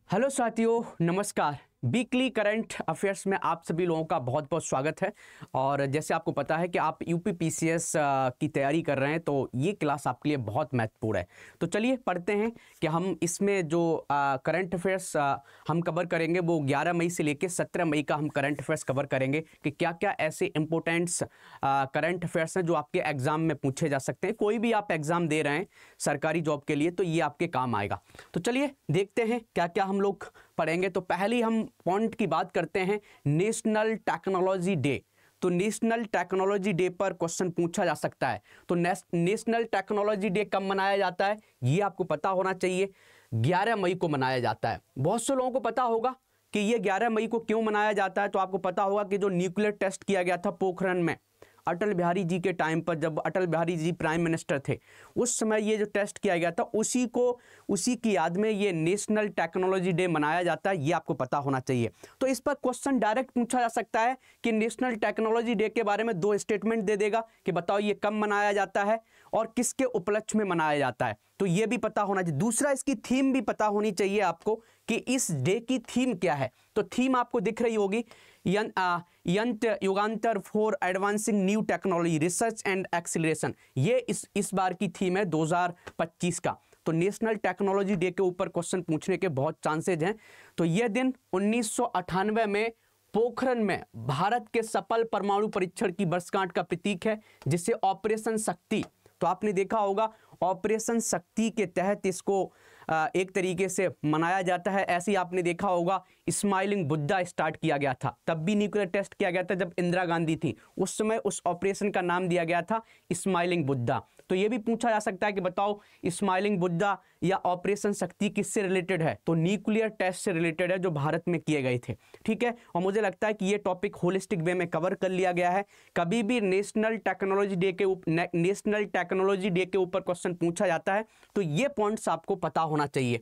Hello साथियों, नमस्कार। Weekly current affairs में आप सभी लोगों का बहुत बहुत स्वागत है। और जैसे आपको पता है कि आप यूपीपीसीएस की तैयारी कर रहे हैं, तो ये क्लास आपके लिए बहुत महत्वपूर्ण है। तो चलिए पढ़ते हैं कि हम इसमें जो करंट अफेयर्स हम कवर करेंगे वो 11 मई से लेकर 17 मई का हम करंट अफेयर्स कवर करेंगे कि क्या क्या ऐसे इंपॉर्टेंट्स करंट अफेयर्स हैं जो आपके एग्जाम में पूछे जा सकते हैं। कोई भी आप एग्जाम दे रहे हैं सरकारी जॉब के लिए तो ये आपके काम आएगा। तो चलिए देखते हैं क्या क्या हम लोग पढ़ेंगे। तो पहले हम पॉइंट की बात करते हैं, नेशनल टेक्नोलॉजी डे। तो नेशनल टेक्नोलॉजी डे पर क्वेश्चन पूछा जा सकता है। तो नेशनल टेक्नोलॉजी डे कब मनाया जाता है ये आपको पता होना चाहिए। 11 मई को मनाया जाता है। बहुत से लोगों को पता होगा कि ये 11 मई को क्यों मनाया जाता है। तो आपको पता होगा कि जो न्यूक्लियर टेस्ट किया गया था पोखरण में अटल बिहारी जी के टाइम पर, जब अटल बिहारी जी प्राइम मिनिस्टर थे, उस समय ये जो टेस्ट किया गया था उसी की याद में ये नेशनल टेक्नोलॉजी डे मनाया जाता है। ये आपको पता होना चाहिए। तो इस पर क्वेश्चन डायरेक्ट पूछा जा सकता है कि नेशनल टेक्नोलॉजी डे के बारे में 2 स्टेटमेंट दे देगा कि बताओ ये कब मनाया जाता है और किसके उपलक्ष्य में मनाया जाता है। तो ये भी पता होना चाहिए। दूसरा, इसकी थीम भी पता होनी चाहिए आपको कि इस डे की थीम क्या है। तो थीम आपको दिख रही होगी, Yugantar for advancing new technology research and acceleration. ये इस बार की थीम है 2025 का। तो नेशनल टेक्नोलॉजी डे के ऊपर क्वेश्चन पूछने के बहुत चांसेज हैं। तो यह दिन 1998 में पोखरण में भारत के सफल परमाणु परीक्षण की वर्षगांठ का प्रतीक है, जिसे ऑपरेशन शक्ति, तो आपने देखा होगा ऑपरेशन शक्ति के तहत इसको एक तरीके से मनाया जाता है। ऐसे ही आपने देखा होगा स्माइलिंग बुद्धा स्टार्ट किया गया था, तब भी न्यूक्लियर टेस्ट किया गया था जब इंदिरा गांधी थी, उस समय उस ऑपरेशन का नाम दिया गया था स्माइलिंग बुद्धा। तो ये भी पूछा जा सकता है कि बताओ स्माइलिंग बुद्धा या ऑपरेशन शक्ति किससे रिलेटेड है। तो न्यूक्लियर टेस्ट से रिलेटेड है जो भारत में किए गए थे। ठीक है, और मुझे लगता है कि ये टॉपिक होलिस्टिक वे में कवर कर लिया गया है। कभी भी नेशनल टेक्नोलॉजी डे के ऊपर क्वेश्चन पूछा जाता है तो ये पॉइंट्स आपको पता होना चाहिए।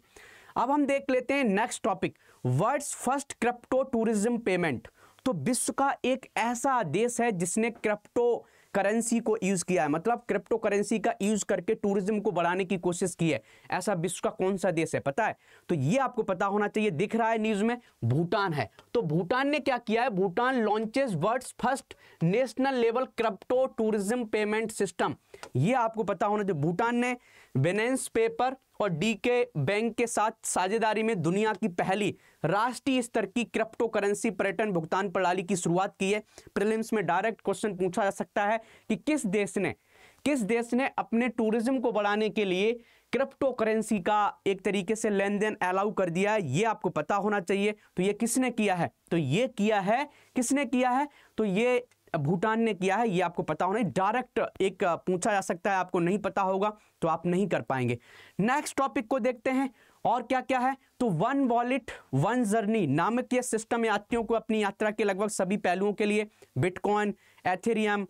अब हम देख लेते हैं next topic, world's first crypto tourism payment. तो विश्व का एक ऐसा देश है जिसने क्रिप्टो करेंसी को यूज किया है, मतलब क्रिप्टो करेंसी का यूज करके टूरिज्म को बढ़ाने की कोशिश की है। ऐसा विश्व का कौन सा देश है पता है? तो ये आपको पता होना चाहिए। दिख रहा है न्यूज में, भूटान है। तो भूटान ने क्या किया है, Bhutan launches world's first national level crypto tourism payment system. ये आपको पता होना चाहिए। भूटान ने बाइनेंस पेपर और डीके बैंक के साथ साझेदारी में दुनिया की पहली राष्ट्रीय स्तर की क्रिप्टो करेंसी पर्यटन भुगतान प्रणाली की शुरुआत की है। प्रीलिम्स में डायरेक्ट क्वेश्चन पूछा जा सकता है कि किस देश ने अपने टूरिज्म को बढ़ाने के लिए क्रिप्टो करेंसी का एक तरीके से लेन देन अलाउ कर दिया है। ये आपको पता होना चाहिए। तो ये किसने किया है? तो ये किया है, किसने किया है? तो ये भूटान ने किया है। ये आपको पता होना। डायरेक्ट एक पूछा जा सकता है, आपको नहीं पता होगा तो आप नहीं कर पाएंगे। नेक्स्ट टॉपिक को देखते हैं और क्या क्या है। तो वन वॉलेट वन जर्नी नामक यह सिस्टम यात्रियों को अपनी यात्रा के लगभग सभी पहलुओं के लिए बिटकॉइन, एथेरियम,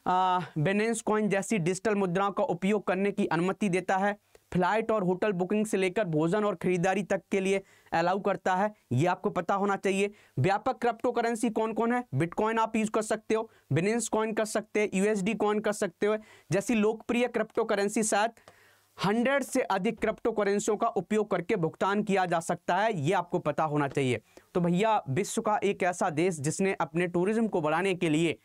बाइनेंस कॉइन जैसी डिजिटल मुद्राओं का उपयोग करने की अनुमति देता है। फ्लाइट और होटल बुकिंग से लेकर भोजन और खरीदारी तक के लिए अलाउ करता है। ये आपको पता होना चाहिए। व्यापक क्रिप्टो करेंसी कौन कौन है? बिटकॉइन आप यूज कर सकते हो, बाइनेंस कॉइन कर सकते हैं, यूएसडी कॉइन कर सकते हो। जैसी लोकप्रिय क्रिप्टो करेंसी शायद 100 से अधिक क्रिप्टो करेंसियों का उपयोग करके भुगतान किया जा सकता है। ये आपको पता होना चाहिए। तो भैया विश्व का एक ऐसा देश जिसने अपने टूरिज्म को बढ़ाने के लिए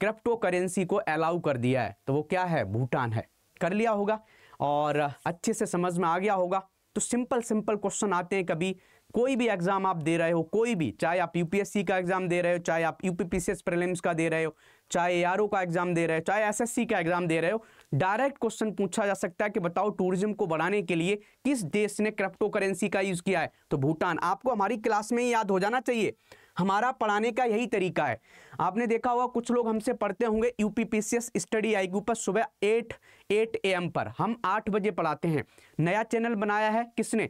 क्रिप्टो करेंसी को अलाउ कर दिया है, तो वो क्या है? भूटान है। कर लिया होगा और अच्छे से समझ में आ गया होगा। तो सिंपल क्वेश्चन आते हैं। कभी कोई भी एग्जाम आप दे रहे हो, कोई भी, चाहे आप यूपीएससी का एग्जाम दे रहे हो, चाहे आप यूपीपीसीएस प्रीलिम्स का दे रहे हो, चाहे एआरओ का एग्जाम दे रहे हो, चाहे एसएससी का एग्जाम दे रहे हो, डायरेक्ट क्वेश्चन पूछा जा सकता है कि बताओ टूरिज्म को बढ़ाने के लिए किस देश ने क्रिप्टो करेंसी का यूज किया है? तो भूटान। आपको हमारी क्लास में ही याद हो जाना चाहिए। हमारा पढ़ाने का यही तरीका है। आपने देखा होगा कुछ लोग हमसे पढ़ते होंगे यूपीपीसीएस स्टडी आईक्यू पर सुबह 8 AM पर। हम 8 बजे पढ़ाते हैं। नया चैनल बनाया है किसने?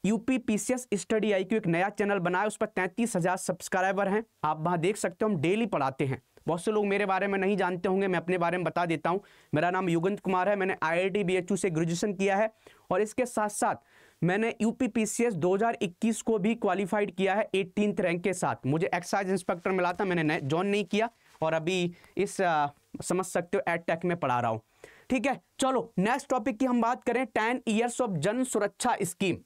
यूपीपीसीएस स्टडी आईक्यू एक नया चैनल बनाया, उस पर 33,000 सब्सक्राइबर हैं। आप वहां देख सकते हो, हम डेली पढ़ाते हैं। बहुत से लोग मेरे बारे में नहीं जानते होंगे, मैं अपने बारे में बता देता हूं। मेरा नाम युगंत कुमार है। मैंने IIT BHU से ग्रेजुएशन किया है और इसके साथ साथ मैंने यूपीपीसीएस 2021 को भी क्वालिफाइड किया है 18th रैंक के साथ। मुझे एक्साइज इंस्पेक्टर मिला था, मैंने जॉइन नहीं किया और अभी इस समझ सकते हो एडटेक में पढ़ा रहा हूं। ठीक है, चलो नेक्स्ट टॉपिक की हम बात करें। 10 ईयर्स ऑफ जन सुरक्षा स्कीम।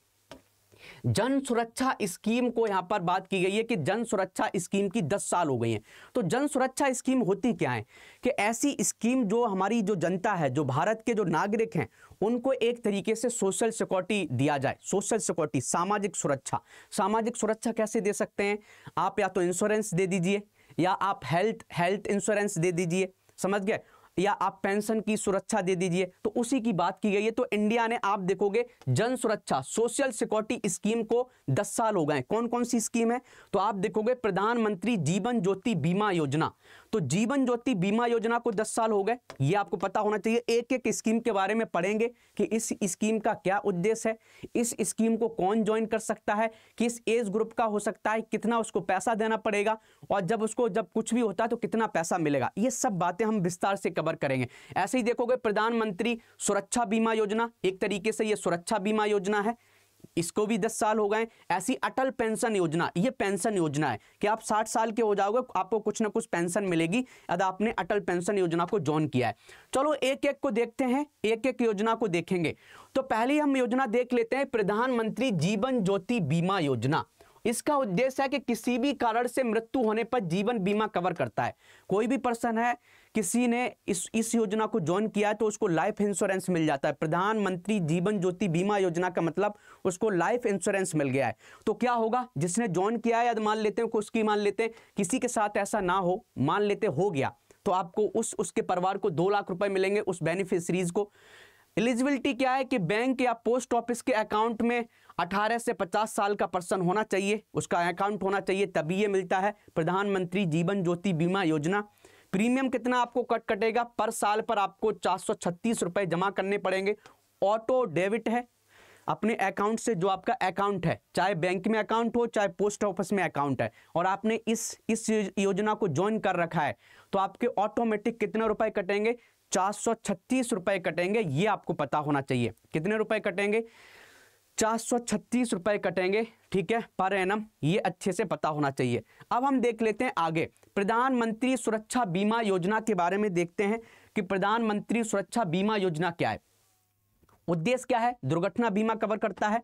जन सुरक्षा स्कीम को यहां पर बात की गई है कि जन सुरक्षा स्कीम की 10 साल हो गई हैं। तो जन सुरक्षा स्कीम होती क्या है कि ऐसी स्कीम जो हमारी जो जनता है, जो भारत के जो नागरिक हैं, उनको एक तरीके से सोशल सिक्योरिटी दिया जाए। सोशल सिक्योरिटी, सामाजिक सुरक्षा। सामाजिक सुरक्षा कैसे दे सकते हैं आप? या तो इंश्योरेंस दे दीजिए, या आप हेल्थ इंश्योरेंस दे दीजिए, समझ गए, या आप पेंशन की सुरक्षा दे दीजिए। तो उसी की बात की गई है। तो इंडिया ने, आप देखोगे, जन सुरक्षा सोशल सिक्योरिटी स्कीम को 10 साल हो गए। कौन कौन सी स्कीम है? तो आप देखोगे प्रधानमंत्री जीवन ज्योति बीमा योजना। तो जीवन ज्योति बीमा योजना को 10 साल हो गए, ये आपको पता होना चाहिए। एक एक स्कीम के बारे में पढ़ेंगे कि इस स्कीम का क्या उद्देश्य है, इस स्कीम को कौन ज्वाइन कर सकता है, किस एज ग्रुप का हो सकता है, कितना उसको पैसा देना पड़ेगा, और जब कुछ भी होता है तो कितना पैसा मिलेगा। ये सब बातें हम विस्तार से कवर करेंगे। ऐसे ही देखोगे प्रधानमंत्री सुरक्षा बीमा योजना, एक तरीके से ये सुरक्षा बीमा योजना है, इसको भी 10 साल हो गए। ऐसी अटल पेंशन योजना, ये पेंशन योजना है कि आप 60 साल के हो जाओगे, आपको कुछ ना कुछ पेंशन मिलेगी यदि आपने अटल पेंशन योजना को ज्वाइन किया है। चलो एक एक को देखते हैं, एक एक योजना को देखेंगे। तो पहले हम योजना देख लेते हैं प्रधानमंत्री जीवन ज्योति बीमा योजना। इसका उद्देश्य है कि किसी भी कारण से मृत्यु होने पर जीवन बीमा कवर करता है। कोई भी पर्सन है, किसी ने इस योजना को ज्वाइन किया है तो उसको लाइफ इंश्योरेंस मिल जाता है। प्रधानमंत्री जीवन ज्योति बीमा योजना का मतलब उसको लाइफ इंश्योरेंस मिल गया है। तो क्या होगा, जिसने ज्वाइन किया है, मान लेते हैं उसकी, मान लेते हैं किसी के साथ ऐसा ना हो, मान लेते हो गया, तो आपको उसके परिवार को 2 लाख रुपए मिलेंगे, उस बेनिफिशरीज को। एलिजिबिलिटी क्या है कि बैंक या पोस्ट ऑफिस के अकाउंट में 18 से 50 साल का पर्सन होना चाहिए, उसका अकाउंट होना चाहिए, तभी ये मिलता है प्रधानमंत्री जीवन ज्योति बीमा योजना। प्रीमियम कितना आपको कटेगा? पर साल पर आपको 436 रुपए जमा करने पड़ेंगे। ऑटो डेबिट है अपने अकाउंट से, जो आपका अकाउंट है, चाहे बैंक में अकाउंट हो चाहे पोस्ट ऑफिस में अकाउंट है, और आपने इस योजना को ज्वाइन कर रखा है, तो आपके ऑटोमेटिक कितने रुपए कटेंगे? 436 रुपए कटेंगे। ये आपको पता होना चाहिए। कितने रुपए कटेंगे? 436 रुपए कटेंगे, ठीक है, पर एनम। ये अच्छे से पता होना चाहिए। अब हम देख लेते हैं आगे प्रधानमंत्री सुरक्षा बीमा योजना के बारे में देखते हैं कि प्रधानमंत्री सुरक्षा बीमा योजना क्या है, उद्देश्य क्या है। दुर्घटना बीमा कवर करता है।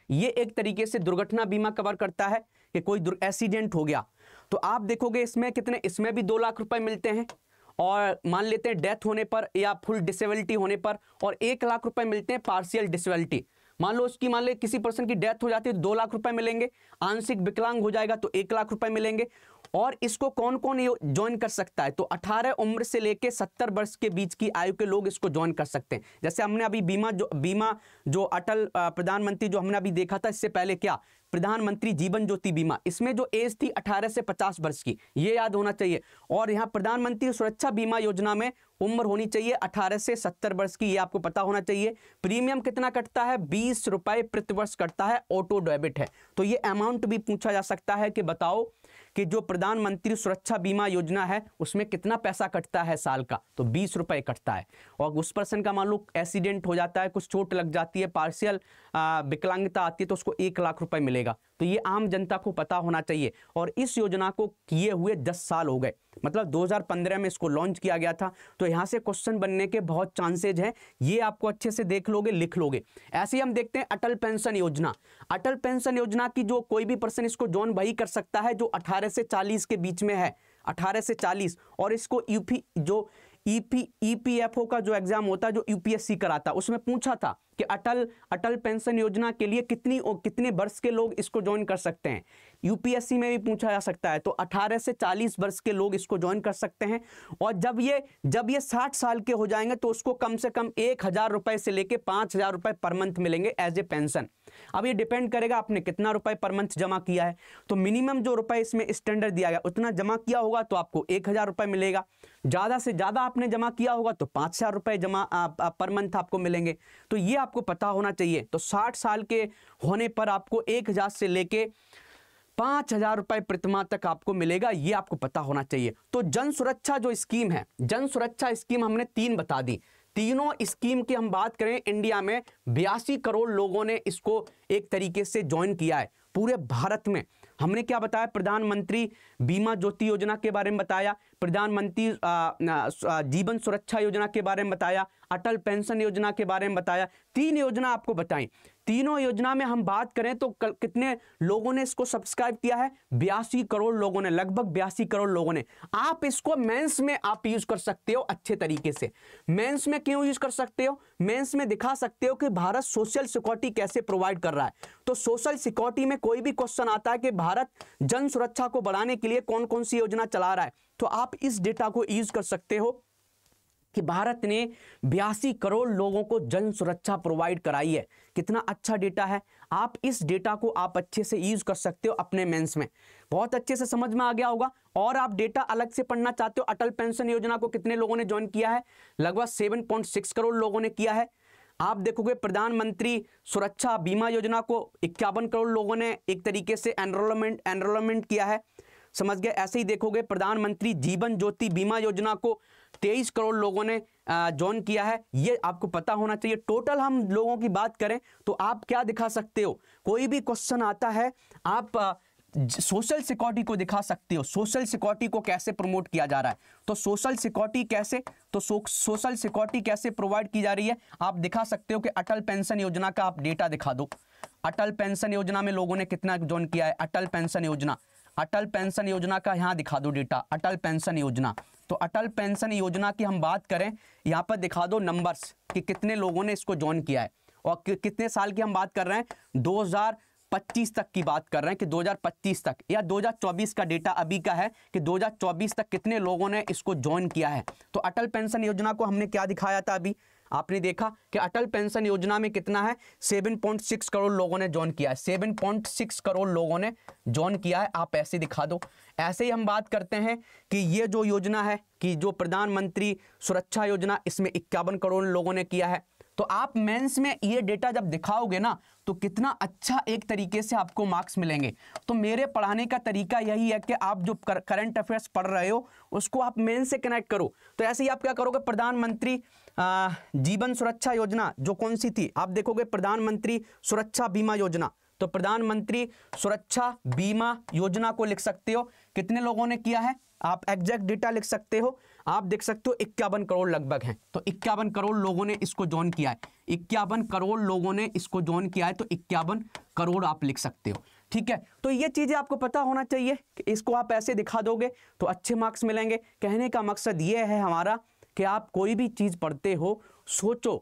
ये एक तरीके से दुर्घटना बीमा कवर करता है कि कोई एक्सीडेंट हो गया तो आप देखोगे इसमें कितने, इसमें भी 2 लाख रुपए मिलते हैं, और मान लेते हैं डेथ होने पर या फुल डिसेबिलिटी होने पर, और 1 लाख रुपए मिलते हैं पार्शियल डिसेबिलिटी। मान लो किसी पर्सन की डेथ हो जाती है, 2 लाख रुपए मिलेंगे। आंशिक विकलांग हो जाएगा तो 1 लाख रुपए मिलेंगे। और इसको कौन कौन ज्वाइन कर सकता है? तो 18 उम्र से लेके 70 वर्ष के बीच की आयु के लोग इसको ज्वाइन कर सकते हैं। जैसे हमने अभी बीमा जो अटल प्रधानमंत्री जो हमने अभी देखा था, इससे पहले क्या प्रधानमंत्री जीवन ज्योति बीमा, इसमें जो एज थी 18 से 50 वर्ष की, ये याद होना चाहिए। और यहाँ प्रधानमंत्री सुरक्षा बीमा योजना में उम्र होनी चाहिए 18 से 70 वर्ष की, ये आपको पता होना चाहिए। प्रीमियम कितना कटता है? 20 रुपए प्रति वर्ष कटता है, ऑटो डेबिट है। तो ये अमाउंट भी पूछा जा सकता है कि बताओ कि जो प्रधानमंत्री सुरक्षा बीमा योजना है उसमें कितना पैसा कटता है साल का? तो 20 रुपए कटता है। और उस पर्सन का मान लो एक्सीडेंट हो जाता है, कुछ चोट लग जाती है, पार्शियल विकलांगता आती है, तो उसको 1 लाख रुपए मिलेगा। तो ये आम जनता को पता होना चाहिए। और इस योजना को किए हुए 10 साल हो गए, मतलब 2015 में इसको लॉन्च किया गया था। तो यहाँ से क्वेश्चन बनने के बहुत चांसेज हैं, ये आपको अच्छे से देख लोगे, लिख लोगे। ऐसे ही हम देखते हैं अटल पेंशन योजना। अटल पेंशन योजना की जो कोई भी पर्सन इसको ज्वाइन वही कर सकता है जो 18 से 40 के बीच में है, 18 से 40। और इसको ईपीएफओ का जो एग्जाम होता है, जो यूपीएससी कराता, उसमें पूछा था कि अटल पेंशन योजना के लिए कितने वर्ष के लोग इसको ज्वाइन कर सकते हैं। यूपीएससी में भी पूछा जा सकता है। तो 18 से 40 वर्ष के लोग इसको ज्वाइन कर सकते हैं। और जब ये 60 साल के हो जाएंगे तो उसको कम से कम 1000 रुपए से लेके 5000 रुपए पर मंथ मिलेंगे एज ए पेंशन। अब ये डिपेंड करेगा आपने कितना रुपए पर मंथ जमा किया है। तो मिनिमम जो रुपए इसमें स्टैंडर्ड दिया गया उतना जमा किया होगा तो आपको 1000 रुपए मिलेगा। ज्यादा से ज्यादा आपने जमा किया होगा तो 5000 रुपए जमा पर मंथ आपको मिलेंगे। तो ये आपको पता होना चाहिए। तो 60 साल के होने पर आपको 1000 से लेके 5000 रुपए प्रतिमाह तक आपको मिलेगा, ये आपको पता होना चाहिए। तो जन सुरक्षा जो स्कीम है, जन सुरक्षा स्कीम हमने 3 बता दी। तीनों स्कीम की हम बात करें, इंडिया में 82 करोड़ लोगों ने इसको एक तरीके से ज्वाइन किया है पूरे भारत में। हमने क्या बताया? प्रधानमंत्री बीमा ज्योति योजना के बारे में बताया, प्रधानमंत्री जीवन सुरक्षा योजना के बारे में बताया, अटल पेंशन योजना के बारे में बताया, 3 योजना आपको बताई। तीनों योजना में हम बात करें तो कितने लोगों ने इसको सब्सक्राइब किया है? 82 करोड़ लोगों ने, लगभग 82 करोड़ लोगों ने। आप इसको मेंस में आप यूज कर सकते हो अच्छे तरीके से। मेंस में क्यों यूज कर सकते हो? मेंस में दिखा सकते हो कि भारत सोशल सिक्योरिटी कैसे प्रोवाइड कर रहा है। तो सोशल सिक्योरिटी में कोई भी क्वेश्चन आता है कि भारत जन सुरक्षा को बढ़ाने के लिए कौन कौन सी योजना चला रहा है, तो आप इस डेटा को यूज कर सकते हो कि भारत ने 82 करोड़ लोगों को जन सुरक्षा प्रोवाइड कराई है। कितना अच्छा डेटा है। आप इस डेटा को आप अच्छे से यूज कर सकते हो अपने मेंस में। बहुत अच्छे से समझ में आ गया होगा। और आप डेटा अलग से पढ़ना चाहते हो, अटल पेंशन योजना को कितने लोगों ने ज्वाइन किया है? लगभग 7.6 करोड़ लोगों ने किया है। आप देखोगे प्रधानमंत्री सुरक्षा बीमा योजना को 51 करोड़ लोगों ने एक तरीके से एनरोलमेंट किया है। समझ गए? ऐसे ही देखोगे प्रधानमंत्री जीवन ज्योति बीमा योजना को 23 करोड़ लोगों ने ज्वाइन किया है। ये आपको पता होना चाहिए। टोटल हम लोगों की बात करें तो आप क्या दिखा सकते हो? कोई भी क्वेश्चन आता है आप सोशल सिक्योरिटी को दिखा सकते हो। सोशल सिक्योरिटी को कैसे प्रमोट किया जा रहा है, तो सोशल सिक्योरिटी कैसे, तो सोशल सिक्योरिटी कैसे प्रोवाइड की जा रही है आप दिखा सकते हो कि अटल पेंशन योजना का आप डेटा दिखा दो। अटल पेंशन योजना में लोगों ने कितना ज्वाइन किया है? अटल पेंशन योजना का यहाँ दिखा दो डेटा। अटल पेंशन योजना, तो अटल पेंशन योजना की हम बात करें, यहाँ पर दिखा दो नंबर्स कि कितने लोगों ने इसको ज्वाइन किया है। और कितने साल की हम बात कर रहे हैं? 2025 तक की बात कर रहे हैं कि 2025 तक, या 2024 का डेटा अभी का है कि 2024 तक कितने लोगों ने इसको ज्वाइन किया है। तो अटल पेंशन योजना को हमने क्या दिखाया था? अभी आपने देखा कि अटल पेंशन योजना में कितना है? 7.6 करोड़ लोगों ने ज्वाइन किया है। 7.6 करोड़ लोगों ने ज्वाइन किया है। आप ऐसे दिखा दो। ऐसे ही हम बात करते हैं कि ये जो योजना है कि जो प्रधानमंत्री सुरक्षा योजना, इसमें 51 करोड़ लोगों ने किया है। तो आप मेंस में ये डेटा जब दिखाओगे ना तो कितना अच्छा एक तरीके से आपको मार्क्स मिलेंगे। तो मेरे पढ़ाने का तरीका यही है कि आप जो करंट अफेयर्स पढ़ रहे हो उसको आप मेंस से कनेक्ट करो। तो ऐसे ही आप क्या करोगे? प्रधानमंत्री जीवन सुरक्षा योजना जो कौन सी थी, आप देखोगे प्रधानमंत्री सुरक्षा बीमा योजना। तो प्रधानमंत्री सुरक्षा बीमा योजना को लिख सकते हो कितने लोगों ने किया है, आप एग्जैक्ट डेटा लिख सकते हो। आप देख सकते हो 51 करोड़ लगभग हैं। तो 51 करोड़ लोगों ने इसको ज्वाइन किया है। 51 करोड़ लोगों ने इसको ज्वाइन किया है, तो 51 करोड़ आप लिख सकते हो। ठीक है, तो ये चीजें आपको पता होना चाहिए कि इसको आप ऐसे दिखा दोगे तो अच्छे मार्क्स मिलेंगे। कहने का मकसद ये है हमारा कि आप कोई भी चीज पढ़ते हो, सोचो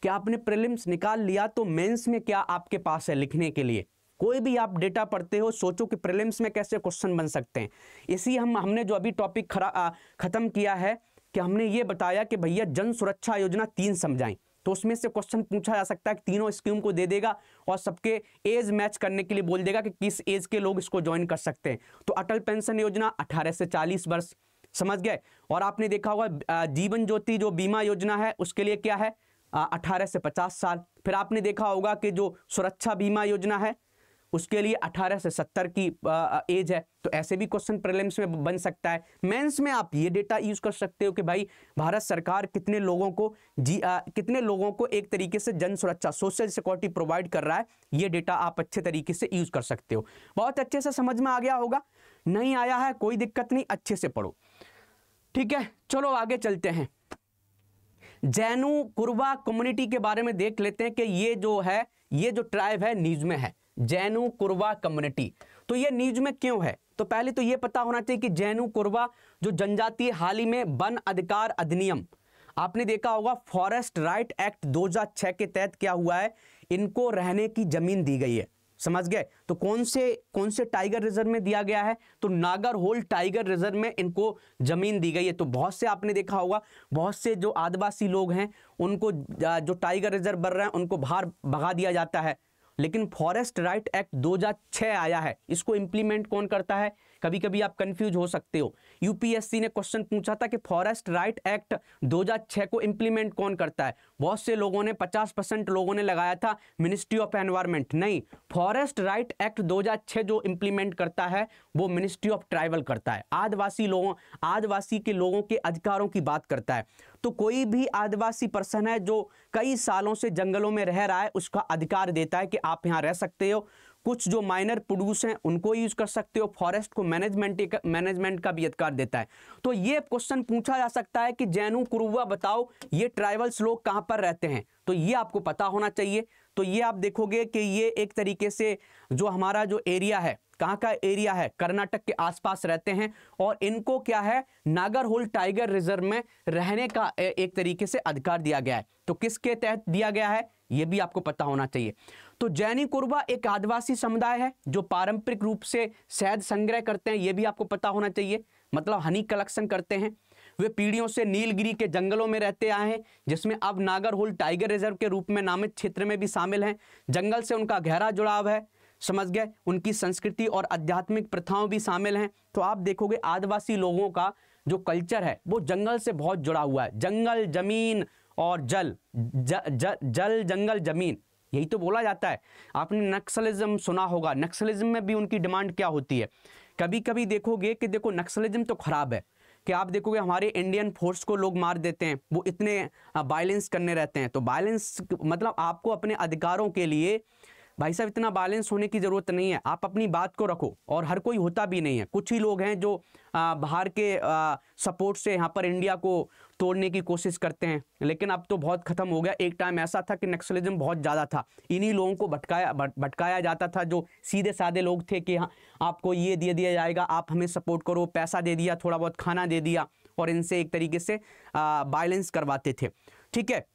कि आपने प्रीलिम्स निकाल लिया तो मेंस में क्या आपके पास है लिखने के लिए। कोई भी आप डेटा पढ़ते हो, सोचो कि प्रीलिम्स में कैसे क्वेश्चन बन सकते हैं। इसी हमने जो अभी टॉपिक खत्म किया है कि हमने ये बताया कि भैया जन सुरक्षा योजना 3 समझाएं, तो उसमें से क्वेश्चन पूछा जा सकता है कि तीनों स्कीम को दे देगा और सबके एज मैच करने के लिए बोल देगा कि किस एज के लोग इसको ज्वाइन कर सकते हैं। तो अटल पेंशन योजना 18 से 40 वर्ष, समझ गए। और आपने देखा होगा जीवन ज्योति जो बीमा योजना है उसके लिए क्या है? 18 से 50 साल। फिर आपने देखा होगा कि जो सुरक्षा बीमा योजना है उसके लिए 18 से 70 की एज है। तो ऐसे भी क्वेश्चन प्रीलिम्स में बन सकता है। मेंस में आप ये डेटा यूज कर सकते हो कि भाई भारत सरकार कितने लोगों को एक तरीके से जन सुरक्षा सोशल सिक्योरिटी प्रोवाइड कर रहा है। ये डेटा आप अच्छे तरीके से यूज कर सकते हो। बहुत अच्छे से समझ में आ गया होगा। नहीं आया है कोई दिक्कत नहीं, अच्छे से पढ़ो। ठीक है, चलो आगे चलते हैं। जैनु कुरवा कम्युनिटी के बारे में देख लेते हैं कि ये जो ट्राइब है नीज में है, जैनु कुरवा कम्युनिटी। तो ये नीज में क्यों है? तो पहले तो ये पता होना चाहिए कि जैनु कुरवा जो जनजाति हाल ही में वन अधिकार अधिनियम, आपने देखा होगा फॉरेस्ट राइट एक्ट 2006 के तहत क्या हुआ है, इनको रहने की जमीन दी गई है। समझ गए? तो कौन से टाइगर रिजर्व में दिया गया है? तो नागरहोल टाइगर रिजर्व में इनको जमीन दी गई है। तो बहुत से आपने देखा होगा, बहुत से जो आदिवासी लोग हैं उनको जो टाइगर रिजर्व बन रहे हैं उनको बाहर भगा दिया जाता है। लेकिन फॉरेस्ट राइट एक्ट 2006 आया है, इसको इंप्लीमेंट कौन करता है? कभी कभी आप कंफ्यूज हो सकते हो। यूपीएससी ने क्वेश्चन पूछा था कि फॉरेस्ट राइट एक्ट 2006 को इंप्लीमेंट कौन करता है? बहुत से लोगों ने 50% लोगों ने लगाया था मिनिस्ट्री ऑफ एनवायरनमेंट। नहीं, फॉरेस्ट राइट एक्ट 2006 जो इंप्लीमेंट करता है वो मिनिस्ट्री ऑफ ट्राइबल करता है। आदिवासी के लोगों के अधिकारों की बात करता है। तो कोई भी आदिवासी पर्सन है जो कई सालों से जंगलों में रह रहा है, उसका अधिकार देता है कि आप यहाँ रह सकते हो, कुछ जो माइनर प्रोड्यूस हैं उनको यूज कर सकते हो, फॉरेस्ट को मैनेजमेंट का भी अधिकार देता है। तो ये क्वेश्चन पूछा जा सकता है कि जैनू कुरुबा बताओ ये ट्राइबल्स लोग कहाँ पर रहते हैं, तो ये आपको पता होना चाहिए। तो ये आप देखोगे कि ये एक तरीके से जो हमारा जो एरिया है, कहाँ का एरिया है, कर्नाटक के आसपास रहते हैं और इनको क्या है, नागरहोल टाइगर रिजर्व में रहने का एक तरीके से अधिकार दिया गया है। तो किसके तहत दिया गया है ये भी आपको पता होना चाहिए। तो जैनी कुरुबा एक आदिवासी समुदाय है जो पारंपरिक रूप से शहद संग्रह करते हैं, ये भी आपको पता होना चाहिए, मतलब हनी कलेक्शन करते हैं। वे पीढ़ियों से नीलगिरी के जंगलों में रहते आए हैं, जिसमें अब नागरहोल टाइगर रिजर्व के रूप में नामित क्षेत्र में भी शामिल हैं। जंगल से उनका गहरा जुड़ाव है, समझ गए। उनकी संस्कृति और आध्यात्मिक प्रथाओं भी शामिल हैं। तो आप देखोगे आदिवासी लोगों का जो कल्चर है वो जंगल से बहुत जुड़ा हुआ है। जंगल, जमीन और जल, जल जंगल जमीन, यही तो बोला जाता है। आपने नक्सलिज्म सुना होगा, नक्सलिज्म में भी उनकी डिमांड क्या होती है। कभी कभी देखोगे कि देखो नक्सलिज्म तो खराब है कि आप देखोगे हमारे इंडियन फोर्स को लोग मार देते हैं, वो इतने वायलेंस करने रहते हैं। तो वायलेंस मतलब आपको अपने अधिकारों के लिए भाई साहब इतना बैलेंस होने की ज़रूरत नहीं है, आप अपनी बात को रखो। और हर कोई होता भी नहीं है, कुछ ही लोग हैं जो बाहर के सपोर्ट से यहाँ पर इंडिया को तोड़ने की कोशिश करते हैं। लेकिन अब तो बहुत ख़त्म हो गया। एक टाइम ऐसा था कि नक्सलिज्म बहुत ज़्यादा था, इन्हीं लोगों को भटकाया जाता था जो सीधे साधे लोग थे कि हाँ आपको ये दे दिया जाएगा, आप हमें सपोर्ट करो, पैसा दे दिया, थोड़ा बहुत खाना दे दिया और इनसे एक तरीके से वायलेंस करवाते थे। ठीक है,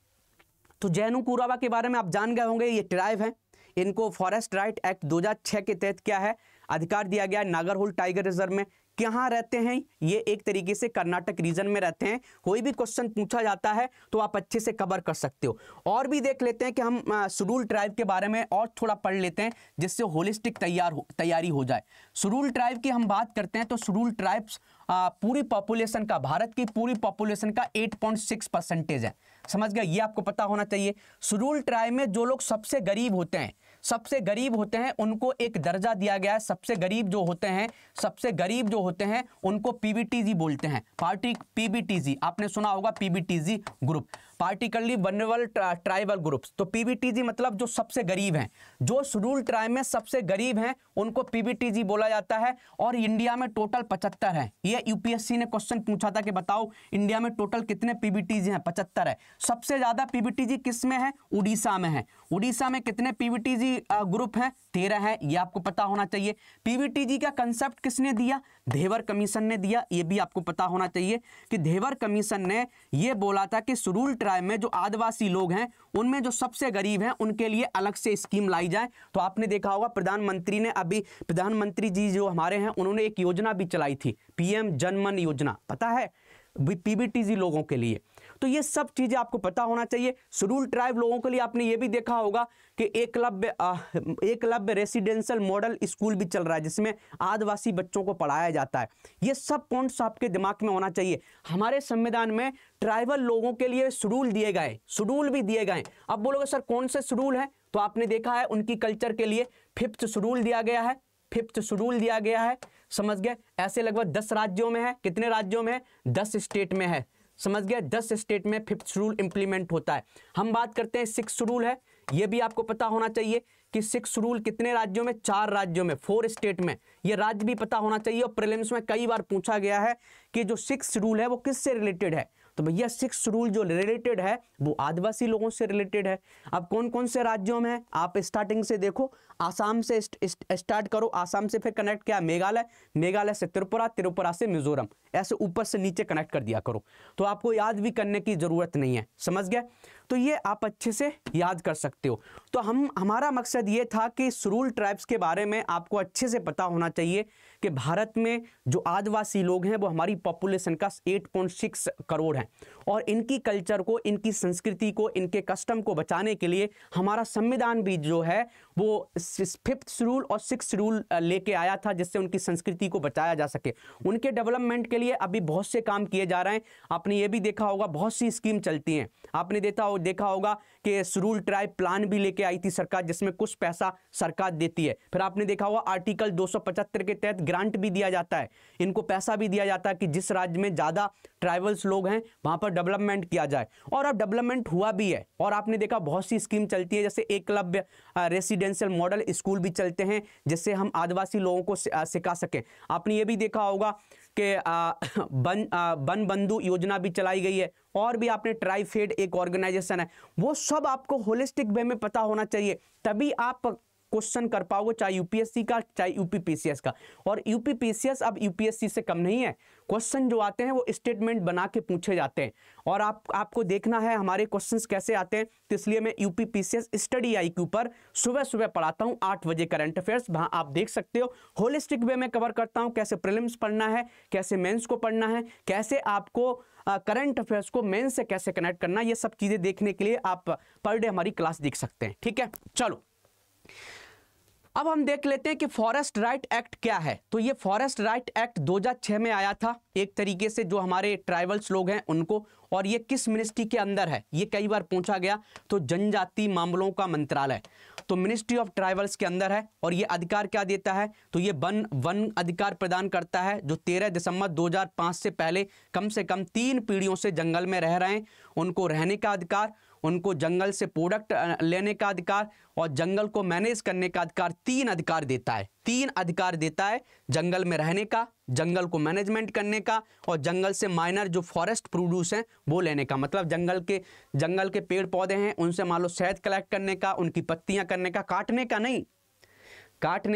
तो जैनू कुरुबा के बारे में आप जान गए होंगे, ये ट्राइब है। इनको फॉरेस्ट राइट एक्ट 2006 के तहत क्या है, अधिकार दिया गया है नागरहोल टाइगर रिजर्व में। कहाँ रहते हैं ये, एक तरीके से कर्नाटक रीजन में रहते हैं। कोई भी क्वेश्चन पूछा जाता है तो आप अच्छे से कवर कर सकते हो। और भी देख लेते हैं कि हम शेड्यूल ट्राइब के बारे में और थोड़ा पढ़ लेते हैं, जिससे होलिस्टिक तैयारी हो जाए। शेड्यूल ट्राइब की हम बात करते हैं तो शेड्यूल ट्राइब्स पूरी पॉपुलेशन का, भारत की पूरी पॉपुलेशन का 8.6% है। समझ गए, ये आपको पता होना चाहिए। शेड्यूल ट्राइब में जो लोग सबसे गरीब होते हैं, उनको एक दर्जा दिया गया है। सबसे गरीब जो होते हैं उनको पीबीटीजी बोलते हैं। पीबीटीजी आपने सुना होगा, PBTG group, particularly vulnerable tribal groups. तो पीबीटीजी मतलब जो सबसे गरीब हैं, जो शेड्यूल ट्राइब में सबसे गरीब हैं उनको पीबीटीजी बोला जाता है। और इंडिया में टोटल 75 हैं। ये यूपीएससी ने क्वेश्चन पूछा था कि बताओ इंडिया में टोटल कितने पीबीटीजी हैं, 75 है। सबसे ज्यादा पीबीटीजी किस में है, उड़ीसा में है। उड़ीसा में कितने पीबीटीजी ग्रुप हैं, 13 है, ये आपको पता होना चाहिए। पीबीटीजी का कंसेप्ट किसने दिया, धेवर कमीशन ने दिया। ये भी आपको पता होना चाहिए कि धेवर कमीशन ने ये बोला था कि शेड्यूल ट्राइब में जो आदिवासी लोग हैं उनमें जो सबसे गरीब हैं उनके लिए अलग से स्कीम लाई जाए। तो आपने देखा होगा प्रधानमंत्री ने, अभी प्रधानमंत्री जी जो हमारे हैं उन्होंने एक योजना भी चलाई थी, पीएम जनमन योजना, पता है, पीबीटीजी लोगों के लिए। तो ये सब चीजें आपको पता होना चाहिए। शेड्यूल ट्राइब लोगों के लिए आपने ये भी देखा होगा कि एकलव्य रेसिडेंशियल मॉडल स्कूल भी चल रहा है, जिसमें आदिवासी बच्चों को पढ़ाया जाता है। ये सब पॉइंट्स आपके दिमाग में होना चाहिए। हमारे संविधान में ट्राइबल लोगों के लिए शेड्यूल भी दिए गए। अब बोलोगे सर कौन से शेड्यूल है, तो आपने देखा है उनकी कल्चर के लिए 5th शेड्यूल दिया गया है। समझ गए, ऐसे लगभग 10 राज्यों में है। कितने राज्यों में है, 10 स्टेट में है। समझ गए, 10 स्टेट में 5th शेड्यूल इंप्लीमेंट होता है। हम बात करते हैं 6th शेड्यूल है, ये भी आपको पता होना चाहिए कि 6th शेड्यूल कितने राज्यों में, 4 राज्यों में, 4 स्टेट में। ये राज्य भी पता होना चाहिए। और प्रीलिम्स में कई बार पूछा गया है कि जो 6th शेड्यूल है वो किससे रिलेटेड है, तो भैया 6th शेड्यूल जो रिलेटेड है वो आदिवासी लोगों से रिलेटेड है। अब कौन कौन से राज्यों में है, आप स्टार्टिंग से देखो, आसाम से स्टार्ट करो, आसाम से फिर कनेक्ट किया मेघालय, मेघालय से त्रिपुरा, त्रिपुरा से मिजोरम, ऐसे ऊपर से नीचे कनेक्ट कर दिया करो। तो आपको याद भी करने की जरूरत नहीं है, समझ गए। तो ये आप अच्छे से याद कर सकते हो। तो हमारा मकसद ये था कि शेड्यूल ट्राइब्स के बारे में आपको अच्छे से पता होना चाहिए कि भारत में जो आदिवासी लोग हैं वो हमारी पॉपुलेशन का 8.6 करोड़ हैं। और इनकी कल्चर को, इनकी संस्कृति को, इनके कस्टम को बचाने के लिए हमारा संविधान भी जो है वो 5th शेड्यूल और 6th शेड्यूल लेके आया था, जिससे उनकी संस्कृति को बचाया जा सके। उनके डेवलपमेंट के लिए अभी बहुत से काम किए जा रहे हैं। आपने ये भी देखा होगा बहुत सी स्कीम चलती हैं। आपने देखा होगा कि शेड्यूल ट्राइब प्लान भी लेके आई थी सरकार, जिसमें कुछ पैसा सरकार देती है। फिर आपने देखा होगा आर्टिकल 275 के तहत ग्रांट भी दिया जाता है, इनको पैसा भी दिया जाता है कि जिस राज्य में ज़्यादा ट्राइबल्स लोग हैं वहाँ पर डेवलपमेंट किया जाए। और अब डेवलपमेंट हुआ भी है, और आपने देखा बहुत सी स्कीम चलती है, जैसे एकलव्य रेसिडेंशियल मॉडल स्कूल भी चलते हैं जिससे हम आदिवासी लोगों को सिखा सकें। आपने ये भी देखा होगा कि वन बंधु योजना भी चलाई गई है, और भी आपने ट्राइफेड एक ऑर्गेनाइजेशन है, वो सब आपको होलिस्टिक वे में पता होना चाहिए, तभी आप क्वेश्चन कर पाओगे, चाहे यूपीएससी का चाहे यूपीपीसीएस का। और यूपीपीसीएस अब यूपीएससी से कम नहीं है, क्वेश्चन जो आते हैं वो स्टेटमेंट बना के पूछे जाते हैं, और आपको देखना है हमारे क्वेश्चंस कैसे आते हैं। तो इसलिए मैं यूपीपीसीएस स्टडी आई के ऊपर सुबह सुबह पढ़ाता हूँ 8 बजे करंट अफेयर्स, वहाँ आप देख सकते हो। होलिस्टिक वे में कवर करता हूँ, कैसे प्रीलिम्स पढ़ना है, कैसे मेंस को पढ़ना है, कैसे आपको करंट अफेयर्स को मेंस से कैसे कनेक्ट करना, ये सब चीजें देखने के लिए आप पर डे हमारी क्लास देख सकते हैं। ठीक है, चलो अब हम देख लेते हैं कि फॉरेस्ट राइट एक्ट क्या है। तो ये फॉरेस्ट राइट एक्ट 2006 में आया था, एक तरीके से जो हमारे ट्राइबल्स लोग हैं उनको, और ये किस मिनिस्ट्री के अंदर है, ये कई बार पूछा गया, तो जनजाति मामलों का मंत्रालय, तो मिनिस्ट्री ऑफ ट्राइबल्स के अंदर है। और ये अधिकार क्या देता है, तो ये वन अधिकार प्रदान करता है, जो 13 दिसंबर 2005 से पहले कम से कम 3 पीढ़ियों से जंगल में रह रहे हैं उनको रहने का अधिकार, उनको जंगल से प्रोडक्ट लेने का अधिकार, और जंगल को मैनेज करने का अधिकार। 3 अधिकार देता है, 3 अधिकार देता है, जंगल में रहने का, जंगल को मैनेजमेंट करने का, और जंगल से माइनर जो फॉरेस्ट प्रोड्यूस हैं वो लेने का। मतलब जंगल के पेड़ पौधे हैं उनसे मान लो शहद कलेक्ट करने का, उनकी पत्तियां करने का, काटने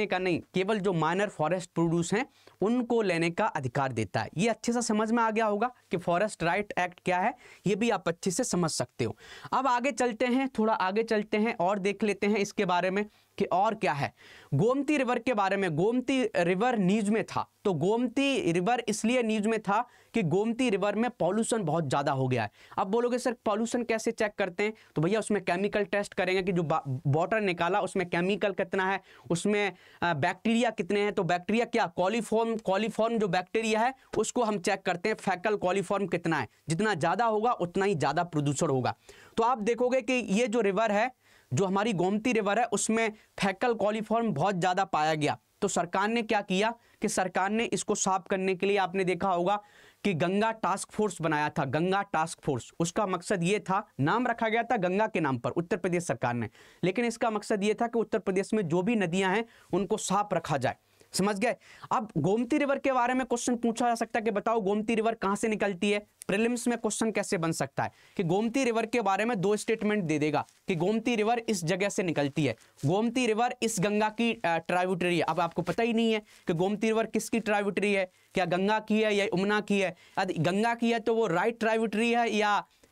का नहीं, केवल जो माइनर फॉरेस्ट प्रोड्यूस हैं उनको लेने का अधिकार देता है। ये अच्छे से समझ में आ गया होगा कि फॉरेस्ट राइट एक्ट क्या है, ये भी आप अच्छे से समझ सकते हो। अब आगे चलते हैं, थोड़ा आगे चलते हैं और देख लेते हैं इसके बारे में कि और क्या है। गोमती रिवर के बारे में, गोमती रिवर न्यूज में था, तो गोमती रिवर इसलिए न्यूज में था कि गोमती रिवर में पॉल्यूशन बहुत ज़्यादा हो गया है। अब बोलोगे सर पॉल्यूशन कैसे चेक करते हैं, तो भैया उसमें केमिकल टेस्ट करेंगे कि जो वाटर निकाला उसमें केमिकल कितना है, उसमें बैक्टीरिया कितने हैं। तो बैक्टीरिया क्या, कॉलीफॉर्म जो बैक्टीरिया है उसको हम चेक करते हैं, फैकल कॉलीफॉर्म कितना है, जितना ज़्यादा होगा उतना ही ज़्यादा प्रदूषण होगा। तो आप देखोगे कि ये जो रिवर है, जो हमारी गोमती रिवर है, उसमें फैकल कॉलीफॉर्म बहुत ज़्यादा पाया गया। तो सरकार ने क्या किया कि सरकार ने इसको साफ करने के लिए, आपने देखा होगा कि गंगा टास्क फोर्स बनाया था, गंगा टास्क फोर्स। उसका मकसद ये था, नाम रखा गया था गंगा के नाम पर उत्तर प्रदेश सरकार ने, लेकिन इसका मकसद ये था कि उत्तर प्रदेश में जो भी नदियां हैं उनको साफ रखा जाए। समझ गए। अब गोमती रिवर के बारे में क्वेश्चन पूछा जा सकता है कि बताओ गोमती रिवर कहां से निकलती है। प्रीलिम्स में क्वेश्चन कैसे बन सकता है कि गोमती रिवर के बारे में 2 स्टेटमेंट दे देगा कि गोमती रिवर इस जगह से निकलती है, गोमती रिवर इस गंगा की ट्राइब्यूटरी है। अब आपको पता ही नहीं है कि गोमती रिवर किसकी ट्राइब्यूटरी है, क्या गंगा की है या यमुना की है। यदि गंगा की है तो वो राइट ट्राइब्यूटरी है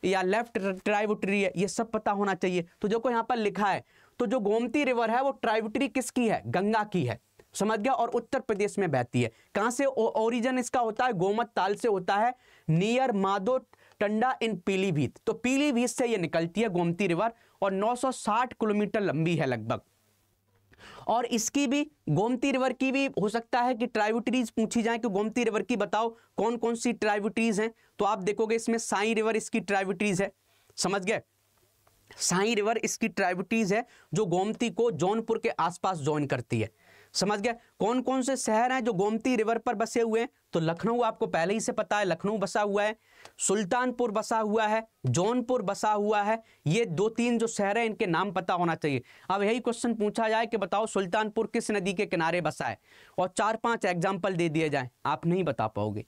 या लेफ्ट ट्राइब्यूटरी है, ये सब पता होना चाहिए। तो जो को यहाँ पर लिखा है, तो जो गोमती रिवर है वो ट्राइब्यूटरी किसकी है, गंगा की है। समझ गया। और उत्तर प्रदेश में बहती है। कहां से ओरिजिन इसका होता है, गोमत ताल से होता है, नियर माधो टंडा इन पीलीभीत। तो पीलीभीत से ये निकलती है गोमती रिवर, और 960 किलोमीटर लंबी है लगभग। और इसकी भी, गोमती रिवर की भी हो सकता है कि ट्राइब्यूटरीज पूछी जाए कि गोमती रिवर की बताओ कौन कौन सी ट्राइब्यूटरीज हैं। तो आप देखोगे इसमें साई रिवर इसकी ट्राइब्यूटरीज है। समझ गए। साई रिवर इसकी ट्राइब्यूटरीज है जो गोमती को जौनपुर के आसपास ज्वाइन करती है। समझ गए। कौन कौन से शहर हैं जो गोमती रिवर पर बसे हुए हैं, तो लखनऊ आपको पहले ही से पता है, लखनऊ बसा हुआ है, सुल्तानपुर बसा हुआ है, जौनपुर बसा हुआ है। ये 2-3 जो शहर हैं इनके नाम पता होना चाहिए। अब यही क्वेश्चन पूछा जाए कि बताओ सुल्तानपुर किस नदी के किनारे बसा है, और 4-5 एग्जाम्पल दे दिए जाए, आप नहीं बता पाओगे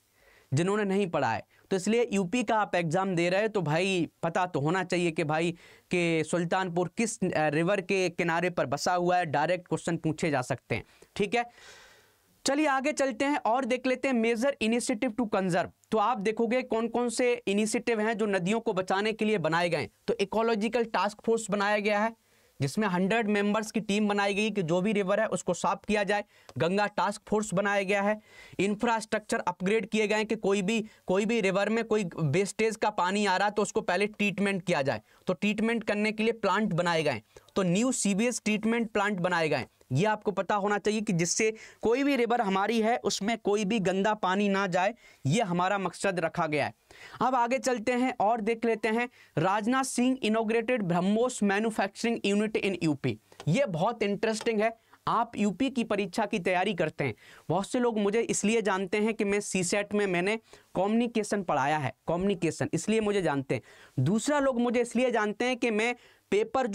जिन्होंने नहीं पढ़ा है। तो इसलिए यूपी का आप एग्जाम दे रहे हो तो भाई पता तो होना चाहिए कि भाई कि सुल्तानपुर किस रिवर के किनारे पर बसा हुआ है। डायरेक्ट क्वेश्चन पूछे जा सकते हैं। ठीक है, चलिए आगे चलते हैं और देख लेते हैं मेजर इनिशिएटिव टू कंजर्व। तो आप देखोगे कौन कौन से इनिशिएटिव हैं जो नदियों को बचाने के लिए बनाए गए। तो इकोलॉजिकल टास्क फोर्स बनाया गया है जिसमें 100 मेंबर्स की टीम बनाई गई कि जो भी रिवर है उसको साफ किया जाए। गंगा टास्क फोर्स बनाया गया है। इंफ्रास्ट्रक्चर अपग्रेड किए गए कि कोई भी रिवर में कोई वेस्टेज का पानी आ रहा है तो उसको पहले ट्रीटमेंट किया जाए। तो ट्रीटमेंट करने के लिए प्लांट बनाए गए, तो न्यू सीवेज ट्रीटमेंट प्लांट बनाए गए। ये आपको पता होना चाहिए कि जिससे कोई भी रिवर हमारी है उसमें कोई भी गंदा पानी ना जाए, ये हमारा मकसद रखा गया है। अब आगे चलते हैं और देख लेते हैं Rajnath Singh inaugurated BrahMos manufacturing unit in UP. ये बहुत इंटरेस्टिंग है। आप यूपी की परीक्षा की तैयारी करते हैं, बहुत से लोग मुझे इसलिए जानते हैं कि मैं सीसेट में मैंने कम्युनिकेशन पढ़ाया है, कम्युनिकेशन, इसलिए मुझे जानते हैं। दूसरा लोग मुझे इसलिए जानते हैं कि मैं पेपर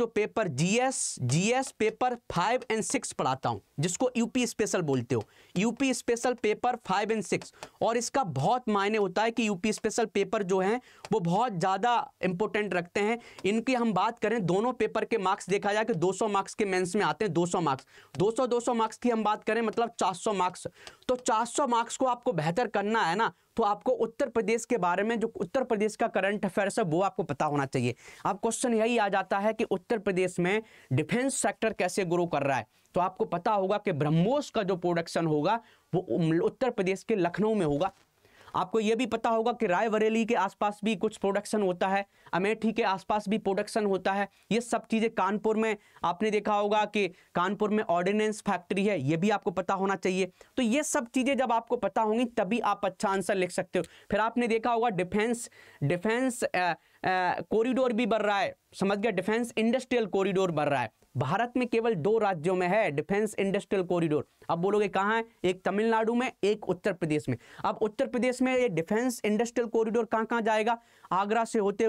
जीएस पेपर 5 और 6 पढ़ाता हूं, जिसको यूपी स्पेशल बोलते हो, यूपी स्पेशल पेपर 5 और 6। और इसका बहुत मायने होता है कि यूपी स्पेशल पेपर जो हैं वो बहुत ज़्यादा इंपॉर्टेंट रखते हैं। इनकी हम बात करें, दोनों पेपर के मार्क्स देखा जाए कि 200 मार्क्स के मेंस में आते हैं, 200 मार्क्स, 200 मार्क्स की हम बात करें मतलब 400 मार्क्स। तो 400 मार्क्स को आपको बेहतर करना है ना, तो आपको उत्तर प्रदेश के बारे में, जो उत्तर प्रदेश का करंट अफेयर्स है वो आपको पता होना चाहिए। अब क्वेश्चन यही आ जाता है कि उत्तर प्रदेश में डिफेंस सेक्टर कैसे ग्रो कर रहा है, तो आपको पता होगा कि ब्रह्मोस का जो प्रोडक्शन होगा वो उत्तर प्रदेश के लखनऊ में होगा। आपको यह भी पता होगा कि रायबरेली के आसपास भी कुछ प्रोडक्शन होता है, अमेठी के आसपास भी प्रोडक्शन होता है। ये सब चीज़ें कानपुर में, आपने देखा होगा कि कानपुर में ऑर्डिनेंस फैक्ट्री है, ये भी आपको पता होना चाहिए। तो ये सब चीज़ें जब आपको पता होंगी तभी आप अच्छा आंसर लिख सकते हो। फिर आपने देखा होगा डिफेंस कॉरिडोर भी बढ़ रहा है, समझ गया, डिफेंस इंडस्ट्रियल कॉरिडोर बढ़ रहा है। भारत में केवल 2 राज्यों में है डिफेंस इंडस्ट्रियल कॉरिडोर। अब बोलोगे कहाँ है, एक तमिलनाडु में, एक उत्तर प्रदेश में। अब उत्तर प्रदेश में ये डिफेंस इंडस्ट्रियल कॉरिडोर कहाँ कहाँ जाएगा, आगरा से होते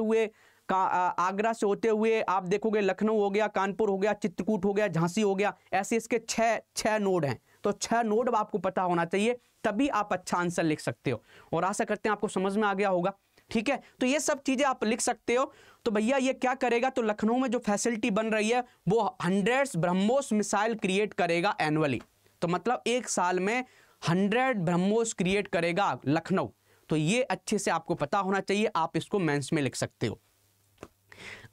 हुए आप देखोगे लखनऊ हो गया, कानपुर हो गया, चित्रकूट हो गया, झांसी हो गया, ऐसे इसके 6 नोड हैं। तो 6 नोड आपको पता होना चाहिए, तभी आप अच्छा आंसर लिख सकते हो। और आशा करते हैं आपको समझ में आ गया होगा, ठीक है। तो ये सब चीजें आप लिख सकते हो। तो भैया ये क्या करेगा, तो लखनऊ में जो फैसिलिटी बन रही है वो 100 ब्रह्मोस मिसाइल क्रिएट करेगा एनुअली। तो मतलब एक साल में 100 ब्रह्मोस क्रिएट करेगा लखनऊ। तो ये अच्छे से आपको पता होना चाहिए, आप इसको मेंस में लिख सकते हो।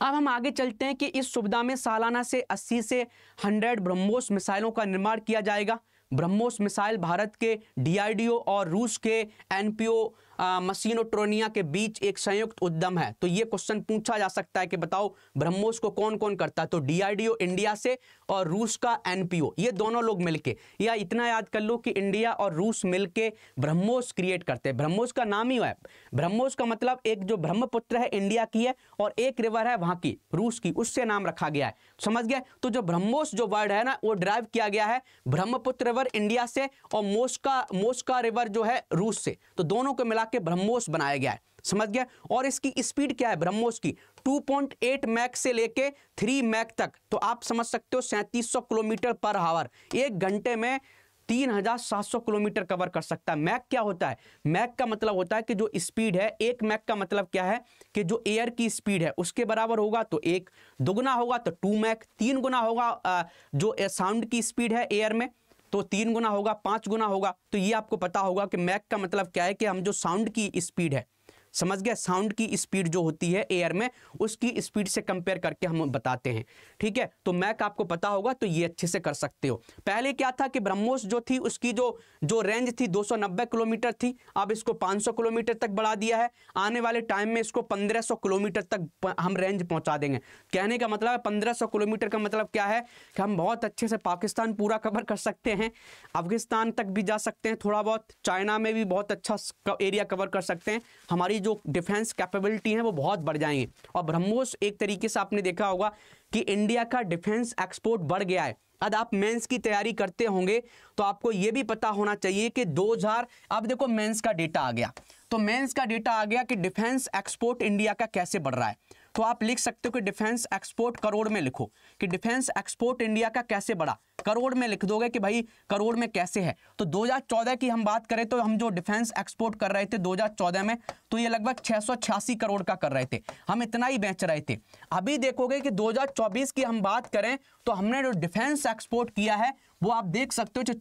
अब हम आगे चलते हैं कि इस सुविधा में सालाना से 80 से 100 ब्रह्मोस मिसाइलों का निर्माण किया जाएगा। ब्रह्मोस मिसाइल भारत के डीआरडीओ और रूस के एनपीओ मशीनोट्रोनिया के बीच एक संयुक्त उद्यम है। तो ये क्वेश्चन पूछा जा सकता है कि बताओ ब्रह्मोस को कौन कौन करता है, तो डीआरडीओ इंडिया से और रूस का एनपीओ, ये दोनों लोग मिलके, या इतना याद कर लो कि इंडिया और रूस मिलके ब्रह्मोस क्रिएट करते हैं। ब्रह्मोस का नाम ही है, ब्रह्मोस का मतलब एक जो ब्रह्मपुत्र है इंडिया की है और एक रिवर है वहां की रूस की, उससे नाम रखा गया है, समझ गए। तो जो ब्रह्मोस जो वर्ड है ना वो ड्राइव किया गया है ब्रह्मपुत्र रिवर इंडिया से और मोस्का रिवर जो है रूस से, तो दोनों को मिला के ब्रह्मोस बनाया गया है, समझ गया। और इसकी स्पीड क्या है ब्रह्मोस की, 2.8 मैक से लेके 3 मैक तक। तो आप समझ सकते हो 3700 किलोमीटर पर आवर, एक घंटे में 3700 किलोमीटर कवर कर सकता है। मैक क्या होता है, मैक का मतलब होता है कि जो स्पीड है, एक मैक का मतलब क्या है कि जो एयर की स्पीड है उसके बराबर होगा तो 1, दुगुना होगा तो 2 मैक, 3 गुना होगा जो साउंड की स्पीड है एयर में तो 3 गुना होगा, 5 गुना होगा। तो ये आपको पता होगा कि मैक का मतलब क्या है कि हम जो साउंड की स्पीड है, समझ गए, साउंड की स्पीड जो होती है एयर में उसकी स्पीड से कंपेयर करके हम बताते हैं, ठीक है। तो मैक आपको पता होगा, तो ये अच्छे से कर सकते हो। पहले क्या था कि ब्रह्मोस जो थी उसकी जो रेंज थी 290 किलोमीटर थी, अब इसको 500 किलोमीटर तक बढ़ा दिया है। आने वाले टाइम में इसको 1500 किलोमीटर तक हम रेंज पहुंचा देंगे। कहने का मतलब है 1500 किलोमीटर का मतलब क्या है कि हम बहुत अच्छे से पाकिस्तान पूरा कवर कर सकते हैं, अफगानिस्तान तक भी जा सकते हैं, थोड़ा बहुत चाइना में भी बहुत अच्छा एरिया कवर कर सकते हैं। हमारी जो डिफेंस कैपेबिलिटी है वो बहुत बढ़ जाएंगे। और ब्रह्मोस एक तरीके से आपने देखा होगा कि इंडिया का डिफेंस एक्सपोर्ट बढ़ गया है। अब आप मेंस की तैयारी करते होंगे तो आपको यह भी पता होना चाहिए कि 2000, अब देखो मेंस का डेटा आ गया, तो मेंस का डेटा आ गया कि डिफेंस एक्सपोर्ट इंडिया का कैसे बढ़ रहा है। तो आप लिख सकते हो कि डिफेंस एक्सपोर्ट करोड़ में लिखो कि डिफेंस एक्सपोर्ट इंडिया का कैसे बढ़ा, करोड़ में लिख दोगे कि भाई करोड़ में कैसे है। तो 2014 की हम बात करें तो हम जो डिफेंस एक्सपोर्ट कर रहे थे 2014 में, तो ये लगभग 686 करोड़ का कर रहे थे, हम इतना ही बेच रहे थे। अभी देखोगे कि 2024 की हम बात करें तो हमने जो डिफेंस एक्सपोर्ट किया है वो आप देख सकते हो जो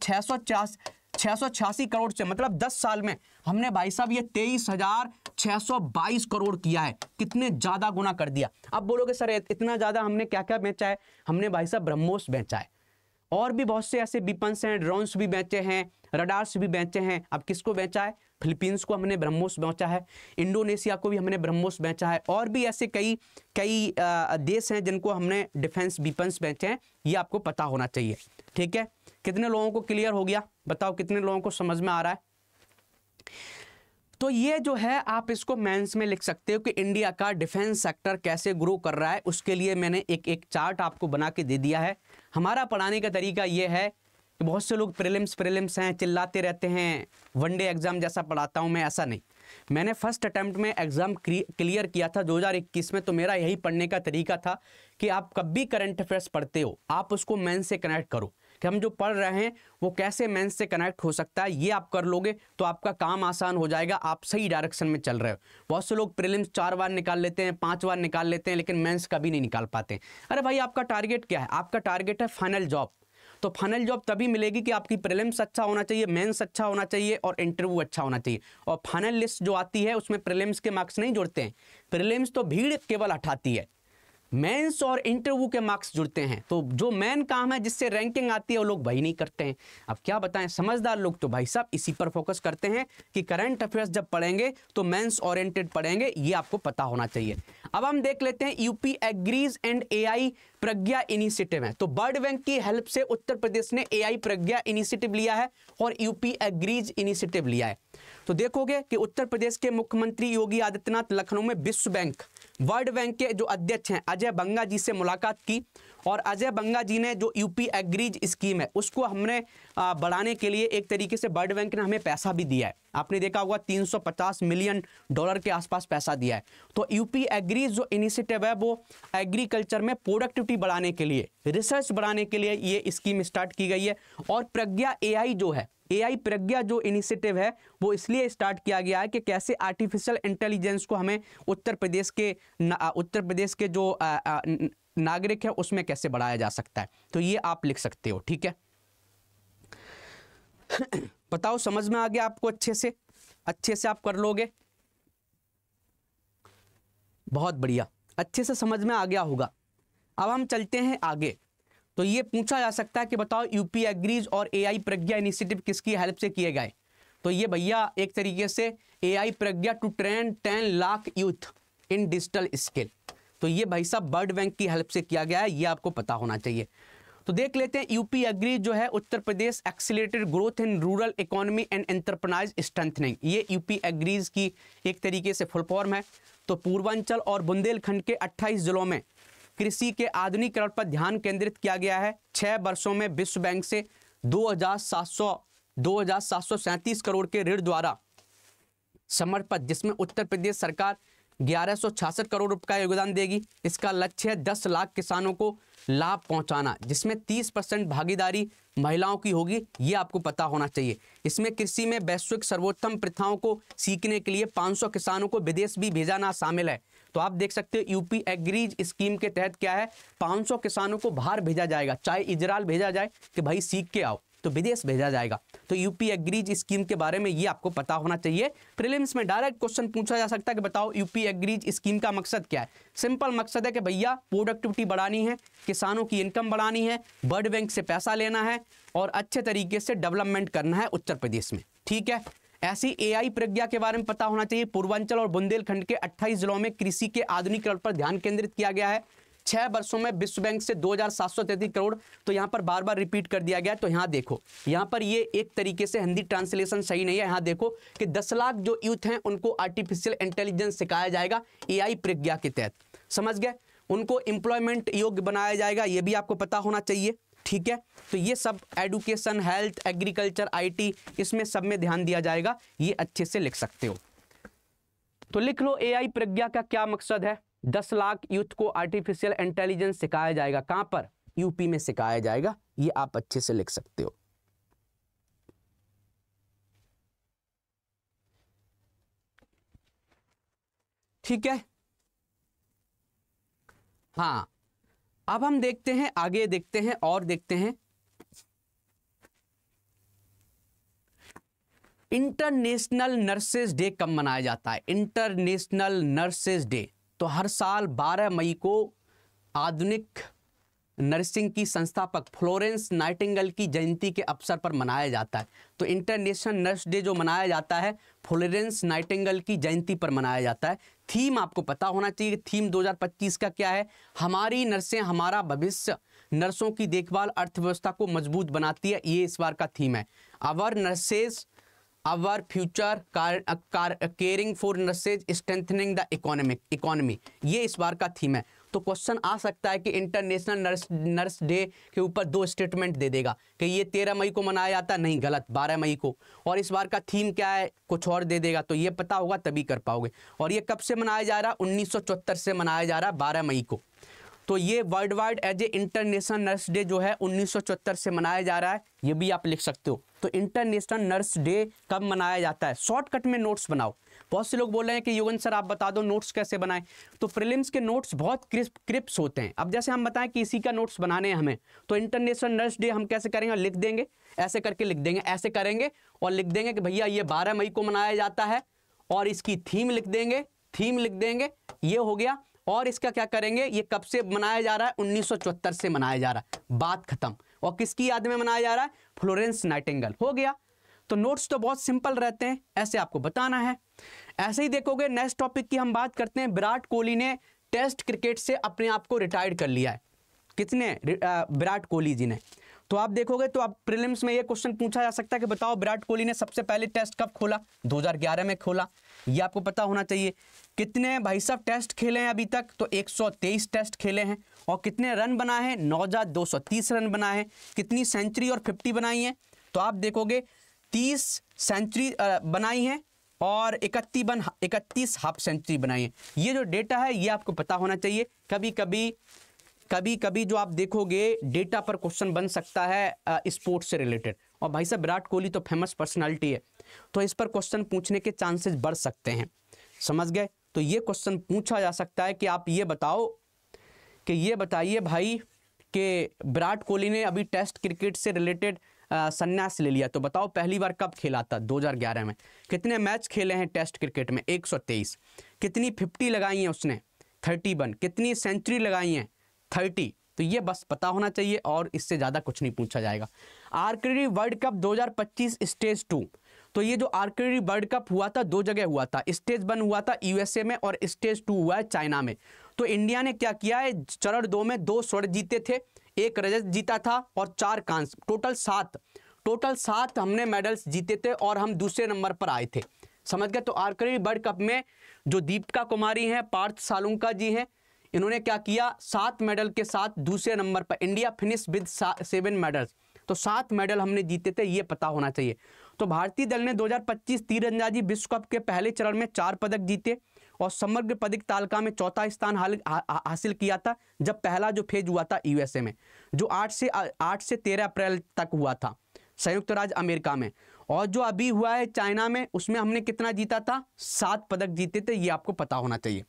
686 करोड़ से, मतलब 10 साल में हमने भाई साहब ये 23,622 करोड़ किया है। कितने ज्यादा गुना कर दिया। अब बोलोगे सर इतना ज्यादा हमने क्या क्या बेचा है, हमने भाई साहब ब्रह्मोस बेचा है, और भी बहुत से ऐसे वेपन्स हैं, ड्रोन्स भी बेचे हैं, रडार्स भी बेचे हैं। अब किसको बेचा है, फिलीपींस को हमने ब्रह्मोस बेचा है, इंडोनेशिया को भी हमने ब्रह्मोस बेचा है, और भी ऐसे कई देश हैं जिनको हमने डिफेंस वेपन्स बेचे हैं। ये आपको पता होना चाहिए, ठीक है। कितने लोगों को क्लियर हो गया, बताओ कितने लोगों को समझ में आ रहा है। तो ये जो है आप इसको मेंस में लिख सकते हो कि इंडिया का डिफेंस सेक्टर कैसे ग्रो कर रहा है। उसके लिए मैंने एक चार्ट आपको बना के दे दिया है। हमारा पढ़ाने का तरीका ये है कि बहुत से लोग प्रीलिम्स हैं, चिल्लाते रहते हैं, वनडे एग्जाम जैसा पढ़ाता हूं मैं, ऐसा नहीं। मैंने फर्स्ट अटेम्प्ट में एग्जाम क्लियर किया था 2021 में, तो मेरा यही पढ़ने का तरीका था कि आप कब भी करंट अफेयर्स पढ़ते हो आप उसको मेंस से कनेक्ट करो, कि हम जो पढ़ रहे हैं वो कैसे मेंस से कनेक्ट हो सकता है। ये आप कर लोगे तो आपका काम आसान हो जाएगा, आप सही डायरेक्शन में चल रहे हो। बहुत से लोग प्रीलिम्स 4 बार निकाल लेते हैं, 5 बार निकाल लेते हैं, लेकिन मेंस कभी नहीं निकाल पाते। अरे भाई आपका टारगेट क्या है? आपका टारगेट है फाइनल जॉब। तो फाइनल जॉब तभी मिलेगी कि आपकी प्रीलिम्स अच्छा होना चाहिए, मेंस अच्छा होना चाहिए और इंटरव्यू अच्छा होना चाहिए। और फाइनल लिस्ट जो आती है उसमें प्रीलिम्स के मार्क्स नहीं जुड़ते हैं, प्रीलिम्स तो भीड़ केवल हटाती है, मेंस और इंटरव्यू के मार्क्स जुड़ते हैं। तो जो मेन काम है जिससे रैंकिंग आती है वो लोग वही नहीं करते हैं। अब क्या बताएं, समझदार लोग तो भाई साहब इसी पर फोकस करते हैं कि करंट अफेयर्स जब पढ़ेंगे तो मेंस ओरिएंटेड पढ़ेंगे, ये आपको पता होना चाहिए। अब हम देख लेते हैं UP agrees and AI Pragya initiative है। तो वर्ल्ड बैंक की हेल्प से उत्तर प्रदेश ने एआई प्रज्ञा इनिशिएटिव लिया है और यूपी एग्रीज इनिशिएटिव लिया है। तो देखोगे कि उत्तर प्रदेश के मुख्यमंत्री योगी आदित्यनाथ लखनऊ में विश्व बैंक, वर्ल्ड बैंक के जो अध्यक्ष हैं अजय बंगा जी से मुलाकात की, और अजय बंगा जी ने जो यूपी एग्रीज स्कीम है उसको हमने बढ़ाने के लिए एक तरीके से वर्ल्ड बैंक ने हमें पैसा भी दिया है। आपने देखा होगा $350 मिलियन के आसपास पैसा दिया है। तो यूपी एग्रीज जो इनिशिएटिव है वो एग्रीकल्चर में प्रोडक्टिविटी बढ़ाने के लिए, रिसर्च बढ़ाने के लिए ये स्कीम स्टार्ट की गई है। और प्रज्ञा एआई जो है, एआई प्रज्ञा जो इनिशिएटिव है वो इसलिए स्टार्ट किया गया है कि कैसे आर्टिफिशियल इंटेलिजेंस को हमें उत्तर प्रदेश के जो नागरिक है उसमें कैसे बढ़ाया जा सकता है। तो ये आप लिख सकते हो, ठीक है। बताओ समझ में आ गया आपको? अच्छे से आप कर लोगे, बहुत बढ़िया, अच्छे से समझ में आ गया होगा। अब हम चलते हैं आगे। तो ये पूछा जा सकता है कि बताओ यूपी एग्रीज और एआई प्रज्ञा इनिशिएटिव किसकी हेल्प से किए गए? तो ये भैया एक तरीके से AI Pragya to train 10 lakh youth in digital skill. तो ये भाई साहब वर्ल्ड बैंक की हेल्प से किया गया है, ये आपको पता होना चाहिए। तो देख लेते हैं यूपी एग्रीज जो है Uttar Pradesh accelerated growth in rural economy and enterprise strengthening, ये यूपी एग्रीज की एक तरीके से फुल फॉर्म है। तो पूर्वांचल और बुंदेलखंड के 28 जिलों में कृषि के आधुनिकीकरण पर ध्यान केंद्रित किया गया है। 6 वर्षों में विश्व बैंक से 2,737 करोड़ के ऋण द्वारा समर्पित, जिसमें उत्तर प्रदेश सरकार 1166 करोड़ रुपए का योगदान देगी। इसका लक्ष्य है 10 लाख किसानों को लाभ पहुंचाना, जिसमें 30% भागीदारी महिलाओं की होगी, ये आपको पता होना चाहिए। इसमें कृषि में वैश्विक सर्वोत्तम प्रथाओं को सीखने के लिए 500 किसानों को विदेश भी भेजना शामिल है। तो आप देख सकते हो यूपी एग्रीज स्कीम के तहत क्या है, 500 किसानों को बाहर भेजा जाएगा, चाहे इजराइल भेजा जाए कि भाई सीख के आओ, तो विदेश भेजा जाएगा। तो यूपी एग्रीज स्कीम के बारे में ये आपको पता होना चाहिए। प्रीलिम्स में डायरेक्ट क्वेश्चन पूछा जा सकता है कि बताओ यूपी एग्रीज स्कीम का मकसद क्या है। सिंपल मकसद है कि भैया प्रोडक्टिविटी बढ़ानी है, किसानों की इनकम बढ़ानी है, वर्ल्ड बैंक से पैसा लेना है और अच्छे तरीके से डेवलपमेंट करना है उत्तर प्रदेश में, ठीक है। ऐसी एआई प्रज्ञा के बारे में पता होना चाहिए। पूर्वांचल और बुंदेलखंड के 28 जिलों में कृषि के आधुनिकीकरण पर ध्यान केंद्रित किया गया है। 6 वर्षों में विश्व बैंक से 2,733 करोड़। तो यहाँ पर बार बार रिपीट कर दिया गया। तो यहाँ देखो, यहाँ पर ये एक तरीके से हिंदी ट्रांसलेशन सही नहीं है। यहाँ देखो कि 10 लाख जो यूथ हैं उनको आर्टिफिशियल इंटेलिजेंस सिखाया जाएगा एआई प्रज्ञा के तहत, समझ गए। उनको एम्प्लॉयमेंट योग्य बनाया जाएगा, ये भी आपको पता होना चाहिए, ठीक है। तो ये सब एडुकेशन, हेल्थ, एग्रीकल्चर, आईटी, इसमें सब में ध्यान दिया जाएगा, ये अच्छे से लिख सकते हो। तो लिख लो एआई प्रज्ञा का क्या मकसद है। 10 लाख यूथ को आर्टिफिशियल इंटेलिजेंस सिखाया जाएगा। कहां पर? यूपी में सिखाया जाएगा, ये आप अच्छे से लिख सकते हो। ठीक है, हाँ। अब हम देखते हैं आगे, देखते हैं और देखते हैं इंटरनेशनल नर्सेज डे कब मनाया जाता है। इंटरनेशनल नर्सेज डे तो हर साल 12 मई को आधुनिक नर्सिंग की संस्थापक फ्लोरेंस नाइटिंगेल की जयंती के अवसर पर मनाया जाता है। तो इंटरनेशनल नर्स डे जो मनाया जाता है फ्लोरेंस नाइटिंगेल की जयंती पर मनाया जाता है। थीम आपको पता होना चाहिए, थीम 2025 का क्या है, हमारी नर्सें हमारा भविष्य, नर्सों की देखभाल अर्थव्यवस्था को मजबूत बनाती है, ये इस बार का थीम है। Our nurses our future, caring for nurses, strengthening the economy, ये इस बार का थीम है। तो क्वेश्चन आ सकता है कि इंटरनेशनल नर्स डे के ऊपर 2 स्टेटमेंट दे देगा कि ये 13 मई को मनाया जाता है, नहीं गलत 12 मई को, और इस बार का थीम क्या है कुछ और दे देगा, तो ये पता होगा तभी कर पाओगे। और ये कब से मनाया जा रहा है, 1974 से मनाया जा रहा है 12 मई को। तो ये world wide as a international nurse day जो है 1974 से मनाया जा रहा है, ये भी आप लिख सकते हो। तो इंटरनेशनल नर्स डे कब मनाया जाता है, शॉर्टकट में नोट्स बनाओ। बहुत से लोग बोल रहे हैं कि युगन सर आप बता दो नोट्स कैसे बनाएं, तो प्रीलिम्स के नोट्स बहुत क्रिप्स होते हैं। अब जैसे हम बताएं कि इसी का नोट्स बनाने हैं हमें, तो इंटरनेशनल नर्स डे हम कैसे करेंगे, लिख देंगे, ऐसे करके लिख देंगे, ऐसे करेंगे और लिख देंगे कि भैया ये 12 मई को मनाया जाता है, और इसकी थीम लिख देंगे, थीम लिख देंगे, ये हो गया। और इसका क्या करेंगे, ये कब से मनाया जा रहा है, 1974 से मनाया जा रहा है, बात खत्म। और किसकी याद में मनाया जा रहा है, फ्लोरेंस नाइटिंगेल, हो गया। तो नोट्स तो बहुत सिंपल रहते हैं, ऐसे आपको बताना है। ऐसे ही देखोगे नेक्स्ट टॉपिक की हम बात करते हैं, विराट कोहली ने टेस्ट क्रिकेट से अपने आप को रिटायर्ड कर लिया है। किसने, विराट कोहली जी ने। तो आप देखोगे तो आप प्रीलिम्स में ये क्वेश्चन पूछा जा सकता है कि बताओ विराट कोहली ने सबसे पहले टेस्ट कब खोला, 2011 में खोला, ये आपको पता होना चाहिए। कितने भाई साहब टेस्ट खेले हैं अभी तक, तो 123 टेस्ट खेले हैं। और कितने रन बनाए हैं, 9,230 रन बनाए हैं। कितनी सेंचुरी और 50 बनाई हैं, तो आप देखोगे 30 सेंचुरी बनाई हैं और 31 हाफ सेंचुरी बनाई है। ये जो डेटा है ये आपको पता होना चाहिए। कभी कभी जो आप देखोगे डेटा पर क्वेश्चन बन सकता है स्पोर्ट्स से रिलेटेड। और भाई साहब विराट कोहली तो फेमस पर्सनालिटी है, तो इस पर क्वेश्चन पूछने के चांसेस बढ़ सकते हैं, समझ गए। तो ये क्वेश्चन पूछा जा सकता है कि आप ये बताओ कि ये बताइए भाई कि विराट कोहली ने अभी टेस्ट क्रिकेट से रिलेटेड संन्यास ले लिया, तो बताओ पहली बार कब खेला था, 2011 में। कितने मैच खेले हैं टेस्ट क्रिकेट में, 123। कितनी 50 लगाई हैं उसने, 31। कितनी सेंचुरी लगाई हैं, 30। तो ये बस पता होना चाहिए और इससे ज़्यादा कुछ नहीं पूछा जाएगा। आर्चरी वर्ल्ड कप 2025 स्टेज 2, तो ये जो आर्चरी वर्ल्ड कप हुआ था 2 जगह हुआ था। स्टेज 1 हुआ था यूएसए में और स्टेज 2 हुआ है चाइना में। तो इंडिया ने क्या किया है, चरण 2 में 2 स्वर्ण जीते थे, 1 रजत जीता था और 4 कांस्य, टोटल 7 हमने मेडल्स जीते थे और हम दूसरे नंबर पर आए थे, समझ गए। तो आर्चरी वर्ल्ड कप में जो दीपिका कुमारी हैं, पार्थ सालुंका जी हैं, इन्होंने क्या किया, 7 मेडल के साथ दूसरे नंबर पर। इंडिया फिनिश विद 7 मेडल्स, तो 7 मेडल हमने जीते थे, ये पता होना चाहिए। तो भारतीय दल ने 2025 तीरंदाजी विश्व कप के पहले चरण में 4 पदक जीते और समग्र पदक तालिका में 4था स्थान हासिल किया था, जब पहला जो फेज हुआ था यूएसए में, जो 8 से 13 अप्रैल तक हुआ था संयुक्त राज्य अमेरिका में। और जो अभी हुआ है चाइना में, उसमें हमने कितना जीता था, 7 पदक जीते थे, ये आपको पता होना चाहिए।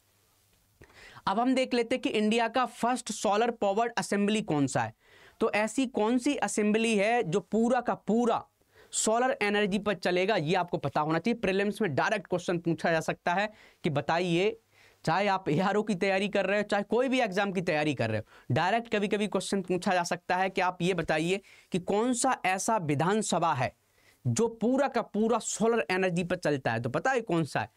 अब हम देख लेते हैं कि इंडिया का फर्स्ट सोलर पावर्ड असेंबली कौन सा है। तो ऐसी कौन सी असेंबली है जो पूरा का पूरा सोलर एनर्जी पर चलेगा, ये आपको पता होना चाहिए। प्रीलिम्स में डायरेक्ट क्वेश्चन पूछा जा सकता है कि बताइए, चाहे आप एआरओ की तैयारी कर रहे हो, चाहे कोई भी एग्जाम की तैयारी कर रहे हो, डायरेक्ट कभी कभी क्वेश्चन पूछा जा सकता है कि आप ये बताइए कि कौन सा ऐसा विधानसभा है जो पूरा का पूरा सोलर एनर्जी पर चलता है। तो पता है कौन सा है,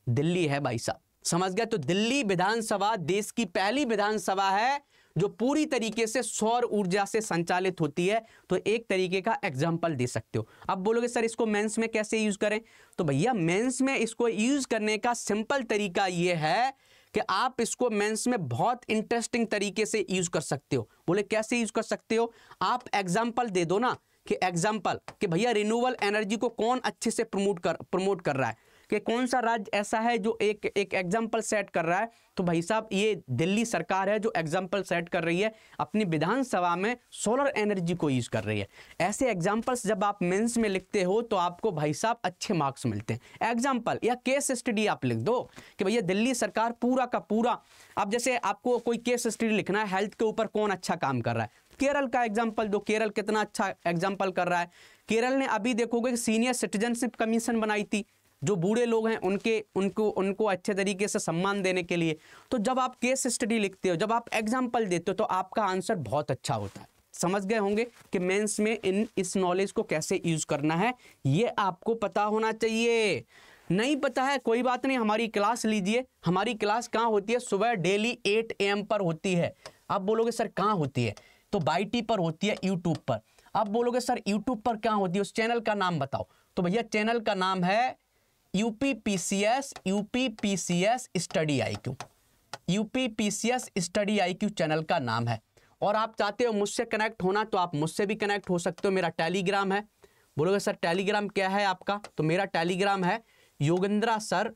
दिल्ली है भाई साहब, समझ गए। तो दिल्ली विधानसभा देश की पहली विधानसभा है जो पूरी तरीके से सौर ऊर्जा से संचालित होती है। तो एक तरीके का एग्जाम्पल दे सकते हो। अब बोलोगे सर इसको मेंस में कैसे यूज करें, तो भैया मेंस में इसको यूज करने का सिंपल तरीका यह है कि आप इसको मेंस में बहुत इंटरेस्टिंग तरीके से यूज कर सकते हो। बोले कैसे यूज कर सकते हो, आप एग्जाम्पल दे दो ना, कि एग्जाम्पल कि भैया रिन्यूएबल एनर्जी को कौन अच्छे से प्रमोट कर रहा है, कि कौन सा राज्य ऐसा है जो एक एग्जाम्पल सेट कर रहा है। तो भाई साहब ये दिल्ली सरकार है जो एग्जाम्पल सेट कर रही है, अपनी विधानसभा में सोलर एनर्जी को यूज कर रही है। ऐसे एग्जाम्पल्स जब आप मेंस में लिखते हो तो आपको भाई साहब अच्छे मार्क्स मिलते हैं। एग्जाम्पल या केस स्टडी आप लिख दो कि भैया दिल्ली सरकार पूरा का पूरा, अब जैसे आपको कोई केस स्टडी लिखना है हेल्थ के ऊपर कौन अच्छा काम कर रहा है, केरल का एग्जाम्पल दो, केरल कितना अच्छा एग्जाम्पल कर रहा है। केरल ने अभी देखोगे कि सीनियर सिटीजनशिप कमीशन बनाई थी, जो बूढ़े लोग हैं उनको अच्छे तरीके से सम्मान देने के लिए। तो जब आप केस स्टडी लिखते हो, जब आप एग्जाम्पल देते हो, तो आपका आंसर बहुत अच्छा होता है। समझ गए होंगे कि मेंस में इस नॉलेज को कैसे यूज करना है, ये आपको पता होना चाहिए। नहीं पता है कोई बात नहीं, हमारी क्लास लीजिए। हमारी क्लास कहाँ होती है, सुबह डेली 8 AM पर होती है। आप बोलोगे सर कहाँ होती है, तो बाईटी पर होती है, यूट्यूब पर। आप बोलोगे सर यूट्यूब पर कहाँ होती है, उस चैनल का नाम बताओ। तो भैया चैनल का नाम है UPPCS study IQ। UPPCS study IQ channel का नाम है। और आप चाहते हो मुझसे कनेक्ट होना तो आप मुझसे भी कनेक्ट हो सकते हो। मेरा टेलीग्राम है, बोलोगे सर टेलीग्राम क्या है आपका, तो मेरा टेलीग्राम है योगेंद्रा सर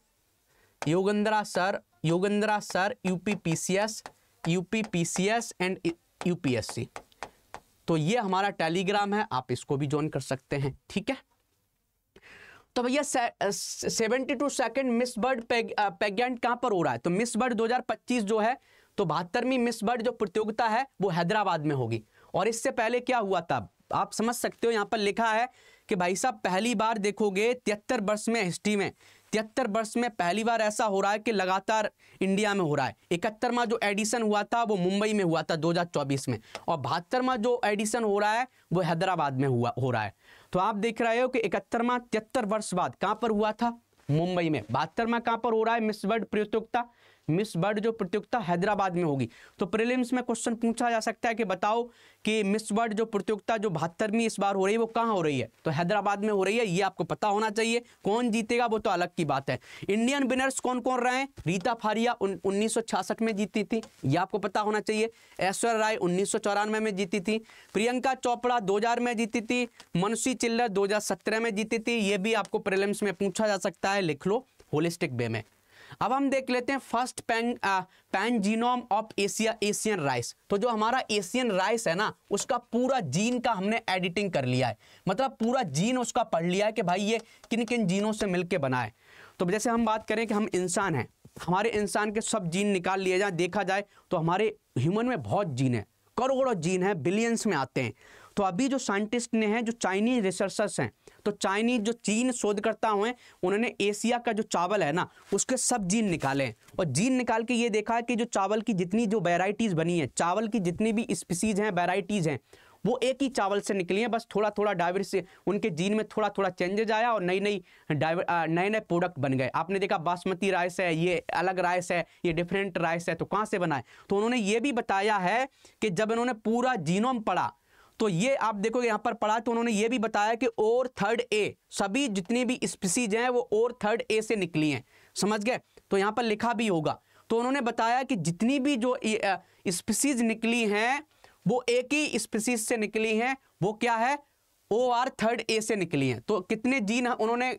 UPPCS एंड UPSC। तो ये हमारा टेलीग्राम है, आप इसको भी ज्वाइन कर सकते हैं, ठीक है। तो भैया 72 सेकंड मिस वर्ल्ड पेगेंट कहां पर हो रहा है, तो मिस वर्ल्ड 2025 जो है, तो 72वीं मिस वर्ल्ड जो प्रतियोगिता है वो हैदराबाद में होगी। और इससे पहले क्या हुआ था आप समझ सकते हो, यहां पर लिखा है कि भाई साहब पहली बार देखोगे 73 वर्ष में, हिस्ट्री में 73 वर्ष में पहली बार ऐसा हो रहा है कि लगातार इंडिया में हो रहा है। 71वां जो एडिशन हुआ था वो मुंबई में हुआ था 2024 में, और 72वां जो एडिशन हो रहा है वो हैदराबाद में हो रहा है। तो आप देख रहे हो कि 71वां 73 वर्ष बाद कहां पर हुआ था, मुंबई में। 72वां कहां पर हो रहा है मिस वर्ल्ड प्रतियोगिता, मिस वर्ल्ड जो प्रतियोगिता हैदराबाद में होगी। तो प्रीलिम्स में क्वेश्चन पूछा जा सकता है कि बताओ कि मिस वर्ल्ड जो प्रतियोगिता जो 72वीं इस बार हो रही है वो कहां हो रही है, तो हैदराबाद में हो रही है। ये आपको पता होना चाहिए। कौन जीतेगा वो तो अलग की बात है। इंडियन विनर्स कौन कौन रहे हैं, रीता फारिया 1966 में जीती थी, ये आपको पता होना चाहिए। ऐश्वर्या राय 1994 में जीती थी। प्रियंका चोपड़ा 2000 में जीती थी। मनसी चिल्लर 2017 में जीती थी। ये भी आपको प्रीलिम्स में पूछा जा सकता है, लिख लो होलिस्टिक वे में। अब हम देख लेते हैं first pan genome of Asian rice. तो जो हमारा एशियन राइस है ना, उसका पूरा जीन का हमने एडिटिंग कर लिया है, मतलब पूरा जीन उसका पढ़ लिया है कि भाई ये किन किन जीनों से मिलके बना है। तो जैसे हम बात करें कि हम इंसान हैं, हमारे इंसान के सब जीन निकाल लिए जाए, देखा जाए तो हमारे ह्यूमन में बहुत जीन है, करोड़ों जीन है, बिलियंस में आते हैं। तो अभी जो साइंटिस्ट ने हैं, जो चाइनीज रिसर्चर्स हैं, तो चाइनीज जो चीन शोधकर्ता हुए, उन्होंने एशिया का जो चावल है ना उसके सब जीन निकाले हैं। और जीन निकाल के ये देखा है कि जो चावल की जितनी जो वेराइटीज़ बनी है, चावल की जितनी भी स्पीसीज हैं, वेराइटीज़ हैं, वो एक ही चावल से निकली हैं। बस थोड़ा थोड़ा डाइवर्स, उनके जीन में थोड़ा थोड़ा चेंजेज आया और नई नए प्रोडक्ट बन गए। आपने देखा बासमती राइस है, ये अलग राइस है, ये डिफरेंट राइस है, तो कहाँ से बना है। तो उन्होंने ये भी बताया है कि जब इन्होंने पूरा जीनोम पढ़ा, तो ये आप देखो यहाँ पर पढ़ा, तो उन्होंने ये भी बताया कि और थर्ड ए, सभी जितनी भी स्पीसीज हैं वो और थर्ड ए से निकली हैं, समझ गए। तो यहाँ पर लिखा भी होगा। तो उन्होंने बताया कि जितनी भी जो स्पीसीज निकली हैं वो एक ही स्पीसीज से निकली हैं, वो क्या है, OR थर्ड ए से निकली हैं। तो कितने जीन उन्होंने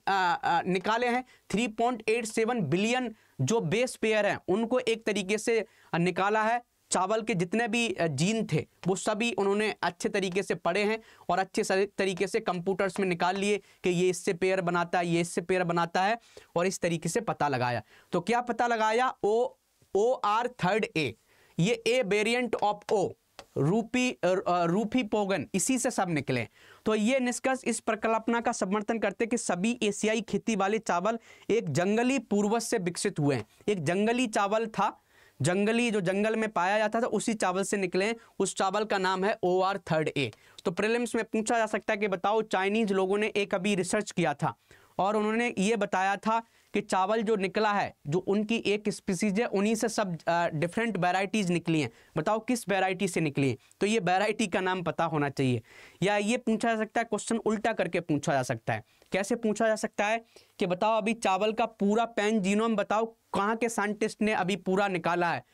निकाले हैं, 3.87 बिलियन जो बेस पेयर हैं उनको एक तरीके से निकाला है। चावल के जितने भी जीन थे वो सभी उन्होंने अच्छे तरीके से पढ़े हैं और अच्छे तरीके से कंप्यूटर्स में निकाल लिए कि ये इससे पेयर बनाता है, ये इससे पेयर बनाता है, और इस तरीके से पता लगाया। तो क्या पता लगाया, OR थर्ड ए, ये ए वेरिएंट ऑफ O, रूफी पोगन, इसी से सब निकले। तो ये निष्कर्ष इस परिकल्पना का समर्थन करते कि सभी एशियाई खेती वाले चावल एक जंगली पूर्वज से विकसित हुए हैं। एक जंगली चावल था, जंगली जो जंगल में पाया जाता था, उसी चावल से निकले। उस चावल का नाम है OR थर्ड ए। तो प्रीलिम्स में पूछा जा सकता है कि बताओ चाइनीज लोगों ने एक अभी रिसर्च किया था और उन्होंने ये बताया था कि चावल जो निकला है, जो उनकी एक स्पीसीज है, उन्हीं से सब डिफरेंट वेराइटीज़ निकली हैं। बताओ किस वेराइटी से निकली हैं, तो ये वेराइटी का नाम पता होना चाहिए। या ये पूछा जा सकता है, क्वेश्चन उल्टा करके पूछा जा सकता है। कैसे पूछा जा सकता है कि बताओ अभी चावल का पूरा पैन जीनोम बताओ कहाँ के साइंटिस्ट ने अभी पूरा निकाला है,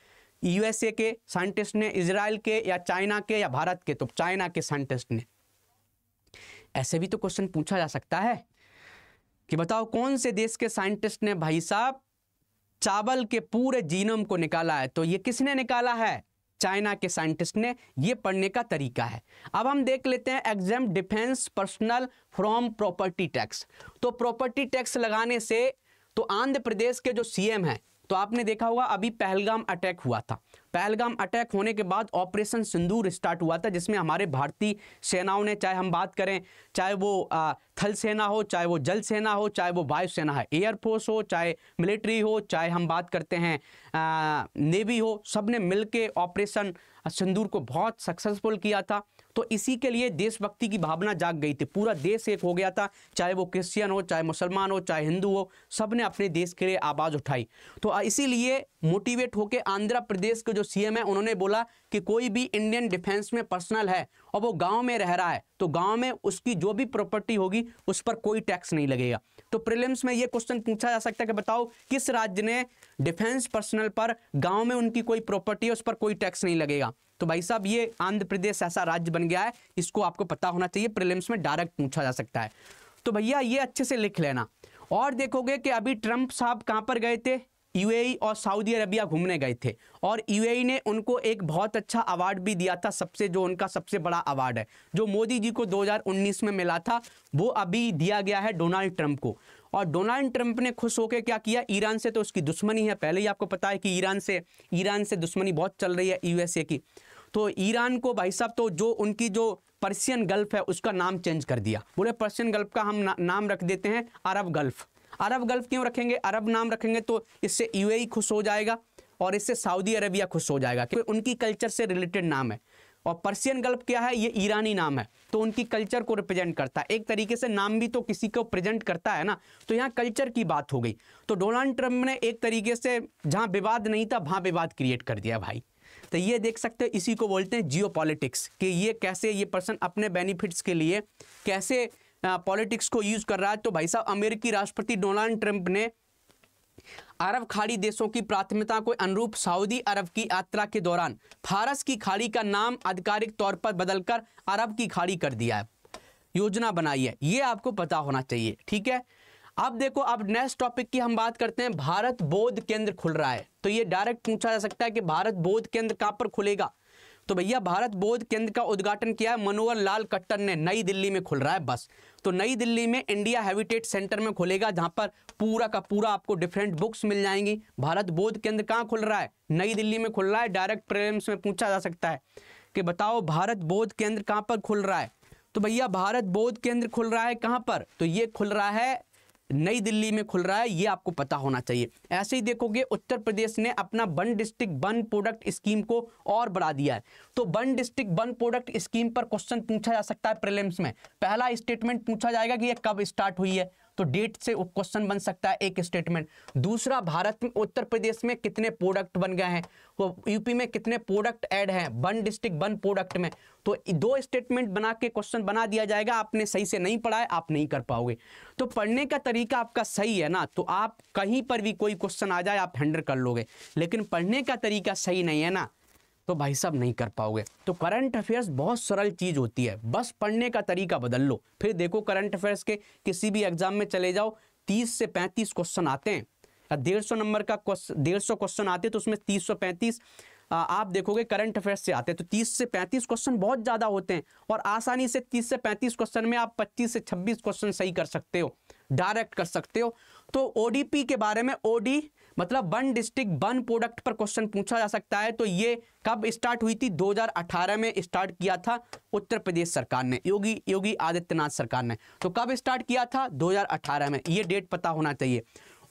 USA के साइंटिस्ट ने, इजराइल के, या चाइना के, या भारत के, तो चाइना के साइंटिस्ट ने। ऐसे भी तो क्वेश्चन पूछा जा सकता है कि बताओ कौन से देश के साइंटिस्ट ने भाई साहब चावल के पूरे जीनोम को निकाला है, तो ये किसने निकाला है, चाइना के साइंटिस्ट ने। ये पढ़ने का तरीका है। अब हम देख लेते हैं exam defence personnel from property tax. तो प्रॉपर्टी टैक्स लगाने से, तो आंध्र प्रदेश के जो CM हैं, तो आपने देखा होगा अभी पहलगाम अटैक हुआ था। पहलगाम अटैक होने के बाद ऑपरेशन सिंदूर स्टार्ट हुआ था, जिसमें हमारे भारतीय सेनाओं ने, चाहे हम बात करें, चाहे वो थल सेना हो, चाहे वो जल सेना हो, चाहे वो वायु सेना है, एयरफोर्स हो, चाहे मिलिट्री हो, चाहे हम बात करते हैं नेवी हो, सब ने मिलके ऑपरेशन सिंदूर को बहुत सक्सेसफुल किया था। तो इसी के लिए देशभक्ति की भावना जाग गई थी, पूरा देश एक हो गया था, चाहे वो क्रिश्चियन हो, चाहे मुसलमान हो, चाहे हिंदू हो, सब ने अपने देश के लिए आवाज़ उठाई। तो इसीलिए मोटिवेट होकर आंध्र प्रदेश के जो सीएम है उन्होंने बोला कि कोई भी इंडियन डिफेंस में पर्सनल है और वो गांव में रह रहा है तो गांव में उसकी जो भी प्रॉपर्टी होगी उस पर कोई टैक्स नहीं लगेगा। तो प्रीलिम्स में ये क्वेश्चन पूछा जा सकता है कि बताओ किस राज्य ने डिफेंस पर्सनल पर गांव में उनकी कोई प्रॉपर्टी है उस पर कोई टैक्स नहीं लगेगा। तो भाई साहब ये आंध्र प्रदेश ऐसा राज्य बन गया है, इसको आपको पता होना चाहिए, प्रीलिम्स में डायरेक्ट पूछा जा सकता है। तो भैया ये अच्छे से लिख लेना। और देखोगे कि अभी ट्रंप साहब कहाँ पर गए थे, यूएई और सऊदी अरबिया घूमने गए थे और यूएई ने उनको एक बहुत अच्छा अवार्ड भी दिया था, उनका सबसे बड़ा अवार्ड है जो मोदी जी को 2019 में मिला था, वो अभी दिया गया है डोनाल्ड ट्रंप को। और डोनाल्ड ट्रंप ने खुश होकर क्या किया, ईरान से तो उसकी दुश्मनी है, पहले ही आपको पता है कि ईरान से दुश्मनी बहुत चल रही है यूएसए की। तो ईरान को भाई साहब तो जो उनकी जो पर्शियन गल्फ है उसका नाम चेंज कर दिया, बोले पर्शियन गल्फ का हम नाम रख देते हैं अरब गल्फ। अरब गल्फ क्यों रखेंगे, अरब नाम रखेंगे तो इससे यूएई खुश हो जाएगा और इससे सऊदी अरबिया खुश हो जाएगा क्योंकि उनकी कल्चर से रिलेटेड नाम है। और पर्शियन गल्फ क्या है, ये ईरानी नाम है तो उनकी कल्चर को रिप्रेजेंट करता है। एक तरीके से नाम भी तो किसी को प्रेजेंट करता है ना, तो यहाँ कल्चर की बात हो गई। तो डोनाल्ड ट्रंप ने एक तरीके से जहाँ विवाद नहीं था वहाँ विवाद क्रिएट कर दिया भाई। तो ये देख सकते हैं, इसी को बोलते हैं जियोपॉलिटिक्स, कि ये कैसे ये पर्सन अपने बेनिफिट्स के लिए कैसे पॉलिटिक्स को यूज कर रहा है। तो भाई साहब अमेरिकी राष्ट्रपति डोनाल्ड ट्रंप ने अरब खाड़ी देशों की प्राथमिकता को अनुरूप सऊदी अरब की यात्रा के दौरान फारस की खाड़ी का नाम आधिकारिक तौर पर बदलकर अरब की खाड़ी कर दिया है, योजना बनाई है, ये आपको पता होना चाहिए। ठीक है, अब देखो, अब नेक्स्ट टॉपिक की हम बात करते हैं। भारत बौद्ध केंद्र खुल रहा है, तो ये डायरेक्ट पूछा जा सकता है कि भारत बौद्ध केंद्र कहाँ पर खुलेगा। तो भैया भारत बौद्ध केंद्र का उद्घाटन किया है मनोहर लाल खट्टर ने, नई दिल्ली में खुल रहा है। बस तो नई दिल्ली में इंडिया हैबिटेट सेंटर में खुलेगा, जहां पर पूरा का पूरा आपको डिफरेंट बुक्स मिल जाएंगी। भारत बौद्ध केंद्र कहाँ खुल रहा है, नई दिल्ली में खुल रहा है। डायरेक्ट प्रीलिम्स में पूछा जा सकता है कि बताओ भारत बौद्ध केंद्र कहाँ पर खुल रहा है। तो भैया भारत बौद्ध केंद्र खुल रहा है कहाँ पर, तो ये खुल रहा है नई दिल्ली में खुल रहा है, ये आपको पता होना चाहिए। ऐसे ही देखोगे उत्तर प्रदेश ने अपना one district one product scheme को और बढ़ा दिया है। तो one district one product scheme पर क्वेश्चन पूछा जा सकता है प्रीलिम्स में। पहला स्टेटमेंट पूछा जाएगा कि ये कब स्टार्ट हुई है, तो डेट से क्वेश्चन बन सकता है एक स्टेटमेंट। दूसरा, भारत में उत्तर प्रदेश में कितने प्रोडक्ट बन गए हैं, तो यूपी में कितने प्रोडक्ट ऐड हैं वन डिस्ट्रिक्ट वन प्रोडक्ट में। तो दो स्टेटमेंट बना के क्वेश्चन बना दिया जाएगा। आपने सही से नहीं पढ़ा है, आप नहीं कर पाओगे। तो पढ़ने का तरीका आपका सही है ना, तो आप कहीं पर भी कोई क्वेश्चन आ जाए आप हैंडल कर लोगे, लेकिन पढ़ने का तरीका सही नहीं है ना, तो भाई साहब नहीं कर पाओगे। तो करंट अफेयर्स बहुत सरल चीज़ होती है, बस पढ़ने का तरीका बदल लो। फिर देखो करंट अफेयर्स के किसी भी एग्जाम में चले जाओ, 30 से 35 क्वेश्चन आते हैं, 150 नंबर का 150 क्वेश्चन आते हैं, तो उसमें 30 से 35 आप देखोगे करंट अफेयर्स से आते हैं। तो 30 से 35 क्वेश्चन बहुत ज़्यादा होते हैं और आसानी से 30 से 35 क्वेश्चन में आप 25 से 26 क्वेश्चन सही कर सकते हो, डायरेक्ट कर सकते हो। तो ओडीपी के बारे में, ओडी मतलब वन डिस्ट्रिक्ट वन प्रोडक्ट पर क्वेश्चन पूछा जा सकता है। तो ये कब स्टार्ट हुई थी, 2018 में स्टार्ट किया था उत्तर प्रदेश सरकार ने, योगी आदित्यनाथ सरकार ने। तो कब स्टार्ट किया था, 2018 में, ये डेट पता होना चाहिए।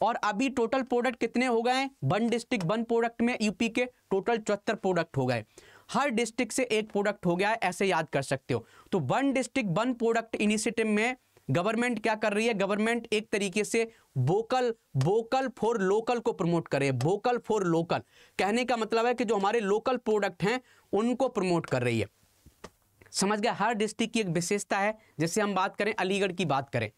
और अभी टोटल प्रोडक्ट कितने हो गए वन डिस्ट्रिक्ट वन प्रोडक्ट में, यूपी के टोटल 74 प्रोडक्ट हो गए, हर डिस्ट्रिक्ट से एक प्रोडक्ट हो गया है, ऐसे याद कर सकते हो। तो one district one product initiative में गवर्नमेंट क्या कर रही है, गवर्नमेंट एक तरीके से वोकल फॉर लोकल को प्रमोट करे। वोकल फॉर लोकल कहने का मतलब है कि जो हमारे लोकल प्रोडक्ट हैं उनको प्रमोट कर रही है, समझ गया। हर डिस्ट्रिक्ट की एक विशेषता है। जैसे हम बात करें अलीगढ़ की बात करें,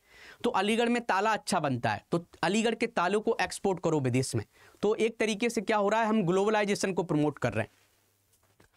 तो अलीगढ़ में ताला अच्छा बनता है, तो अलीगढ़ के तालों को एक्सपोर्ट करो विदेश में। तो एक तरीके से क्या हो रहा है, हम ग्लोबलाइजेशन को प्रमोट कर रहे हैं,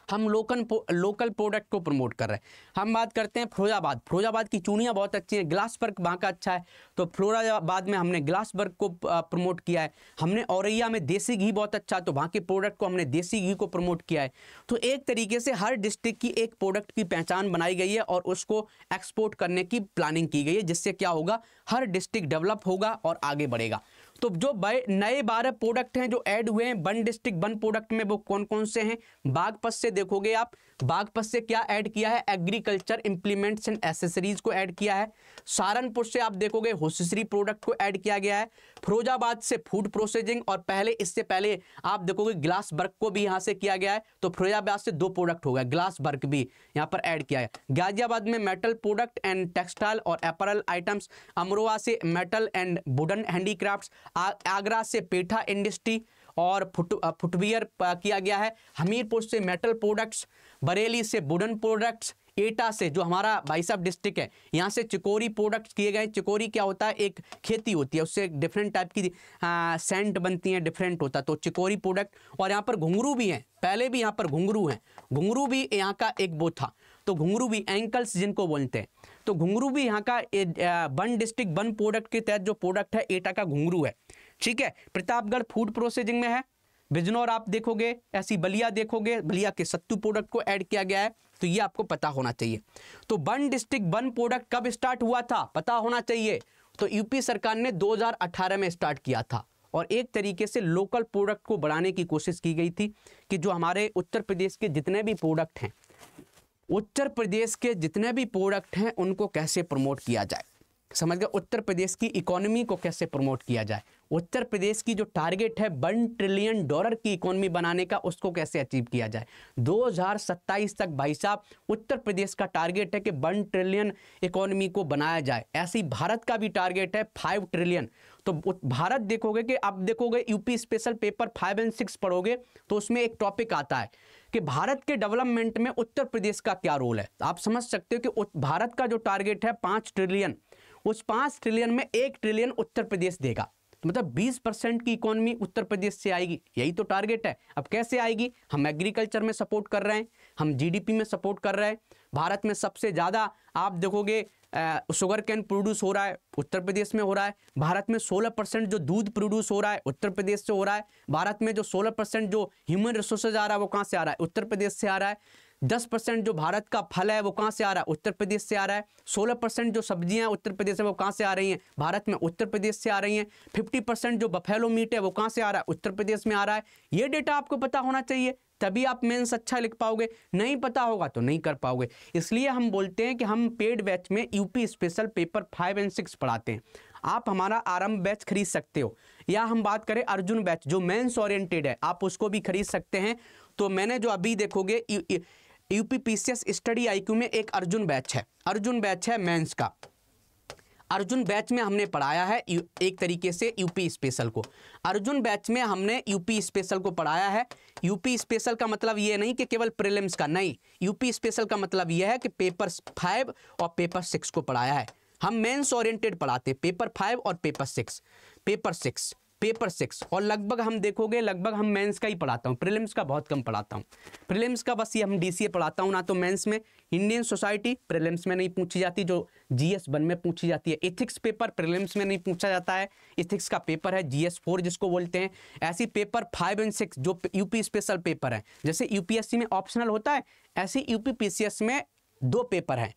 हम लोकल प्रोडक्ट को प्रमोट कर रहे हैं। हम बात करते हैं फिरोजाबाद की चूड़ियाँ बहुत अच्छी हैं, ग्लास वर्क वहाँ का अच्छा है, तो फिरोजाबाद में हमने ग्लास वर्क को प्रमोट किया है। हमने औरैया में देसी घी बहुत अच्छा है, तो वहाँ के प्रोडक्ट को हमने देसी घी को प्रमोट किया है। तो एक तरीके से हर डिस्ट्रिक्ट की एक प्रोडक्ट की पहचान बनाई गई है और उसको एक्सपोर्ट करने की प्लानिंग की गई है, जिससे क्या होगा, हर डिस्ट्रिक्ट डेवलप होगा और आगे बढ़ेगा। तो जो नए 12 प्रोडक्ट हैं जो ऐड हुए हैं वन डिस्ट्रिक्ट वन प्रोडक्ट में, वो कौन कौन से हैं, बागपत से देखोगे आप बागपत से क्या ऐड किया है, एग्रीकल्चर इंप्लीमेंट्स एंड एसेसरीज को ऐड किया है। सहारनपुर से आप देखोगे होसिसरी प्रोडक्ट को ऐड किया गया है। फिरोजाबाद से फूड प्रोसेसिंग, और पहले इससे पहले आप देखोगे ग्लास वर्क को भी यहां से किया गया है। तो फिरोजाबाद से 2 प्रोडक्ट हो गया, ग्लास वर्क भी यहां पर ऐड किया है। गाजियाबाद में मेटल प्रोडक्ट एंड टेक्सटाइल और अपैरल आइटम्स, अमरोहा से metal and wooden handicrafts, Agra से पेठा इंडस्ट्री और फुटवियर किया गया है। हमीरपुर से मेटल प्रोडक्ट्स, बरेली से वुडन प्रोडक्ट्स, एटा से जो हमारा भाई साहब डिस्ट्रिक्ट है यहाँ से चिकोरी प्रोडक्ट्स किए गए। चिकोरी क्या होता है, एक खेती होती है, उससे डिफरेंट टाइप की सेंट बनती है, डिफरेंट होता है, तो चिकोरी प्रोडक्ट। और यहाँ पर घुंघरू भी हैं, पहले भी यहाँ पर घुंघरू हैं, घुंघरू भी यहाँ का एक वो था, तो घुंघरू भी एंकल्स जिनको बोलते हैं, तो घुंघरू भी यहाँ का वन डिस्ट्रिक्ट वन प्रोडक्ट के तहत जो प्रोडक्ट है एटा का घुंघरू है, ठीक है। प्रतापगढ़ फूड प्रोसेसिंग में है। बिजनौर आप देखोगे, ऐसी बलिया देखोगे, बलिया के सत्तू प्रोडक्ट को ऐड किया गया है, तो ये आपको पता होना चाहिए। तो वन डिस्ट्रिक्ट वन प्रोडक्ट कब स्टार्ट हुआ था, पता होना चाहिए। तो यूपी सरकार ने 2018 में स्टार्ट किया था, और एक तरीके से लोकल प्रोडक्ट को बढ़ाने की कोशिश की गई थी कि जो हमारे उत्तर प्रदेश के जितने भी प्रोडक्ट हैं, उत्तर प्रदेश के जितने भी प्रोडक्ट हैं उनको कैसे प्रमोट किया जाए, समझ गए, उत्तर प्रदेश की इकोनॉमी को कैसे प्रमोट किया जाए, उत्तर प्रदेश की जो टारगेट है $1 ट्रिलियन की इकोनॉमी बनाने का, उसको कैसे अचीव किया जाए। 2027 तक भाई साहब उत्तर प्रदेश का टारगेट है कि 1 ट्रिलियन इकोनॉमी को बनाया जाए। ऐसे ही भारत का भी टारगेट है 5 ट्रिलियन। तो भारत देखोगे कि अब देखोगे यूपी स्पेशल पेपर 5 और 6 पढ़ोगे तो उसमें एक टॉपिक आता है कि भारत के डेवलपमेंट में उत्तर प्रदेश का क्या रोल है। आप समझ सकते हो कि भारत का जो टारगेट है 5 ट्रिलियन, उस 5 ट्रिलियन में 1 ट्रिलियन उत्तर प्रदेश देगा, तो मतलब 20% की इकोनॉमी उत्तर प्रदेश से आएगी, यही तो टारगेट है। अब कैसे आएगी, हम एग्रीकल्चर में सपोर्ट कर रहे हैं, हम जीडीपी में सपोर्ट कर रहे हैं। भारत में सबसे ज़्यादा आप देखोगे शुगर कैन प्रोड्यूस हो रहा है, उत्तर प्रदेश में हो रहा है। भारत में 16% जो दूध प्रोड्यूस हो रहा है उत्तर प्रदेश से हो रहा है। भारत में जो 16% जो ह्यूमन रिसोर्सेज आ रहा है वो कहाँ से आ रहा है, उत्तर प्रदेश से आ रहा है। 10% जो भारत का फल है वो कहाँ से आ रहा है, उत्तर प्रदेश से आ रहा है। 16% जो सब्जियां उत्तर प्रदेश में वो कहाँ से आ रही हैं, भारत में उत्तर प्रदेश से आ रही हैं। 50% जो बफेलो मीट है वो कहाँ से आ रहा है, उत्तर प्रदेश में आ रहा है। ये डेटा आपको पता होना चाहिए, तभी आप मेंस अच्छा लिख पाओगे, नहीं पता होगा तो नहीं कर पाओगे। इसलिए हम बोलते हैं कि हम पेड बैच में यूपी स्पेशल पेपर 5 और 6 पढ़ाते हैं। आप हमारा आरंभ बैच खरीद सकते हो, या हम बात करें अर्जुन बैच जो मेंस ओरिएंटेड है, आप उसको भी खरीद सकते हैं। तो मैंने जो अभी देखोगे यूपीपीसीएस स्टडी आईक्यू में एक अर्जुन बैच है, अर्जुन बैच है मेंस का। अर्जुन बैच में हमने पढ़ाया है एक तरीके से यूपी स्पेशल को, अर्जुन बैच में हमने यूपी स्पेशल को पढ़ाया है। यूपी स्पेशल का मतलब ये नहीं कि केवल प्रीलिम्स का, नहीं, यूपी स्पेशल का मतलब ये है कि पेपर 5 और पेपर 6 को पढ़ाया है। हम मेंस ओरिएंटेड पढ़ाते, पेपर 5 और पेपर 6, पेपर 6 और लगभग हम देखोगे लगभग हम मेंस का ही पढ़ाता हूँ, प्रीलिम्स का बहुत कम पढ़ाता हूँ। प्रीलिम्स का बस ये हम डीसीए पढ़ाता हूँ ना, तो मेंस में इंडियन सोसाइटी प्रीलिम्स में नहीं पूछी जाती, जो जीएस 1 में पूछी जाती है। इथिक्स पेपर प्रीलिम्स में नहीं पूछा जाता है, इथिक्स का पेपर है GS 4 जिसको बोलते हैं। ऐसी पेपर 5 और 6 जो यूपी स्पेशल पेपर है, जैसे यूपीएससी में ऑप्शनल होता है, ऐसे यूपीपीसीएस में 2 पेपर हैं,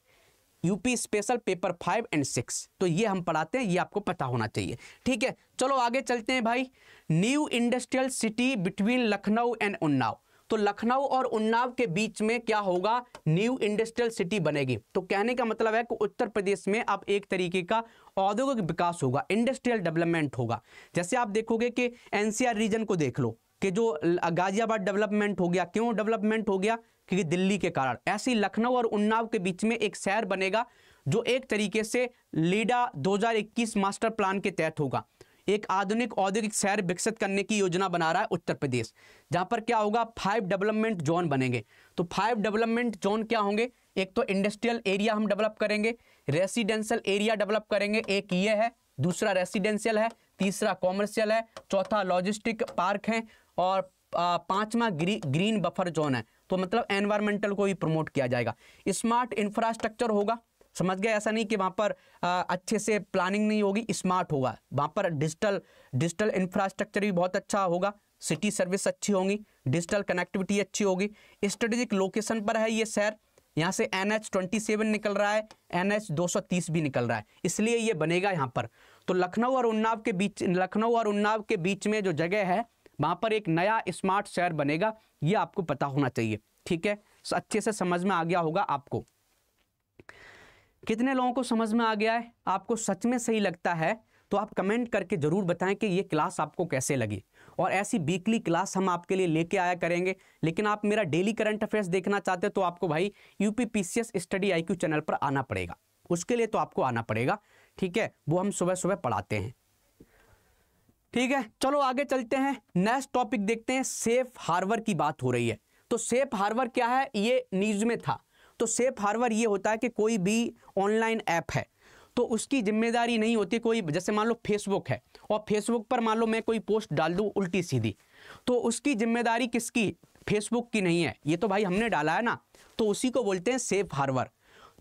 यूपी स्पेशल पेपर 5 और 6, तो ये हम पढ़ाते हैं, ये आपको पता होना चाहिए। ठीक है, चलो आगे चलते हैं भाई। New industrial city between Lucknow and Unnao, तो लखनऊ और उन्नाव के बीच में क्या होगा, न्यू इंडस्ट्रियल सिटी बनेगी। तो कहने का मतलब है कि उत्तर प्रदेश में अब एक तरीके का औद्योगिक विकास होगा, इंडस्ट्रियल डेवलपमेंट होगा। जैसे आप देखोगे कि एनसीआर रीजन को देख लो कि जो गाजियाबाद डेवलपमेंट हो गया, क्यों डेवलपमेंट हो गया, क्योंकि दिल्ली के कारण। ऐसे ही लखनऊ और उन्नाव के बीच में एक शहर बनेगा जो एक तरीके से लीडा 2021 मास्टर प्लान के तहत होगा। एक आधुनिक औद्योगिक शहर विकसित करने की योजना बना रहा है उत्तर प्रदेश, जहां पर क्या होगा 5 डेवलपमेंट जोन बनेंगे। तो 5 डेवलपमेंट जोन क्या होंगे, एक तो इंडस्ट्रियल एरिया हम डेवलप करेंगे, रेसिडेंशियल एरिया डेवलप करेंगे, एक ये है, दूसरा रेसिडेंशियल है, तीसरा कॉमर्शियल है, चौथा लॉजिस्टिक पार्क है, और 5वां ग्रीन बफर जोन है। तो मतलब एनवायरमेंटल को भी प्रमोट किया जाएगा। स्मार्ट इंफ्रास्ट्रक्चर होगा, समझ गए, ऐसा नहीं कि वहाँ पर अच्छे से प्लानिंग नहीं होगी, स्मार्ट होगा, वहाँ पर डिजिटल इंफ्रास्ट्रक्चर भी बहुत अच्छा होगा, सिटी सर्विस अच्छी होंगी, डिजिटल कनेक्टिविटी अच्छी होगी। स्ट्रेटेजिक लोकेशन पर है ये शहर, यहाँ से NH27 निकल रहा है, NH230 भी निकल रहा है, इसलिए ये बनेगा यहाँ पर। तो लखनऊ और उन्नाव के बीच में जो जगह है वहाँ पर एक नया स्मार्ट शहर बनेगा, ये आपको पता होना चाहिए। ठीक है, अच्छे से समझ में आ गया होगा आपको। कितने लोगों को समझ में आ गया है? आपको सच में सही लगता है तो आप कमेंट करके जरूर बताएं कि ये क्लास आपको कैसे लगी। और ऐसी वीकली क्लास हम आपके लिए लेके आया करेंगे। लेकिन आप मेरा डेली करंट अफेयर्स देखना चाहते हो तो आपको भाई यूपीपीसीएस स्टडी आईक्यू चैनल पर आना पड़ेगा। उसके लिए तो आपको आना पड़ेगा, ठीक है। वो हम सुबह सुबह पढ़ाते हैं, ठीक है। चलो आगे चलते हैं, नेक्स्ट टॉपिक देखते हैं। सेफ हार्बर की बात हो रही है, तो सेफ हार्बर क्या है, ये न्यूज में था। तो सेफ हार्बर ये होता है कि कोई भी ऑनलाइन ऐप है तो उसकी जिम्मेदारी नहीं होती कोई, जैसे मान लो फेसबुक है और फेसबुक पर मान लो मैं कोई पोस्ट डाल दूं उल्टी सीधी, तो उसकी जिम्मेदारी किसकी, फेसबुक की नहीं है, ये तो भाई हमने डाला है ना, तो उसी को बोलते हैं सेफ हार्बर।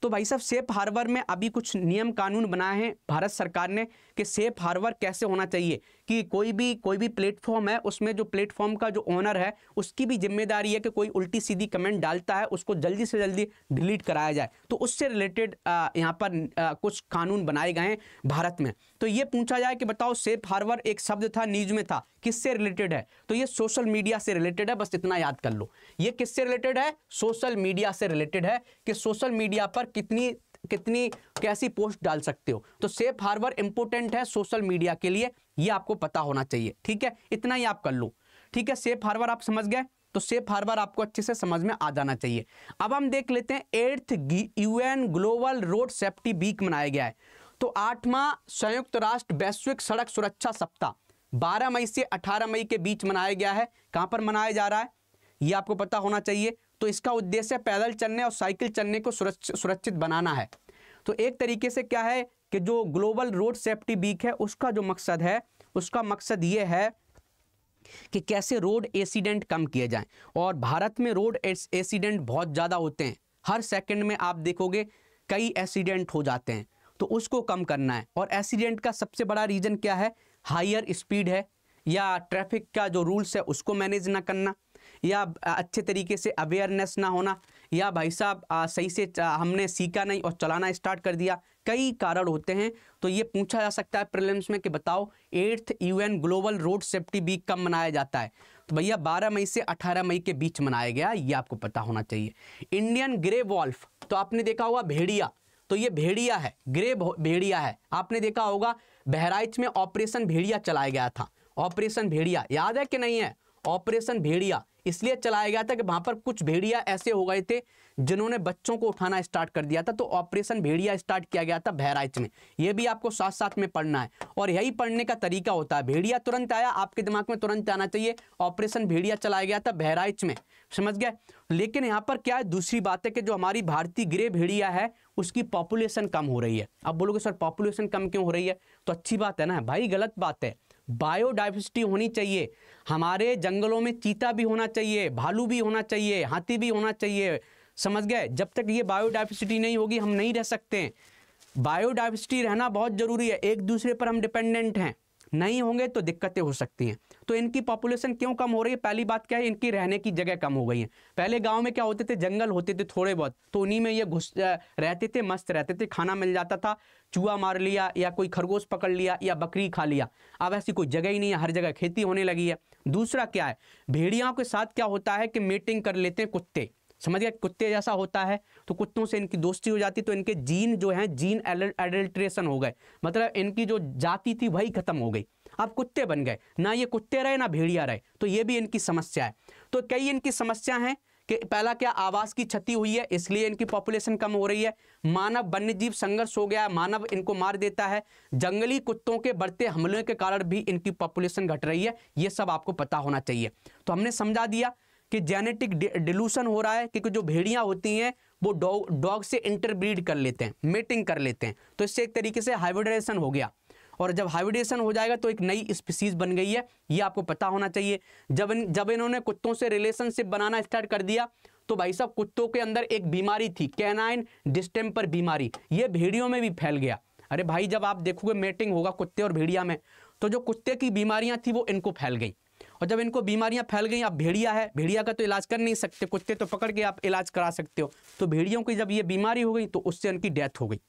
तो भाई साहब सेफ हार्बर में अभी कुछ नियम कानून बनाए हैं भारत सरकार ने कि सेफ हार्बर कैसे होना चाहिए, कि कोई भी प्लेटफॉर्म है उसमें जो प्लेटफॉर्म का जो ओनर है उसकी भी जिम्मेदारी है कि कोई उल्टी सीधी कमेंट डालता है उसको जल्दी से जल्दी डिलीट कराया जाए। तो उससे रिलेटेड यहाँ पर कुछ कानून बनाए गए हैं भारत में। तो ये पूछा जाए कि बताओ सेफ हार्बर एक शब्द था, न्यूज में था, किससे रिलेटेड है, तो ये सोशल मीडिया से रिलेटेड है, बस इतना याद कर लो। ये किससे रिलेटेड है, सोशल मीडिया से रिलेटेड है, कि सोशल मीडिया पर कितनी कैसी पोस्ट डाल सकते हो। तो सेफ हार्बर इंपॉर्टेंट है सोशल मीडिया के लिए, ये आपको पता होना चाहिए, ठीक है। इतना ही आप कर लो, ठीक है। सेफ हार्बर आप समझ गए, तो सेफ हार्बर आपको अच्छे से समझ में आ जाना चाहिए। अब हम देख लेते हैं 8th UN global road safety week मनाया गया है। तो 8वां संयुक्त राष्ट्र वैश्विक सड़क सुरक्षा सप्ताह 12 मई से 18 मई के बीच मनाया गया है। कहां पर मनाया जा रहा है ये आपको पता होना चाहिए। तो इसका उद्देश्य पैदल चलने और साइकिल चलने को सुरक्षित बनाना है। तो एक तरीके से क्या है कि जो ग्लोबल रोड सेफ्टी वीक है उसका जो मकसद है, उसका मकसद ये है कि कैसे रोड एक्सीडेंट कम किए जाएं। और भारत में रोड एक्सीडेंट बहुत ज़्यादा होते हैं, हर सेकंड में आप देखोगे कई एक्सीडेंट हो जाते हैं, तो उसको कम करना है। और एक्सीडेंट का सबसे बड़ा रीज़न क्या है, हायर स्पीड है, या ट्रैफिक का जो रूल्स है उसको मैनेज ना करना, या अच्छे तरीके से अवेयरनेस ना होना, या भाई साहब सही से हमने सीखा नहीं और चलाना स्टार्ट कर दिया, कई कारण होते हैं। तो ये पूछा जा सकता है प्रीलिम्स में कि बताओ 8th UN global road safety week कब मनाया जाता है। तो भैया 12 मई से 18 मई के बीच मनाया गया, ये आपको पता होना चाहिए। इंडियन ग्रे वॉल्फ, तो आपने देखा होगा भेड़िया, तो ये भेड़िया है, ग्रे भेड़िया है। आपने देखा होगा बहराइच में ऑपरेशन भेड़िया चलाया गया था। ऑपरेशन भेड़िया याद है कि नहीं है, ऑपरेशन भेड़िया इसलिए चलाया गया था कि वहां पर कुछ भेड़िया ऐसे हो गए थे जिन्होंने बच्चों को उठाना स्टार्ट कर दिया था। तो ऑपरेशन भेड़िया स्टार्ट किया गया था बहराइच में, ये भी आपको साथ साथ में पढ़ना है। और यही पढ़ने का तरीका होता है, भेड़िया तुरंत आया आपके दिमाग में, तुरंत आना चाहिए ऑपरेशन भेड़िया चलाया गया था बहराइच में, समझ गए। लेकिन यहाँ पर क्या है, दूसरी बात है कि जो हमारी भारतीय ग्रे भेड़िया है उसकी पॉपुलेशन कम हो रही है। अब बोलोगे सर पॉपुलेशन कम क्यों हो रही है, तो अच्छी बात है ना भाई, गलत बात है। बायोडाइवर्सिटी होनी चाहिए, हमारे जंगलों में चीता भी होना चाहिए, भालू भी होना चाहिए, हाथी भी होना चाहिए, समझ गए। जब तक ये बायोडाइवर्सिटी नहीं होगी हम नहीं रह सकते। बायोडाइवर्सिटी रहना बहुत जरूरी है, एक दूसरे पर हम डिपेंडेंट हैं, नहीं होंगे तो दिक्कतें हो सकती हैं। तो इनकी पॉपुलेशन क्यों कम हो रही है, पहली बात क्या है, इनकी रहने की जगह कम हो गई है। पहले गांव में क्या होते थे, जंगल होते थे थोड़े बहुत, तो उन्हीं में ये घुस रहते थे, मस्त रहते थे, खाना मिल जाता था, चूहा मार लिया या कोई खरगोश पकड़ लिया या बकरी खा लिया। अब ऐसी कोई जगह ही नहीं है, हर जगह खेती होने लगी है। दूसरा क्या है, भेड़ियों के साथ क्या होता है कि मीटिंग कर लेते हैं कुत्ते, समझ गया, कुत्ते जैसा होता है, तो कुत्तों से इनकी दोस्ती हो जाती, तो इनके जीन जो हैं, जीन एडल्ट्रेशन हो गए, मतलब इनकी जो जाति थी वही खत्म हो गई, अब कुत्ते बन गए, ना ये कुत्ते रहे ना भेड़िया रहे। तो ये भी इनकी समस्या है। तो कई इनकी समस्या हैं कि पहला क्या, आवास की क्षति हुई है इसलिए इनकी पॉपुलेशन कम हो रही है, मानव वन्य जीव संघर्ष हो गया, मानव इनको मार देता है, जंगली कुत्तों के बढ़ते हमलों के कारण भी इनकी पॉपुलेशन घट रही है, ये सब आपको पता होना चाहिए। तो हमने समझा दिया कि जेनेटिक डिलूशन हो रहा है, क्योंकि जो भेड़ियां होती हैं वो डॉग से इंटरब्रीड कर लेते हैं, मेटिंग कर लेते हैं, तो इससे एक तरीके से हाइब्रिडेशन हो गया। और जब हाइब्रिडेशन हो जाएगा तो एक नई स्पीसीज बन गई है, ये आपको पता होना चाहिए। जब इन्होंने कुत्तों से रिलेशनशिप बनाना स्टार्ट कर दिया तो भाई साहब कुत्तों के अंदर एक बीमारी थी, कैनाइन डिस्टेम्पर बीमारी, ये भेड़ियों में भी फैल गया। अरे भाई जब आप देखोगे मेटिंग होगा कुत्ते और भेड़िया में, तो जो कुत्ते की बीमारियां थी वो इनको फैल गई, और जब इनको बीमारियां फैल गई, अब भेड़िया है, भेड़िया का तो इलाज कर नहीं सकते, कुत्ते तो पकड़ के आप इलाज करा सकते हो, तो भेड़ियों की जब ये बीमारी हो गई तो उससे उनकी डेथ हो गई।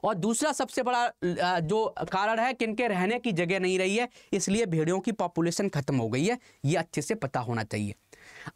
और दूसरा सबसे बड़ा जो कारण है कि इनके रहने की जगह नहीं रही है, इसलिए भेड़ियों की पॉपुलेशन खत्म हो गई है। ये अच्छे से पता होना चाहिए।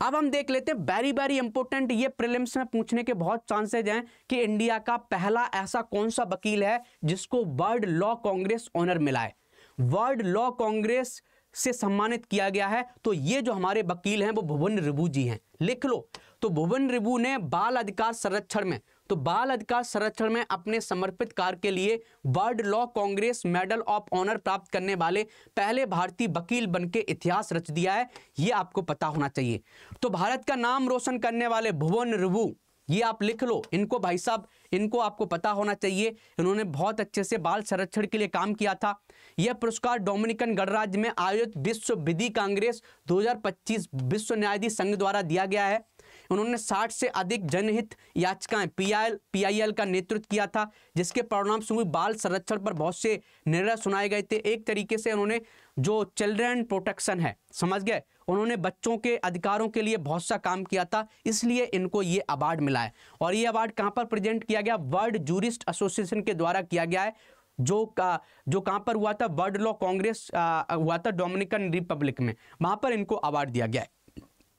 अब हम देख लेते हैं वेरी वेरी इंपॉर्टेंट, ये प्रीलिम्स में पूछने के बहुत चांसेज हैं कि इंडिया का पहला ऐसा कौन सा वकील है जिसको वर्ल्ड लॉ कांग्रेस ऑनर मिला है, वर्ल्ड लॉ कांग्रेस से सम्मानित किया गया है। तो ये जो हमारे वकील हैं वो भुवन रिबू जी हैं, लिख लो। तो भुवन रिबू ने बाल अधिकार संरक्षण में, तो बाल अधिकार संरक्षण में अपने समर्पित कार्य के लिए world law congress medal of honour प्राप्त करने वाले पहले भारतीय वकील बनके इतिहास रच दिया है। ये आपको पता होना चाहिए। तो भारत का नाम रोशन करने वाले भुवन रिबू, ये आप लिख लो इनको भाई साहब, इनको आपको पता होना चाहिए। इन्होंने बहुत अच्छे से बाल संरक्षण के लिए काम किया था। यह पुरस्कार डोमिनिकन गणराज्य में आयोजित विश्व विधि कांग्रेस 2025 विश्व न्यायाधीश संघ द्वारा दिया गया है। उन्होंने 60 से अधिक जनहित याचिकाएं PIL का नेतृत्व किया था, जिसके परिणाम स्वरूप बाल संरक्षण पर बहुत से निर्णय सुनाए गए थे। एक तरीके से उन्होंने जो चिल्ड्रन प्रोटेक्शन है, समझ गए, उन्होंने बच्चों के अधिकारों के लिए बहुत सा काम किया था, इसलिए इनको ये अवार्ड मिला है। और ये अवार्ड कहाँ पर प्रेजेंट किया गया? वर्ल्ड जूरिस्ट एसोसिएशन के द्वारा किया गया है, जो कहाँ पर हुआ था? वर्ल्ड लॉ कांग्रेस हुआ था डोमिनिकन रिपब्लिक में, वहां पर इनको अवार्ड दिया गया है।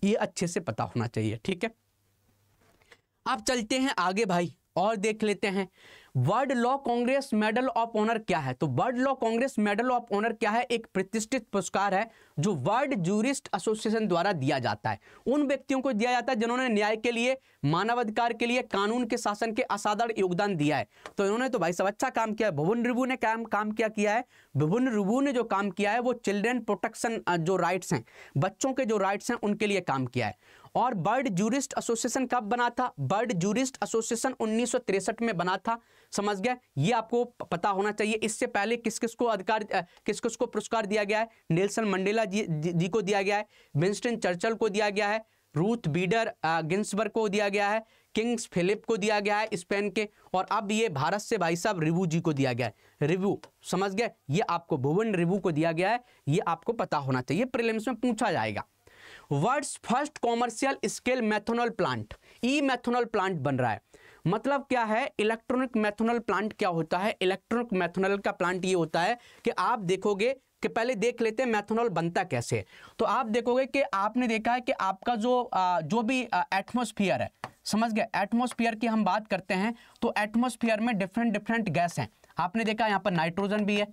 ये अच्छे से पता होना चाहिए, ठीक है। अब चलते हैं आगे भाई और देख लेते हैं world law congress medal of honour क्या है। तो world law congress medal of honour क्या है? एक प्रतिष्ठित पुरस्कार है जो वर्ल्ड जूरिस्ट एसोसिएशन द्वारा दिया जाता है। उन व्यक्तियों को दिया जाता है जिन्होंने न्याय के लिए, मानवाधिकार के लिए, कानून के शासन के असाधारण योगदान दिया है। तो इन्होंने तो भाई सब अच्छा काम किया है। भुवन रिबू ने काम क्या किया है? भुवन रिबू ने जो काम किया है वो चिल्ड्रन प्रोटेक्शन जो राइट्स हैं, बच्चों के जो राइट्स हैं उनके लिए काम किया है। और वर्ल्ड जूरिस्ट एसोसिएशन कब बना था? वर्ल्ड जूरिस्ट एसोसिएशन 1963 में बना था, समझ गए। ये आपको पता होना चाहिए। इससे पहले किस किस को पुरस्कार दिया गया है? नेल्सन मंडेला जी को दिया गया है, विंस्टन चर्चिल को दिया गया है, रूथ बीडर गिन्सबर्ग को दिया गया है, किंग्स फिलिप को दिया गया है स्पेन के, और अब ये भारत से भाई साहब रिबू जी को दिया गया है। रिबू, समझ गए, ये आपको भुवन रिबू को दिया गया है। ये आपको पता होना चाहिए, प्रीलिम्स में पूछा जाएगा। World's first commercial scale methanol plant, e methanol plant बन रहा है। मतलब क्या है? इलेक्ट्रॉनिक मेथनॉल प्लांट क्या होता है? इलेक्ट्रॉनिक मेथनॉल का प्लांट ये होता है कि आप देखोगे कि पहले देख लेते हैं मेथनॉल बनता कैसे है। तो आप देखोगे कि आपने देखा है कि आपका जो भी एटमॉस्फेयर है, समझ गए, एटमॉस्फेयर की हम बात करते हैं तो एटमॉस्फेयर में डिफरेंट गैस हैं। आपने देखा यहाँ पर नाइट्रोजन भी है,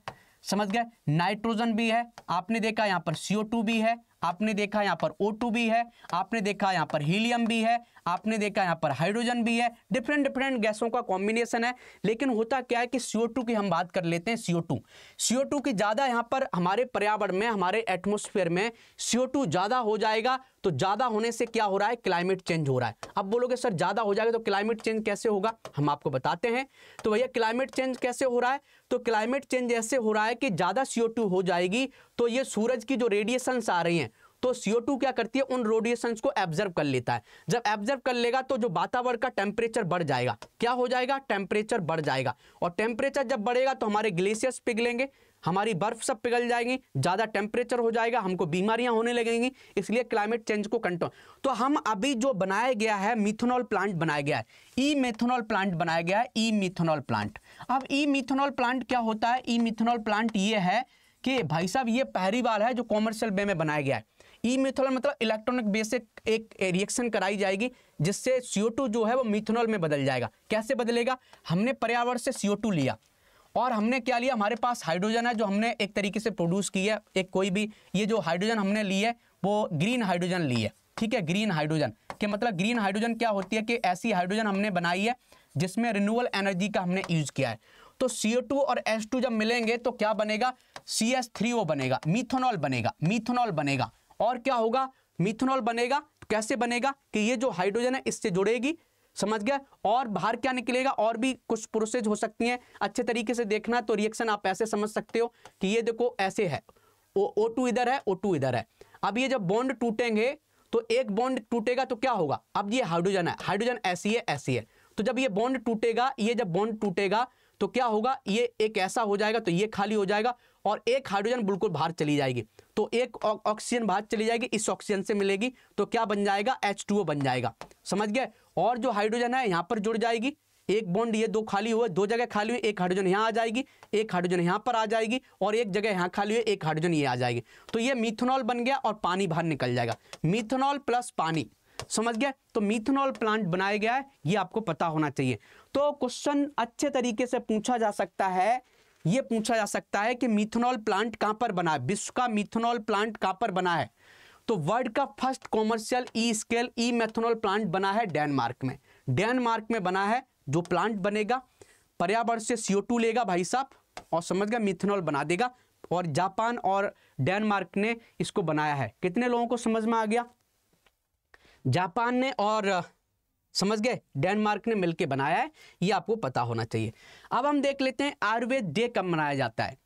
समझ गए, नाइट्रोजन भी है। आपने देखा यहाँ पर CO2 भी है, आपने देखा यहाँ पर O2 भी है, आपने देखा यहाँ पर हीलियम भी है, आपने देखा यहाँ पर हाइड्रोजन भी है। डिफरेंट गैसों का कॉम्बिनेशन है। लेकिन होता क्या है कि CO2 की हम बात कर लेते हैं। CO2 की ज़्यादा यहाँ पर हमारे पर्यावरण में, हमारे एटमॉस्फेयर में CO2 ज़्यादा हो जाएगा। तो ज़्यादा होने से क्या हो रहा है? क्लाइमेट चेंज हो रहा है। अब बोलोगे सर ज़्यादा हो जाएगा तो क्लाइमेट चेंज कैसे होगा? हम आपको बताते हैं। तो भैया क्लाइमेट चेंज कैसे हो रहा है? तो क्लाइमेट चेंज ऐसे हो रहा है कि ज़्यादा CO2 हो जाएगी तो ये सूरज की जो रेडिएशंस आ रही हैं, तो CO2 क्या करती है? उन रेडिएशंस को एब्जर्व कर लेता है। जब एब्जर्व कर लेगा तो जो वातावरण का टेम्परेचर बढ़ जाएगा। क्या हो जाएगा? टेम्परेचर बढ़ जाएगा। और टेम्परेचर जब बढ़ेगा तो हमारे ग्लेशियर्स पिघलेंगे, हमारी बर्फ सब पिघल जाएंगी, ज़्यादा टेम्परेचर हो जाएगा, हमको बीमारियां होने लगेंगी। इसलिए क्लाइमेट चेंज को कंट्रोल। तो हम अभी जो बनाया गया है मिथेनॉल प्लांट बनाया गया है, ई मेथनॉल प्लांट बनाया गया है, ई मिथेनॉल प्लांट। अब ई मिथेनॉल प्लांट क्या होता है? ई मिथेनॉल प्लांट ये है कि भाई साहब ये पहली बार है जो कॉमर्शियल वे में बनाया गया है। ई मिथेनॉल मतलब इलेक्ट्रॉनिक बेसिक एक रिएक्शन कराई जाएगी जिससे CO2 जो है वो मिथेनॉल में बदल जाएगा। कैसे बदलेगा? हमने पर्यावरण से CO2 लिया और हमने क्या लिया? हमारे पास हाइड्रोजन है जो हमने एक तरीके से प्रोड्यूस की है। एक कोई भी ये जो हाइड्रोजन हमने ली है वो ग्रीन हाइड्रोजन ली है, ठीक है। ग्रीन हाइड्रोजन के मतलब ग्रीन हाइड्रोजन क्या होती है कि ऐसी हाइड्रोजन हमने बनाई है जिसमें रिन्यूएबल एनर्जी का हमने यूज किया है। तो CO2 और H2 जब मिलेंगे तो क्या बनेगा? CH3O बनेगा, मिथेनॉल बनेगा, मिथेनॉल बनेगा। और क्या होगा? मिथेनॉल बनेगा। कैसे बनेगा कि ये जो हाइड्रोजन है इससे जुड़ेगी, समझ गया। और बाहर क्या निकलेगा? और भी कुछ प्रोसेस हो सकती हैं। अच्छे तरीके से देखना तो रिएक्शन आप ऐसे समझ सकते हो कि ये देखो ऐसे है, O2 इधर है, O2 इधर है। अब ये जब बॉन्ड टूटेंगे तो एक बॉन्ड टूटेगा तो क्या होगा? अब ये हाइड्रोजन है, हाइड्रोजन ऐसी है, ऐसी है। तो जब ये बॉन्ड टूटेगा, ये जब बॉन्ड टूटेगा तो क्या होगा? ये एक ऐसा हो जाएगा तो ये खाली हो जाएगा और एक हाइड्रोजन बिल्कुल बाहर चली जाएगी। तो एक ऑक्सीजन बाहर चली जाएगी, इस ऑक्सीजन से मिलेगी तो क्या बन जाएगा? H2O बन जाएगा, समझ गए। और जो हाइड्रोजन है यहाँ पर जुड़ जाएगी, एक बॉन्ड ये दो खाली हुए, दो जगह खाली हुई, एक हाइड्रोजन यहाँ आ जाएगी, एक हाइड्रोजन यहाँ पर आ जाएगी और एक जगह यहाँ खाली हुई, एक हाइड्रोजन ये आ जाएगी। तो ये मिथेनॉल बन गया और पानी बाहर निकल जाएगा, मिथेनॉल प्लस पानी, समझ गए। तो मिथेनॉल प्लांट बनाया गया है, ये आपको पता होना चाहिए। तो क्वेश्चन अच्छे तरीके से पूछा जा सकता है, ये पूछा जा सकता है कि मिथेनॉल प्लांट कहां पर बना है, विश्व का मिथेनॉल प्लांट कहां पर बना है। तो वर्ल्ड का फर्स्ट कॉमर्शियल ई स्केल ई मेथेनॉल प्लांट बना है डेनमार्क में, डेनमार्क में बना है। जो प्लांट बनेगा पर्यावरण से CO2 लेगा भाई साहब और समझ गए मिथेनॉल बना देगा, और जापान और डेनमार्क ने इसको बनाया है। कितने लोगों को समझ में आ गया, जापान ने और समझ गए डेनमार्क ने मिलकर बनाया है, ये आपको पता होना चाहिए। अब हम देख लेते हैं आयुर्वेद डे कब मनाया जाता है।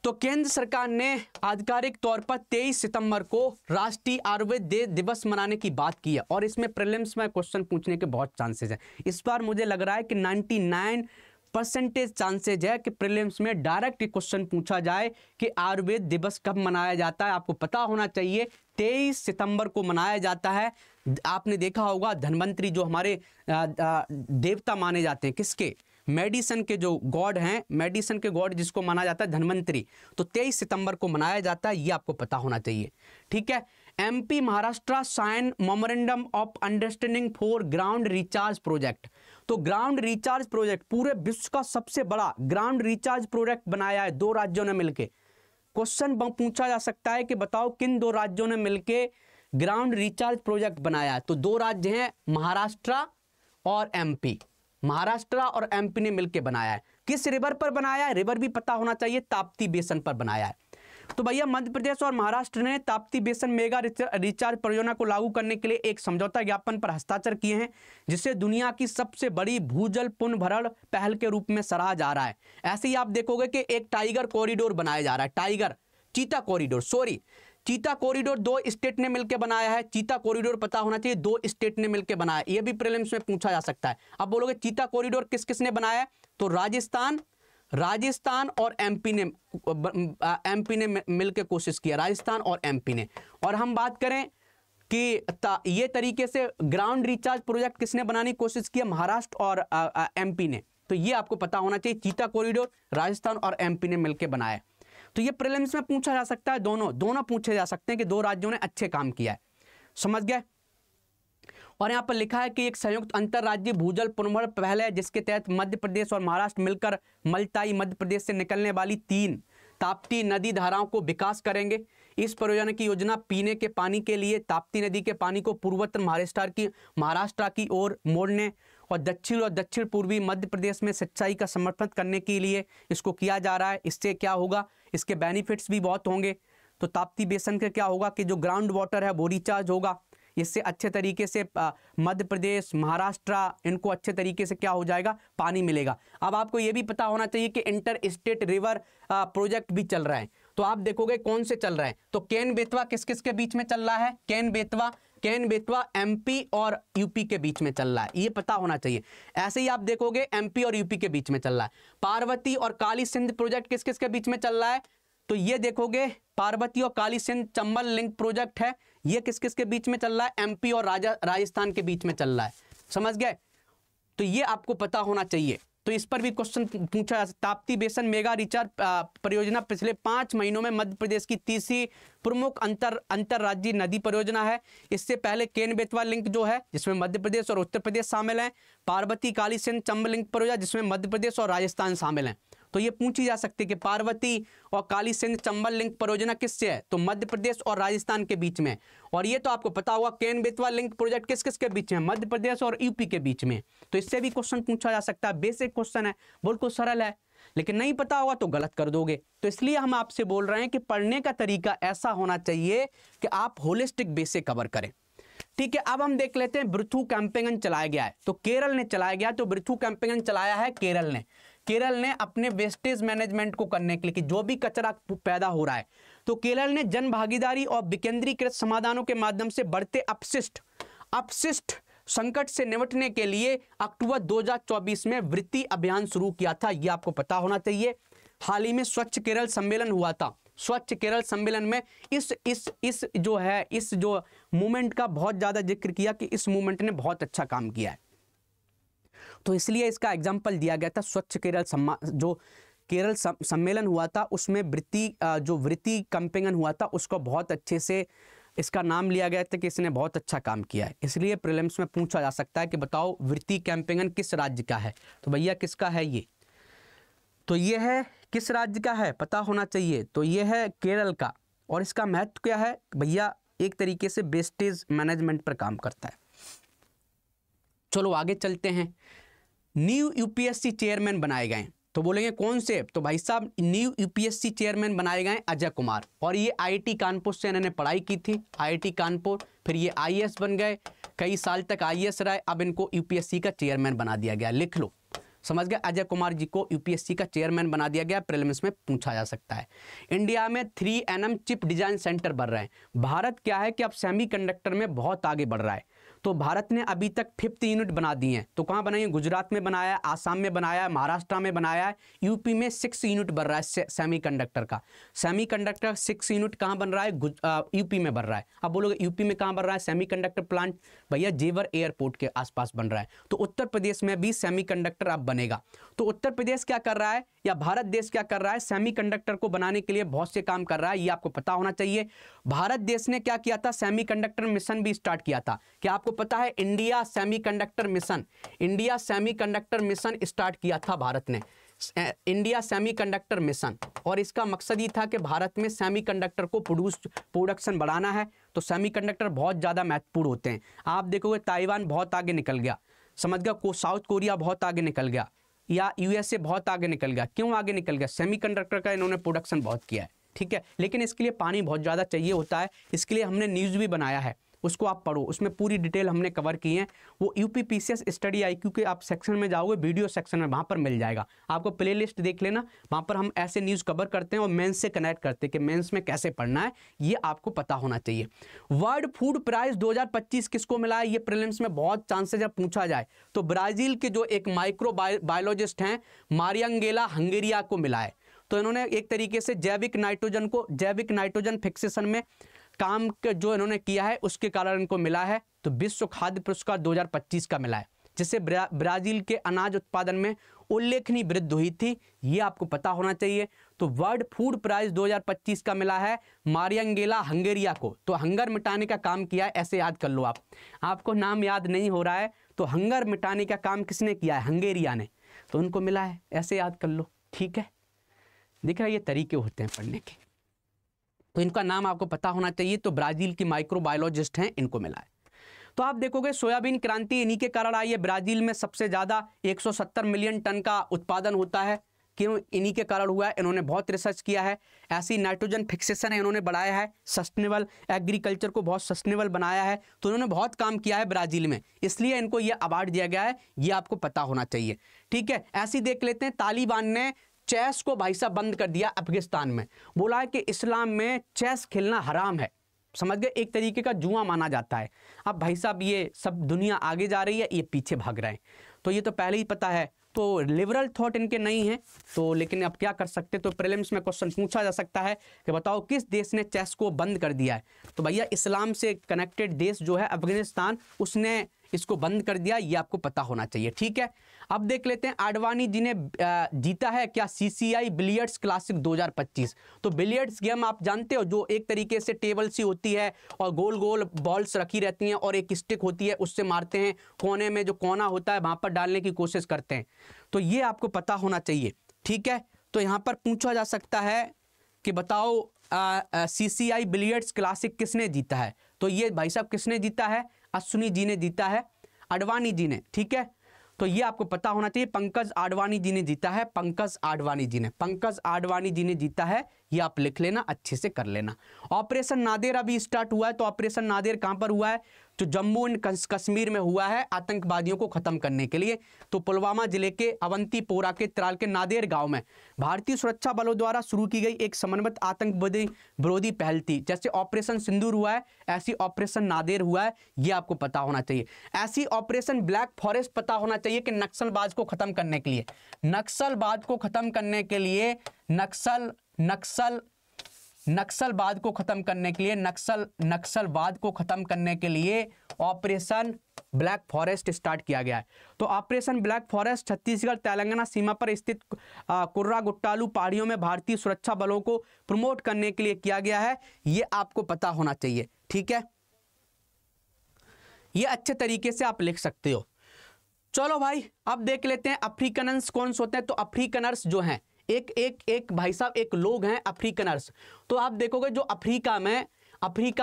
तो केंद्र सरकार ने आधिकारिक तौर पर 23 सितंबर को राष्ट्रीय आयुर्वेद दिवस मनाने की बात की है, और इसमें प्रीलिम्स में क्वेश्चन पूछने के बहुत चांसेस हैं। इस बार मुझे लग रहा है कि 99% चांसेज है कि प्रीलिम्स में डायरेक्ट क्वेश्चन पूछा जाए कि आयुर्वेद दिवस कब मनाया जाता है। आपको पता होना चाहिए 23 सितंबर को मनाया जाता है। आपने देखा होगा धन्वंतरी जो हमारे देवता माने जाते हैं, किसके, मेडिसिन के जो गॉड हैं, मेडिसिन के गॉड जिसको माना जाता है धन्वंतरी, तो 23 सितंबर को मनाया जाता है, ये आपको पता होना चाहिए। ठीक है। MP Maharashtra sign memorandum of understanding for ground recharge project. तो ग्राउंड रिचार्ज प्रोजेक्ट पूरे विश्व का सबसे बड़ा ग्राउंड रिचार्ज प्रोजेक्ट बनाया है दो राज्यों ने मिलकर। क्वेश्चन पूछा जा सकता है कि बताओ किन दो राज्यों ने मिलकर ग्राउंड रिचार्ज प्रोजेक्ट बनाया है। तो दो राज्य हैं महाराष्ट्र और MP, महाराष्ट्र और MP ने मिलकर बनाया है। किस रिवर पर बनाया है, रिवर भी पता होना चाहिए, ताप्ती बेसिन पर बनाया है। तो भैया मध्य प्रदेश और महाराष्ट्र ने ताप्ती बेसिन मेगा रिचार्ज परियोजना को लागू करने के लिए एक समझौता ज्ञापन पर हस्ताक्षर किए हैं, जिसे दुनिया की सबसे बड़ी भूजल पुनर्भरण पहल के रूप में सराहा जा रहा है। ऐसे ही आप देखोगे कि एक टाइगर कॉरिडोर बनाया जा रहा है, टाइगर चीता कॉरिडोर, सॉरी चीता कॉरिडोर दो स्टेट ने मिलकर बनाया है। चीता कॉरिडोर पता होना चाहिए, दो स्टेट ने मिलकर बनाया है, ये भी प्रीलिम्स में पूछा जा सकता है। अब बोलोगे चीता कॉरिडोर किस किस ने बनाया है, तो राजस्थान और MP ने मिलकर कोशिश किया, राजस्थान और MP ने। और हम बात करें कि ये तरीके से ग्राउंड रिचार्ज प्रोजेक्ट किसने बनाने की कोशिश किया, महाराष्ट्र और MP ने। तो ये आपको पता होना चाहिए, चीता कॉरिडोर राजस्थान और MP ने मिलकर बनाया। तो ये प्रीलिम्स में पूछा जा सकता है, दोनों पूछे जा सकते हैं कि दो राज्यों ने अच्छे काम किया है, समझ गए। और यहाँ पर लिखा है कि एक संयुक्त अंतरराज्यीय भूजल पुनर्भरण पहल है, जिसके तहत मध्य प्रदेश और महाराष्ट्र मिलकर मल्टाई मध्य प्रदेश से निकलने वाली 3 ताप्ती नदी धाराओं को विकास करेंगे। इस परियोजना की योजना पीने के पानी के लिए ताप्ती नदी के पानी को पूर्वोत्तर महाराष्ट्र की ओर मोड़ने और दक्षिण पूर्वी मध्य प्रदेश में सिंचाई का समर्थन करने के लिए इसको किया जा रहा है। इससे क्या होगा, इसके बेनिफिट्स भी बहुत होंगे। तो ताप्ती बेसिन का क्या होगा कि जो ग्राउंड वाटर है वो रिचार्ज होगा, इससे अच्छे तरीके से मध्य प्रदेश महाराष्ट्र इनको अच्छे तरीके से क्या हो जाएगा, पानी मिलेगा। अब आपको ये भी पता होना चाहिए कि इंटर स्टेट रिवर प्रोजेक्ट भी चल रहा है। तो आप देखोगे कौन से चल रहे हैं, तो केन बेतवा किस किस के बीच में चल रहा है, केन बेतवा MP और UP के बीच में चल रहा है, ये पता होना चाहिए। ऐसे ही आप देखोगे MP और UP के बीच में चल रहा है। पार्वती और काली सिंध प्रोजेक्ट किस किस के बीच में चल रहा है, तो ये देखोगे पार्वती और काली सिंध चंबल लिंक प्रोजेक्ट है, ये किस किस के बीच में चल रहा है, MP और राजस्थान के बीच में चल रहा है, समझ गए। तो ये आपको पता होना चाहिए। तो इस पर भी क्वेश्चन पूछा जा सकता है। ताप्ती बेसिन मेगा रिचार्ज परियोजना पिछले 5 महीनों में मध्य प्रदेश की तीसरी प्रमुख अंतरराज्यीय नदी परियोजना है। इससे पहले केन बेतवा लिंक जो है जिसमें मध्य प्रदेश और उत्तर प्रदेश शामिल हैं, पार्वती काली सिंध चंबल लिंक परियोजना जिसमें मध्य प्रदेश और राजस्थान शामिल हैं। तो ये पूछी जा सकती है कि पार्वती और काली सिंध चंबल लिंक परियोजना किससे है, तो मध्य प्रदेश और राजस्थान के बीच में। और ये तो आपको पता होगा केन बेतवा लिंक प्रोजेक्ट किस किस के बीच में, मध्य प्रदेश और UP के बीच में। तो इससे भी क्वेश्चन पूछा जा सकता है, बेसिक क्वेश्चन है, बिल्कुल सरल है, लेकिन नहीं पता होगा तो गलत कर दोगे। तो इसलिए हम आपसे बोल रहे हैं कि पढ़ने का तरीका ऐसा होना चाहिए कि आप होलिस्टिक बेस से कवर करें। ठीक है। अब हम देख लेते हैं ब्रिथु कैंपेगन चलाया गया है, तो केरल ने चलाया गया। तो ब्रिथु कैंपेगन चलाया है केरल ने अपने वेस्टेज मैनेजमेंट को करने के लिए कि जो भी कचरा पैदा हो रहा है, तो केरल ने जन भागीदारी और विकेंद्रीकृत समाधानों के माध्यम से बढ़ते अपशिष्ट संकट से निपटने के लिए अक्टूबर 2024 में वृत्ति अभियान शुरू किया था, यह आपको पता होना चाहिए। हाल ही में स्वच्छ केरल सम्मेलन हुआ था। स्वच्छ केरल सम्मेलन में इस जो मूवमेंट का बहुत ज्यादा जिक्र किया कि इस मूवमेंट ने बहुत अच्छा काम किया है। तो इसलिए इसका एग्जाम्पल दिया गया था स्वच्छ केरल जो केरल सम्मेलन हुआ था उसमें वृत्ति कंपेंगन हुआ था, उसको बहुत अच्छे से इसका नाम लिया गया था कि इसने बहुत अच्छा काम किया है। इसलिए प्रीलिम्स में पूछा जा सकता है कि बताओ वृत्ति कैंपेगन किस राज्य का है, तो भैया किसका है ये, तो ये है किस राज्य का है पता होना चाहिए, तो ये है केरल का। और इसका महत्व क्या है भैया, एक तरीके से वेस्टेज मैनेजमेंट पर काम करता है। चलो आगे चलते हैं। न्यू यूपीएससी चेयरमैन बनाए गए, तो बोलेंगे कौन से, तो भाई साहब न्यू यूपीएससी चेयरमैन बनाए गए अजय कुमार, और ये आईआईटी कानपुर से इन्होंने पढ़ाई की थी, आईआईटी कानपुर, फिर ये आईएएस बन गए, कई साल तक आईएएस रहे, अब इनको यूपीएससी का चेयरमैन बना दिया गया। लिख लो, समझ गए, अजय कुमार जी को यूपीएससी का चेयरमैन बना दिया गया। प्रीलिम्स में पूछा जा सकता है। इंडिया में 3nm चिप डिजाइन सेंटर बढ़ रहे हैं। भारत क्या है कि अब सेमीकंडक्टर में बहुत आगे बढ़ रहा है, तो भारत ने अभी तक 5th यूनिट बना दी है। तो कहाँ बनाई है, गुजरात में बनाया है, आसाम में बनाया है, महाराष्ट्र में बनाया है, यूपी में 6 यूनिट बन रहा है सेमीकंडक्टर का। सेमीकंडक्टर 6 यूनिट कहाँ बन रहा है, यूपी में बन रहा है। अब बोलोगे यूपी में कहाँ बन रहा है सेमीकंडक्टर प्लांट, भैया जेवर एयरपोर्ट के आसपास बन रहा है। तो उत्तर प्रदेश में भी सेमीकंडक्टर अब बनेगा। तो उत्तर प्रदेश क्या कर रहा है या भारत देश क्या कर रहा है, सेमीकंडक्टर को बनाने के लिए बहुत से काम कर रहा है, ये आपको पता होना चाहिए। भारत देश ने क्या किया था, सेमीकंडक्टर मिशन भी स्टार्ट किया था। क्या आपको पता है, इंडिया सेमीकंडक्टर मिशन स्टार्ट किया था भारत ने, इंडिया सेमीकंडक्टर मिशन। और इसका मकसद ही था कि भारत में सेमीकंडक्टर को प्रोडक्शन बढ़ाना है। तो सेमीकंडक्टर बहुत ज़्यादा महत्वपूर्ण होते हैं। आप देखोगे ताइवान बहुत आगे निकल गया, समझ गया, साउथ कोरिया बहुत आगे निकल गया, या यूएसए बहुत आगे निकल गया। क्यों आगे निकल गया, सेमीकंडक्टर का इन्होंने प्रोडक्शन बहुत किया है, ठीक है। लेकिन इसके लिए पानी बहुत ज़्यादा चाहिए होता है, इसके लिए हमने न्यूज़ भी बनाया है, उसको आप पढ़ो, उसमें पूरी डिटेल हमने कवर की है। वो यूपीपीसीएस स्टडी आईक्यू के आप सेक्शन में जाओगे, वीडियो सेक्शन में, वहाँ पर मिल जाएगा आपको, प्लेलिस्ट देख लेना, वहाँ पर हम ऐसे न्यूज़ कवर करते हैं और मेंस से कनेक्ट करते हैं कि मेंस में कैसे पढ़ना है, ये आपको पता होना चाहिए। वर्ल्ड फूड प्राइज 2025 किसको मिला है, ये प्रीलिम्स में बहुत चांसेस है पूछा जाए, तो ब्राज़ील के जो एक माइक्रो बायोलॉजिस्ट हैं मारियांगेला हंगेरिया को मिला है। तो इन्होंने एक तरीके से जैविक नाइट्रोजन फिक्सेशन में काम जो इन्होंने किया है उसके कारण इनको मिला है। तो विश्व खाद्य पुरस्कार 2025 का मिला है, जिससे ब्राजील के अनाज उत्पादन में उल्लेखनीय वृद्धि हुई थी, ये आपको पता होना चाहिए। तो वर्ल्ड फूड प्राइज 2025 का मिला है मारियांगेला हंगेरिया को। तो हंगर मिटाने का काम किया है, ऐसे याद कर लो आप, आपको नाम याद नहीं हो रहा है तो हंगर मिटाने का काम किसने किया है, हंगेरिया ने, तो उनको मिला है, ऐसे याद कर लो, ठीक है। दिख रहा है, ये तरीके होते हैं पढ़ने के, तो इनका नाम आपको पता होना चाहिए। तो ब्राजील की माइक्रोबायोलॉजिस्ट हैं, इनको मिला है। तो आप देखोगे सोयाबीन क्रांति इन्हीं के कारण आई है। ब्राजील में सबसे ज़्यादा 170 मिलियन टन का उत्पादन होता है, क्यों, इन्हीं के कारण हुआ है। इन्होंने बहुत रिसर्च किया है, ऐसी नाइट्रोजन फिक्सेशन है इन्होंने बढ़ाया है, सस्टेनेबल एग्रीकल्चर को बहुत सस्टेनेबल बनाया है। तो इन्होंने बहुत काम किया है ब्राजील में, इसलिए इनको ये अवार्ड दिया गया है, ये आपको पता होना चाहिए, ठीक है। ऐसे देख लेते हैं, तालिबान ने चेस को भाई साहब बंद कर दिया अफगानिस्तान में, बोला है कि इस्लाम में चेस खेलना हराम है, समझ गए, एक तरीके का जुआ माना जाता है। अब भाई साहब ये सब दुनिया आगे जा रही है, ये पीछे भाग रहे हैं, तो ये तो पहले ही पता है। तो लिबरल थॉट इनके नहीं है, तो लेकिन अब क्या कर सकते, तो प्रीलिम्स में क्वेश्चन पूछा जा सकता है कि बताओ किस देश ने चेस को बंद कर दिया है, तो भैया इस्लाम से कनेक्टेड देश जो है अफगानिस्तान, उसने इसको बंद कर दिया, ये आपको पता होना चाहिए, ठीक है। अब देख लेते हैं आडवाणी जी ने जीता है क्या CCI बिलियर्ड्स क्लासिक 2025। तो बिलियर्ड्स गेम आप जानते हो, जो एक तरीके से टेबल सी होती है और गोल गोल बॉल्स रखी रहती हैं और एक स्टिक होती है, उससे मारते हैं, कोने में जो कोना होता है वहां पर डालने की कोशिश करते हैं, तो ये आपको पता होना चाहिए, ठीक है। तो यहाँ पर पूछा जा सकता है कि बताओ CCI बिलियर्ड्स क्लासिक किसने जीता है, तो ये भाई साहब किसने जीता है, अश्विनी जी ने जीता है, आडवाणी जी ने, ठीक है। तो ये आपको पता होना चाहिए, पंकज आडवाणी जी ने जीता है, पंकज आडवाणी जी ने जीता है, ये आप लिख लेना, अच्छे से कर लेना। ऑपरेशन नादेर अभी स्टार्ट हुआ है, तो ऑपरेशन नादेर कहां पर हुआ है, जो जम्मू एंड कश्मीर में हुआ है, आतंकवादियों को खत्म करने के लिए। तो पुलवामा जिले के अवंतीपोरा के त्राल के नादेर गांव में भारतीय सुरक्षा बलों द्वारा शुरू की गई एक समन्वित आतंकवादी विरोधी पहल थी। जैसे ऑपरेशन सिंदूर हुआ है, ऐसी ऑपरेशन नादेर हुआ है, ये आपको पता होना चाहिए। ऐसी ऑपरेशन ब्लैक फॉरेस्ट पता होना चाहिए कि नक्सलबाज को खत्म करने के लिए, नक्सलवाद को खत्म करने के लिए, नक्सलवाद को खत्म करने के लिए ऑपरेशन ब्लैक फॉरेस्ट स्टार्ट किया गया है। तो operation black forest Chhattisgarh Telangana सीमा पर स्थित कुर्रा गुट्टालू पहाड़ियों में भारतीय सुरक्षा बलों को प्रमोट करने के लिए किया गया है। ये आपको पता होना चाहिए, ठीक है, ये अच्छे तरीके से आप लिख सकते हो। चलो भाई अब देख लेते हैं अफ्रीकनर्स कौन से होते हैं। तो अफ्रीकनर्स जो हैं एक भाई साहब एक लोग हैं अफ्रीकनर्स। तो आप देखोगे जो अफ्रीका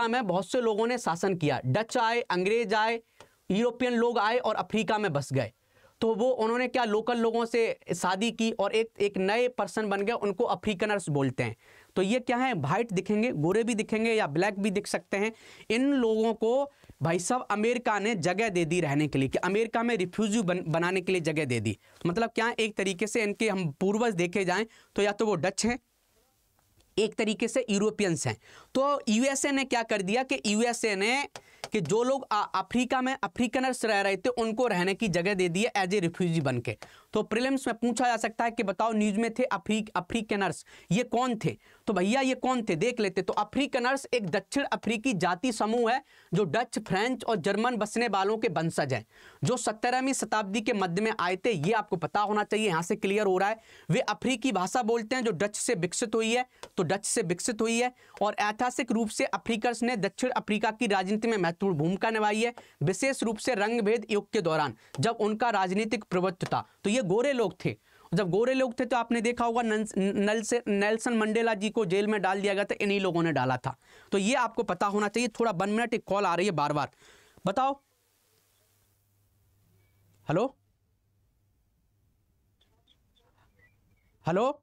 में बहुत से लोगों ने शासन किया, डच आए, अंग्रेज आए, यूरोपियन लोग आए और अफ्रीका में बस गए। तो वो उन्होंने क्या लोकल लोगों से शादी की और एक नए पर्सन बन गए, उनको अफ्रीकनर्स बोलते हैं। तो ये क्या है, वाइट दिखेंगे, गोरे भी दिखेंगे या ब्लैक भी दिख सकते हैं। इन लोगों को भाई साहब अमेरिका ने जगह दे दी रहने के लिए, कि अमेरिका में रिफ्यूजी बनाने के लिए जगह दे दी। मतलब क्या, एक तरीके से इनके हम पूर्वज देखे जाएं तो या तो वो डच हैं, एक तरीके से यूरोपियंस हैं। तो यूएसए ने क्या कर दिया कि यूएसए ने कि जो लोग अफ्रीका में अफ्रीकनर्स रह रहे थे उनको रहने की जगह दे दी है एज ए रिफ्यूजी बन के। तो प्रीलिम्स में पूछा जा सकता है कि बताओ न्यूज में थे अफ्रीकनर्स, ये कौन थे? तो भैया ये कौन थे देख लेते। तो अफ्रीकनर्स एक दक्षिण अफ्रीकी जाति समूह है जो डच, फ्रेंच और जर्मन बसने वालों के वंशज हैं, जो 17वीं शताब्दी के मध्य में आए थे। ये आपको पता होना चाहिए, यहाँ से क्लियर हो रहा है। वे अफ्रीकी भाषा बोलते हैं जो डच से विकसित हुई है, तो डच से विकसित हुई है। और ऐतिहासिक रूप से अफ्रीकर्स ने दक्षिण अफ्रीका की राजनीति में महत्वपूर्ण भूमिका निभाई है, विशेष रूप से रंग भेद युग के दौरान जब उनका राजनीतिक प्रभुत्व था। तो ये गोरे लोग थे। जब गोरे लोग थे तो आपने देखा होगा नेल्सन मंडेला जी को जेल में डाल दिया गया था, इन्हीं लोगों ने डाला था। तो ये आपको पता होना चाहिए। थोड़ा 1 मिनट, एक कॉल आ रही है बार बार, बताओ। हेलो हेलो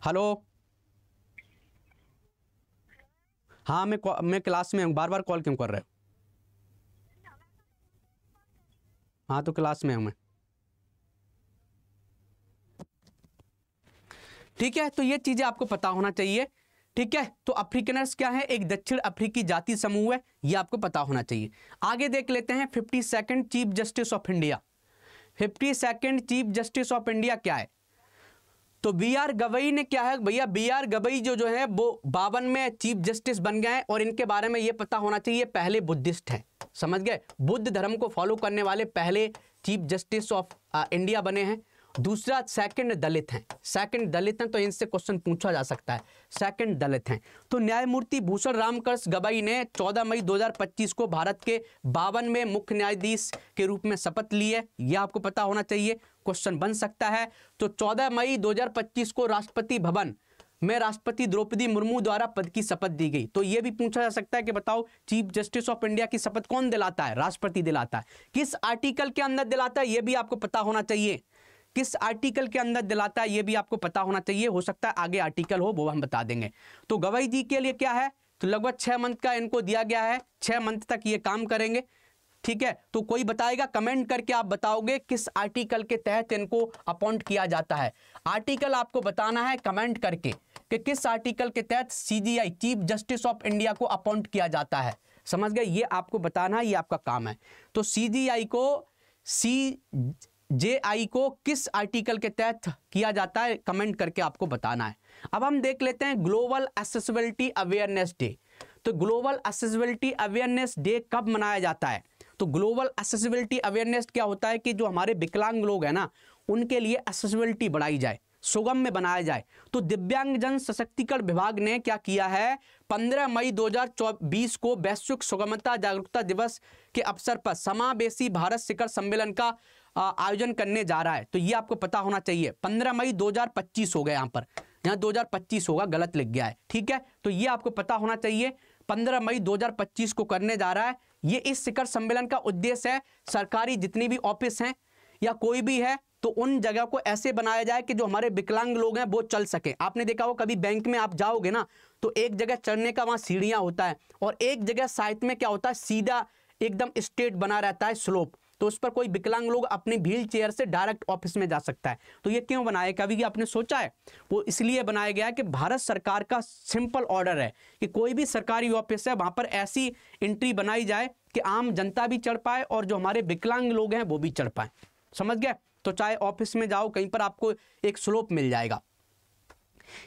हेलो, हाँ मैं क्लास में हूँ, बार बार कॉल क्यों कर रहे हो? हाँ तो क्लास में हूँ मैं, ठीक है। तो ये चीजें आपको पता होना चाहिए, ठीक है। तो अफ्रीकनर्स क्या है, एक दक्षिण अफ्रीकी जाति समूह है, ये आपको पता होना चाहिए। आगे देख लेते हैं 52nd chief justice of India. 52nd chief justice of India क्या है? तो बी.आर. गवई ने क्या है भैया, बी.आर. गवई जो है वो 52 में चीफ जस्टिस बन गए हैं। और इनके बारे में ये पता होना चाहिए, पहले बुद्धिस्ट हैं, समझ गए, बुद्ध धर्म को फॉलो करने वाले पहले चीफ जस्टिस ऑफ इंडिया बने हैं। दूसरा सेकंड दलित हैं, सेकंड दलित हैं, तो इनसे क्वेश्चन पूछा जा सकता है, सेकंड दलित हैं। तो न्यायमूर्ति भूषण रामकृष्ण गवई ने 14 मई 2025 को भारत के 52वें मुख्य न्यायाधीश के रूप में शपथ ली है। यह आपको पता होना चाहिए, क्वेश्चन बन सकता है। तो 14 मई 2025 को राष्ट्रपति भवन में राष्ट्रपति द्रौपदी मुर्मू द्वारा पद की शपथ दी गई। तो यह भी पूछा जा सकता है कि बताओ चीफ जस्टिस ऑफ इंडिया की शपथ कौन दिलाता है? राष्ट्रपति दिलाता है। किस आर्टिकल के अंदर दिलाता है, यह भी आपको पता होना चाहिए। किस आर्टिकल के अंदर दिलाता है, यह भी आपको पता होना चाहिए। हो सकता है आगे आर्टिकल हो, वो हम बता देंगे। तो गवई जी के लिए क्या है, तो लगभग 6 मंथ का इनको दिया गया है, 6 मंथ तक ये काम करेंगे, ठीक है। तो कोई बताएगा, कमेंट करके आप बताओगे किस आर्टिकल के तहत इनको अपॉइंट किया जाता है। आर्टिकल आपको बताना है कमेंट करके कि किस आर्टिकल के तहत CGI chief justice of India को अपॉइंट किया जाता है, समझ गए। ये आपको बताना है, ये आपका काम है। तो सीजीआई को CJI को किस आर्टिकल के तहत किया जाता है, कमेंट करके आपको बताना है। अब हम देख लेते हैं ग्लोबल एक्सेसिबिलिटी अवेयरनेस डे। तो ग्लोबल एक्सेसिबिलिटी अवेयरनेस डे कब मनाया जाता है? तो ग्लोबल एक्सेसिबिलिटी अवेयरनेस क्या होता है कि जो हमारे विकलांग लोग हैं ना, उनके लिए एक्सेसिबिलिटी बढ़ाई जाए, सुगम में बनाया जाए। तो दिव्यांगजन सशक्तिकरण विभाग ने क्या किया है, 15 मई 2024 को वैश्विक सुगमता जागरूकता दिवस के अवसर पर समावेशी भारत शिखर सम्मेलन का आयोजन करने जा रहा है। तो ये आपको पता होना चाहिए। 15 मई 2025 हो गया, यहाँ 2025 होगा, गलत लिख गया है, ठीक है। तो ये आपको पता होना चाहिए, 15 मई 2025 को करने जा रहा है। ये इस शिखर सम्मेलन का उद्देश्य है सरकारी जितनी भी ऑफिस हैं या कोई भी है, तो उन जगह को ऐसे बनाया जाए कि जो हमारे विकलांग लोग हैं वो चल सके। आपने देखा हो कभी बैंक में आप जाओगे ना, तो एक जगह चढ़ने का वहां सीढ़ियां होता है और एक जगह साइड में क्या होता है, सीधा एकदम स्ट्रेट बना रहता है स्लोप, तो उस पर कोई विकलांग लोग अपनी व्हील चेयर से डायरेक्ट ऑफिस में जा सकता है। तो ये क्यों बनाया, कभी आपने सोचा है? वो इसलिए बनाया गया है कि भारत सरकार का सिंपल ऑर्डर है कि कोई भी सरकारी ऑफिस है वहां पर ऐसी एंट्री बनाई जाए कि आम जनता भी चढ़ पाए और जो हमारे विकलांग लोग हैं वो भी चढ़ पाए, समझ गए। तो चाहे ऑफिस में जाओ कहीं पर आपको एक स्लोप मिल जाएगा।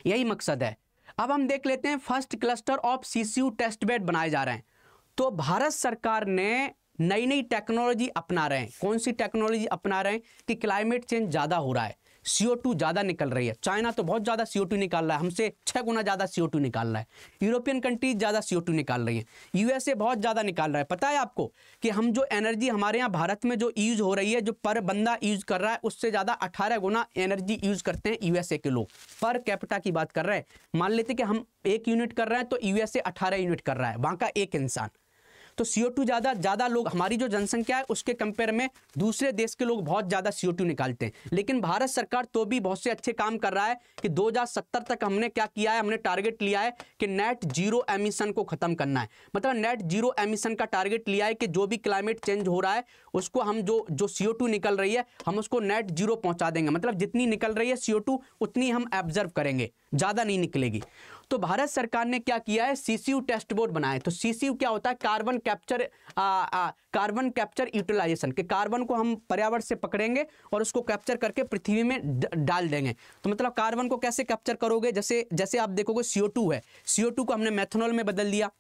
यही मकसद है। अब हम देख लेते हैं first cluster of CCU test bed बनाए जा रहे हैं। तो भारत सरकार ने नई नई टेक्नोलॉजी अपना रहे हैं। कौन सी टेक्नोलॉजी अपना रहे हैं कि क्लाइमेट चेंज ज़्यादा हो रहा है, CO2 ज़्यादा निकल रही है। चाइना तो बहुत ज़्यादा CO2 निकाल रहा है, हमसे 6 गुना ज़्यादा CO2 निकाल रहा है। यूरोपियन कंट्रीज ज़्यादा CO2 निकाल रही है, USA बहुत ज़्यादा निकाल रहा है। पता है आपको कि हम जो एनर्जी हमारे यहाँ भारत में जो यूज़ हो रही है, जो पर बंदा यूज़ कर रहा है, उससे ज़्यादा 18 गुना एनर्जी यूज़ करते हैं USA के लोग। पर कैपिटा की बात कर रहे हैं, मान लेते कि हम 1 यूनिट कर रहे हैं तो USA 18 यूनिट कर रहा है, वहाँ का एक इंसान। तो CO2 ज़्यादा लोग, हमारी जो जनसंख्या है उसके कंपेयर में दूसरे देश के लोग बहुत ज़्यादा CO2 निकालते हैं। लेकिन भारत सरकार तो भी बहुत से अच्छे काम कर रहा है कि 2070 तक हमने क्या किया है, हमने टारगेट लिया है कि नेट जीरो एमिशन को ख़त्म करना है। मतलब नेट जीरो एमिशन का टारगेट लिया है कि जो भी क्लाइमेट चेंज हो रहा है उसको हम जो CO2 निकल रही है हम उसको नेट जीरो पहुँचा देंगे। मतलब जितनी निकल रही है CO2 उतनी हम एब्जर्व करेंगे, ज़्यादा नहीं निकलेगी। तो भारत सरकार ने क्या किया है, CCU टेस्ट बोर्ड बनाए। तो CCU क्या होता है, कार्बन कैप्चर यूटिलाइजेशन, के कार्बन को हम पर्यावरण से पकड़ेंगे और उसको कैप्चर करके पृथ्वी में डाल देंगे। तो मतलब कार्बन को कैसे कैप्चर करोगे, जैसे आप देखोगे CO2 है, CO2 को हमने मेथनॉल में बदल दिया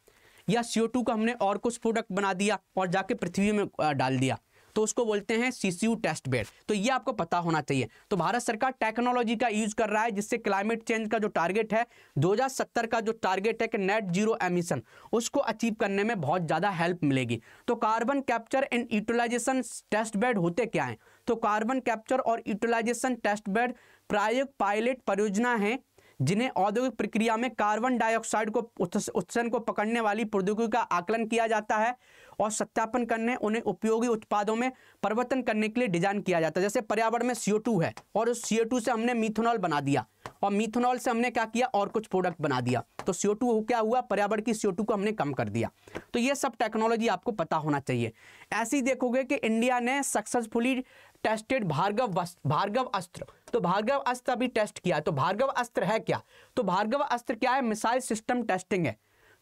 या CO2 को हमने और कुछ प्रोडक्ट बना दिया और जाके पृथ्वी में डाल दिया, तो उसको बोलते हैं CCU टेस्ट बेड। तो ये आपको पता होना चाहिए। तो भारत सरकार टेक्नोलॉजी का यूज कर रहा है जिससे क्लाइमेट चेंज का जो टारगेट है 2070 का जो टारगेट है कि नेट जीरो एमिशन, उसको अचीव करने में बहुत ज़्यादा हेल्प मिलेगी। तो carbon capture and utilisation test bed होते क्या हैं, तो कार्बन कैप्चर और यूटिलाइजेशन टेस्ट बेड प्रायोगिक पायलट परियोजना है जिन्हें औद्योगिक प्रक्रिया में कार्बन डाइऑक्साइड को उत्सर्जन को पकड़ने वाली प्रौद्योगिकी का आकलन किया जाता है और सत्यापन करने, उन्हें उपयोगी उत्पादों में परिवर्तन करने के लिए डिजाइन किया जाता है। जैसे पर्यावरण में CO2 है और उस CO2 से हमने मिथेनॉल बना दिया और मिथेनॉल से हमने क्या किया और कुछ प्रोडक्ट बना दिया, तो CO2 क्या हुआ, पर्यावरण की CO2 को हमने कम कर दिया। तो ये सब टेक्नोलॉजी आपको पता होना चाहिए। ऐसे ही देखोगे कि इंडिया ने सक्सेसफुली टेस्टेड भार्गव अस्त्र। तो भार्गव अस्त्र अभी टेस्ट किया। तो भार्गव अस्त्र है क्या, तो भार्गव अस्त्र क्या है, मिसाइल सिस्टम टेस्टिंग है।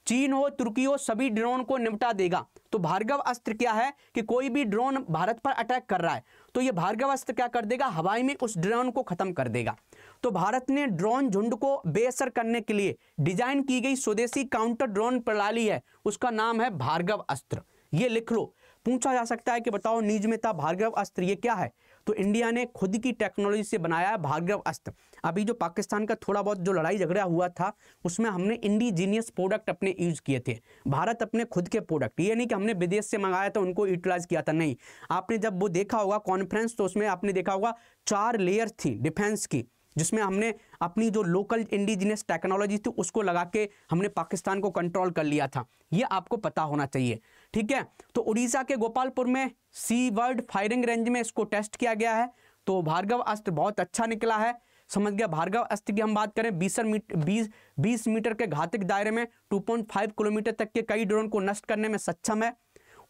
चीन हो, तुर्की हो, सभी ड्रोन को निपटा देगा। तो भार्गव अस्त्र क्या है कि कोई भी ड्रोन भारत पर अटैक कर रहा है तो ये भार्गव अस्त्र क्या कर देगा, हवाई में उस ड्रोन को खत्म कर देगा। तो भारत ने ड्रोन झुंड को बेअसर करने के लिए डिजाइन की गई स्वदेशी काउंटर ड्रोन प्रणाली है, उसका नाम है भार्गव अस्त्र। ये लिख लो, पूछा जा सकता है कि बताओ निजमेता भार्गव अस्त्र ये क्या है, तो इंडिया ने खुद की टेक्नोलॉजी से बनाया है भार्गव अस्त्र। अभी जो पाकिस्तान का थोड़ा बहुत जो लड़ाई झगड़ा हुआ था उसमें हमने इंडिजीनियस प्रोडक्ट अपने यूज किए थे, भारत अपने खुद के प्रोडक्ट, ये नहीं कि हमने विदेश से मंगाया था उनको यूटिलाइज किया था, नहीं। आपने जब वो देखा होगा कॉन्फ्रेंस तो उसमें आपने देखा होगा 4 लेयर थी डिफेंस की, जिसमें हमने अपनी जो लोकल इंडिजिनियस टेक्नोलॉजी थी उसको लगा के हमने पाकिस्तान को कंट्रोल कर लिया था। ये आपको पता होना चाहिए, ठीक है। तो उड़ीसा के गोपालपुर में सीवर्ड फायरिंग रेंज में इसको टेस्ट किया गया है। तो भार्गव अस्त्र बहुत अच्छा निकला है, समझ गया। भार्गव अस्त्र की हम बात करें 20 मीटर के घातक दायरे में 2.5 किलोमीटर तक के कई ड्रोन को नष्ट करने में सक्षम है।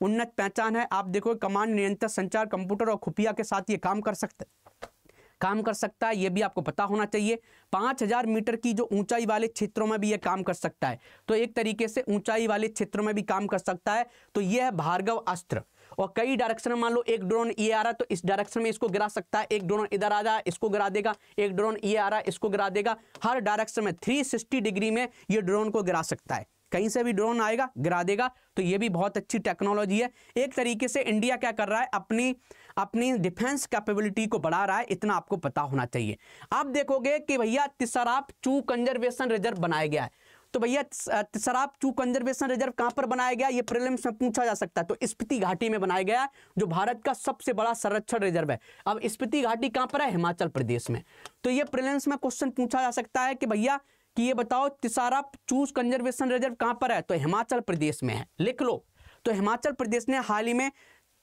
उन्नत पहचान है, आप देखो कमांड नियंत्रण संचार कंप्यूटर और खुफिया के साथ ये काम कर सकता है, ये भी आपको पता होना चाहिए। 5000 मीटर की जो ऊंचाई वाले क्षेत्रों में भी ये काम कर सकता है, तो एक तरीके से ऊंचाई वाले क्षेत्रों में भी काम कर सकता है। तो ये है भार्गव अस्त्र। और कई डायरेक्शन में, मान लो एक ड्रोन ये आ रहा है तो इस डायरेक्शन में इसको गिरा सकता है, एक ड्रोन इधर आ रहा है इसको गिरा देगा, एक ड्रोन ये आ रहा है इसको गिरा देगा। हर डायरेक्शन में 360 डिग्री में ये ड्रोन को गिरा सकता है, कहीं से भी ड्रोन आएगा गिरा देगा। तो ये भी बहुत अच्छी टेक्नोलॉजी है। एक तरीके से इंडिया क्या कर रहा है, अपनी डिफेंस कैपेबिलिटी को बढ़ा रहा है, इतना आपको पता होना चाहिए। आप देखोगे कि भैया तिसराप चू कंजर्वेशन रिजर्व बनाया गया है। तो भैया तिसराप चू कंजर्वेशन रिजर्व कहां पर बनाया गया, ये प्रीलिम्स में पूछा जा सकता है। तो स्पीति घाटी में बनाया गया है, जो भारत का सबसे बड़ा संरक्षण रिजर्व है। अब स्पीति घाटी कहां पर है, हिमाचल प्रदेश में। तो ये प्रीलिम्स में क्वेश्चन पूछा जा सकता है कि भैया कि ये बताओ तिसराप चूज कंजर्वेशन रिजर्व कहां पर है, तो हिमाचल प्रदेश में है, लिख लो। तो हिमाचल प्रदेश ने हाल ही में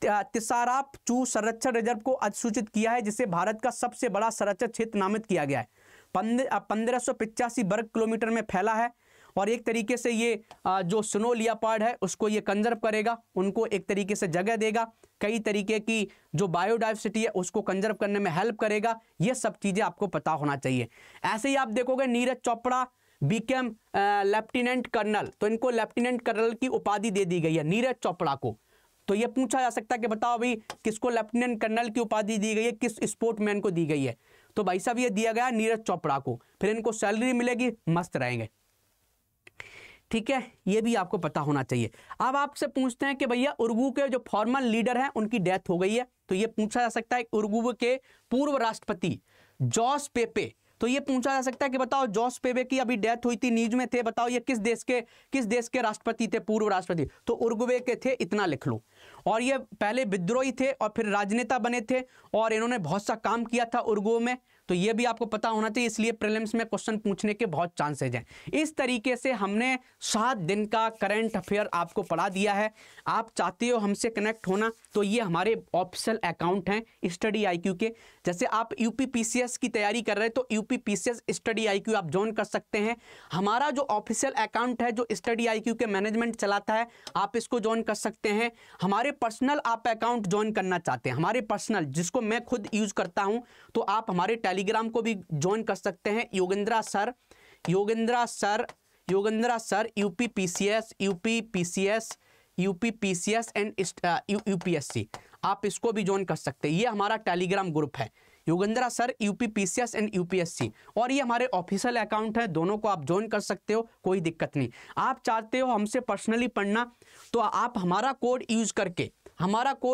तिसराप चू संरक्षण रिजर्व को अधिसूचित किया है, जिसे भारत का सबसे बड़ा संरक्षण क्षेत्र नामित किया गया है। 1585 वर्ग किलोमीटर में फैला है और एक तरीके से ये जो स्नो लियोपार्ड है उसको ये कंजर्व करेगा, उनको एक तरीके से जगह देगा, कई तरीके की जो बायोडाइवर्सिटी है उसको कंजर्व करने में हेल्प करेगा। ये सब चीज़ें आपको पता होना चाहिए। ऐसे ही आप देखोगे Neeraj Chopra became lieutenant colonel, तो इनको लेफ्टिनेंट कर्नल की उपाधि दे दी गई है नीरज चोपड़ा को। तो ये पूछा जा सकता है कि बताओ भाई किसको लेफ्टिनेंट कर्नल की उपाधि दी गई है, किस स्पोर्टमैन को दी गई है। तो भाई साहब ये दिया गया नीरज चोपड़ा को, फिर इनको सैलरी मिलेगी, मस्त रहेंगे। ठीक है, ये भी आपको पता होना चाहिए। अब आपसे पूछते हैं कि भैया उरुग्वे के जो फॉर्मल लीडर हैं उनकी डेथ हो गई है, तो ये पूछा जा सकता है उरुग्वे के पूर्व राष्ट्रपति जोस पेपे, तो ये पूछा जा सकता है कि बताओ जोस पेपे की अभी डेथ हुई थी, न्यूज में थे, बताओ ये किस देश के राष्ट्रपति थे, पूर्व राष्ट्रपति, तो उरुग्वे के थे, इतना लिख लो। और ये पहले विद्रोही थे और फिर राजनेता बने थे और इन्होंने बहुत सा काम किया था उरुग्वे में, तो ये भी आपको पता होना चाहिए, इसलिए प्रीलिम्स में क्वेश्चन पूछने के बहुत चांसेज हैं। इस तरीके से हमने 7 दिन का करंट अफेयर आपको पढ़ा दिया है। आप चाहते हो हमसे कनेक्ट होना तो ये हमारे ऑफिशियल अकाउंट हैं स्टडी IQ के। जैसे आप UPPCS की तैयारी कर रहे हैं तो UPPCS स्टडी IQ आप ज्वाइन कर सकते हैं। हमारा जो ऑफिशियल अकाउंट है जो स्टडी IQ के मैनेजमेंट चलाता है, आप इसको ज्वाइन कर सकते हैं। हमारे पर्सनल आप अकाउंट ज्वाइन करना चाहते हैं, हमारे पर्सनल जिसको मैं खुद यूज करता हूं, तो आप हमारे टेलीग्राम को भी ज्वाइन कर सकते हैं। योगेंद्रा सर UPPCS एंड UPSC, आप इसको भी ज्वाइन कर सकते हैं। ये हमारा टेलीग्राम ग्रुप है, योगेंद्रा सर UPPCS एंड UPSC, और ये हमारे ऑफिशियल अकाउंट है, दोनों को आप ज्वाइन कर सकते हो, कोई दिक्कत नहीं। आप चाहते हो हमसे पर्सनली पढ़ना तो आप हमारा कोड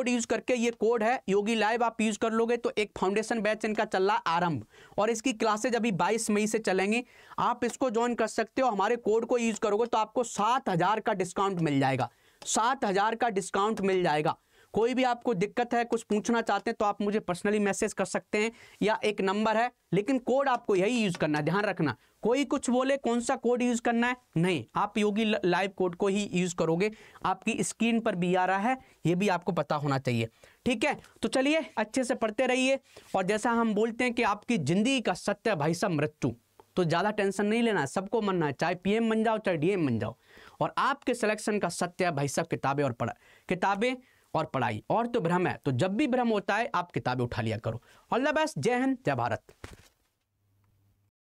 यूज करके ये कोड है योगी लाइव, आप यूज कर लोगे तो एक फाउंडेशन बैच इनका चल रहा है आरंभ, और इसकी क्लासेज अभी 22 मई से चलेंगी। आप इसको ज्वाइन कर सकते हो, हमारे कोड को यूज करोगे तो आपको 7,000 का डिस्काउंट मिल जाएगा, 7,000 का डिस्काउंट मिल जाएगा। कोई भी आपको दिक्कत है, कुछ पूछना चाहते हैं तो आप मुझे पर्सनली मैसेज कर सकते हैं, या एक नंबर है, लेकिन कोड आपको यही यूज करना है, ध्यान रखना। कोई कुछ बोले कौन सा कोड यूज करना है, नहीं, आप योगी लाइव कोड को ही यूज करोगे। आपकी स्क्रीन पर भी आ रहा है, ये भी आपको पता होना चाहिए। ठीक है, तो चलिए अच्छे से पढ़ते रहिए, और जैसा हम बोलते हैं कि आपकी जिंदगी का सत्य भाई साहब मृत्यु, तो ज्यादा टेंशन नहीं लेना है, सबको मनना है, चाहे PM बन जाओ चाहे DM बन जाओ, और आपके सिलेक्शन का सत्य है भाई साहब किताबें और पढ़ाई। और तो भ्रम है, तो जब भी भ्रम होता है आप किताबें उठा लिया करो। ऑल द बेस्ट, जय हिंद, जय भारत।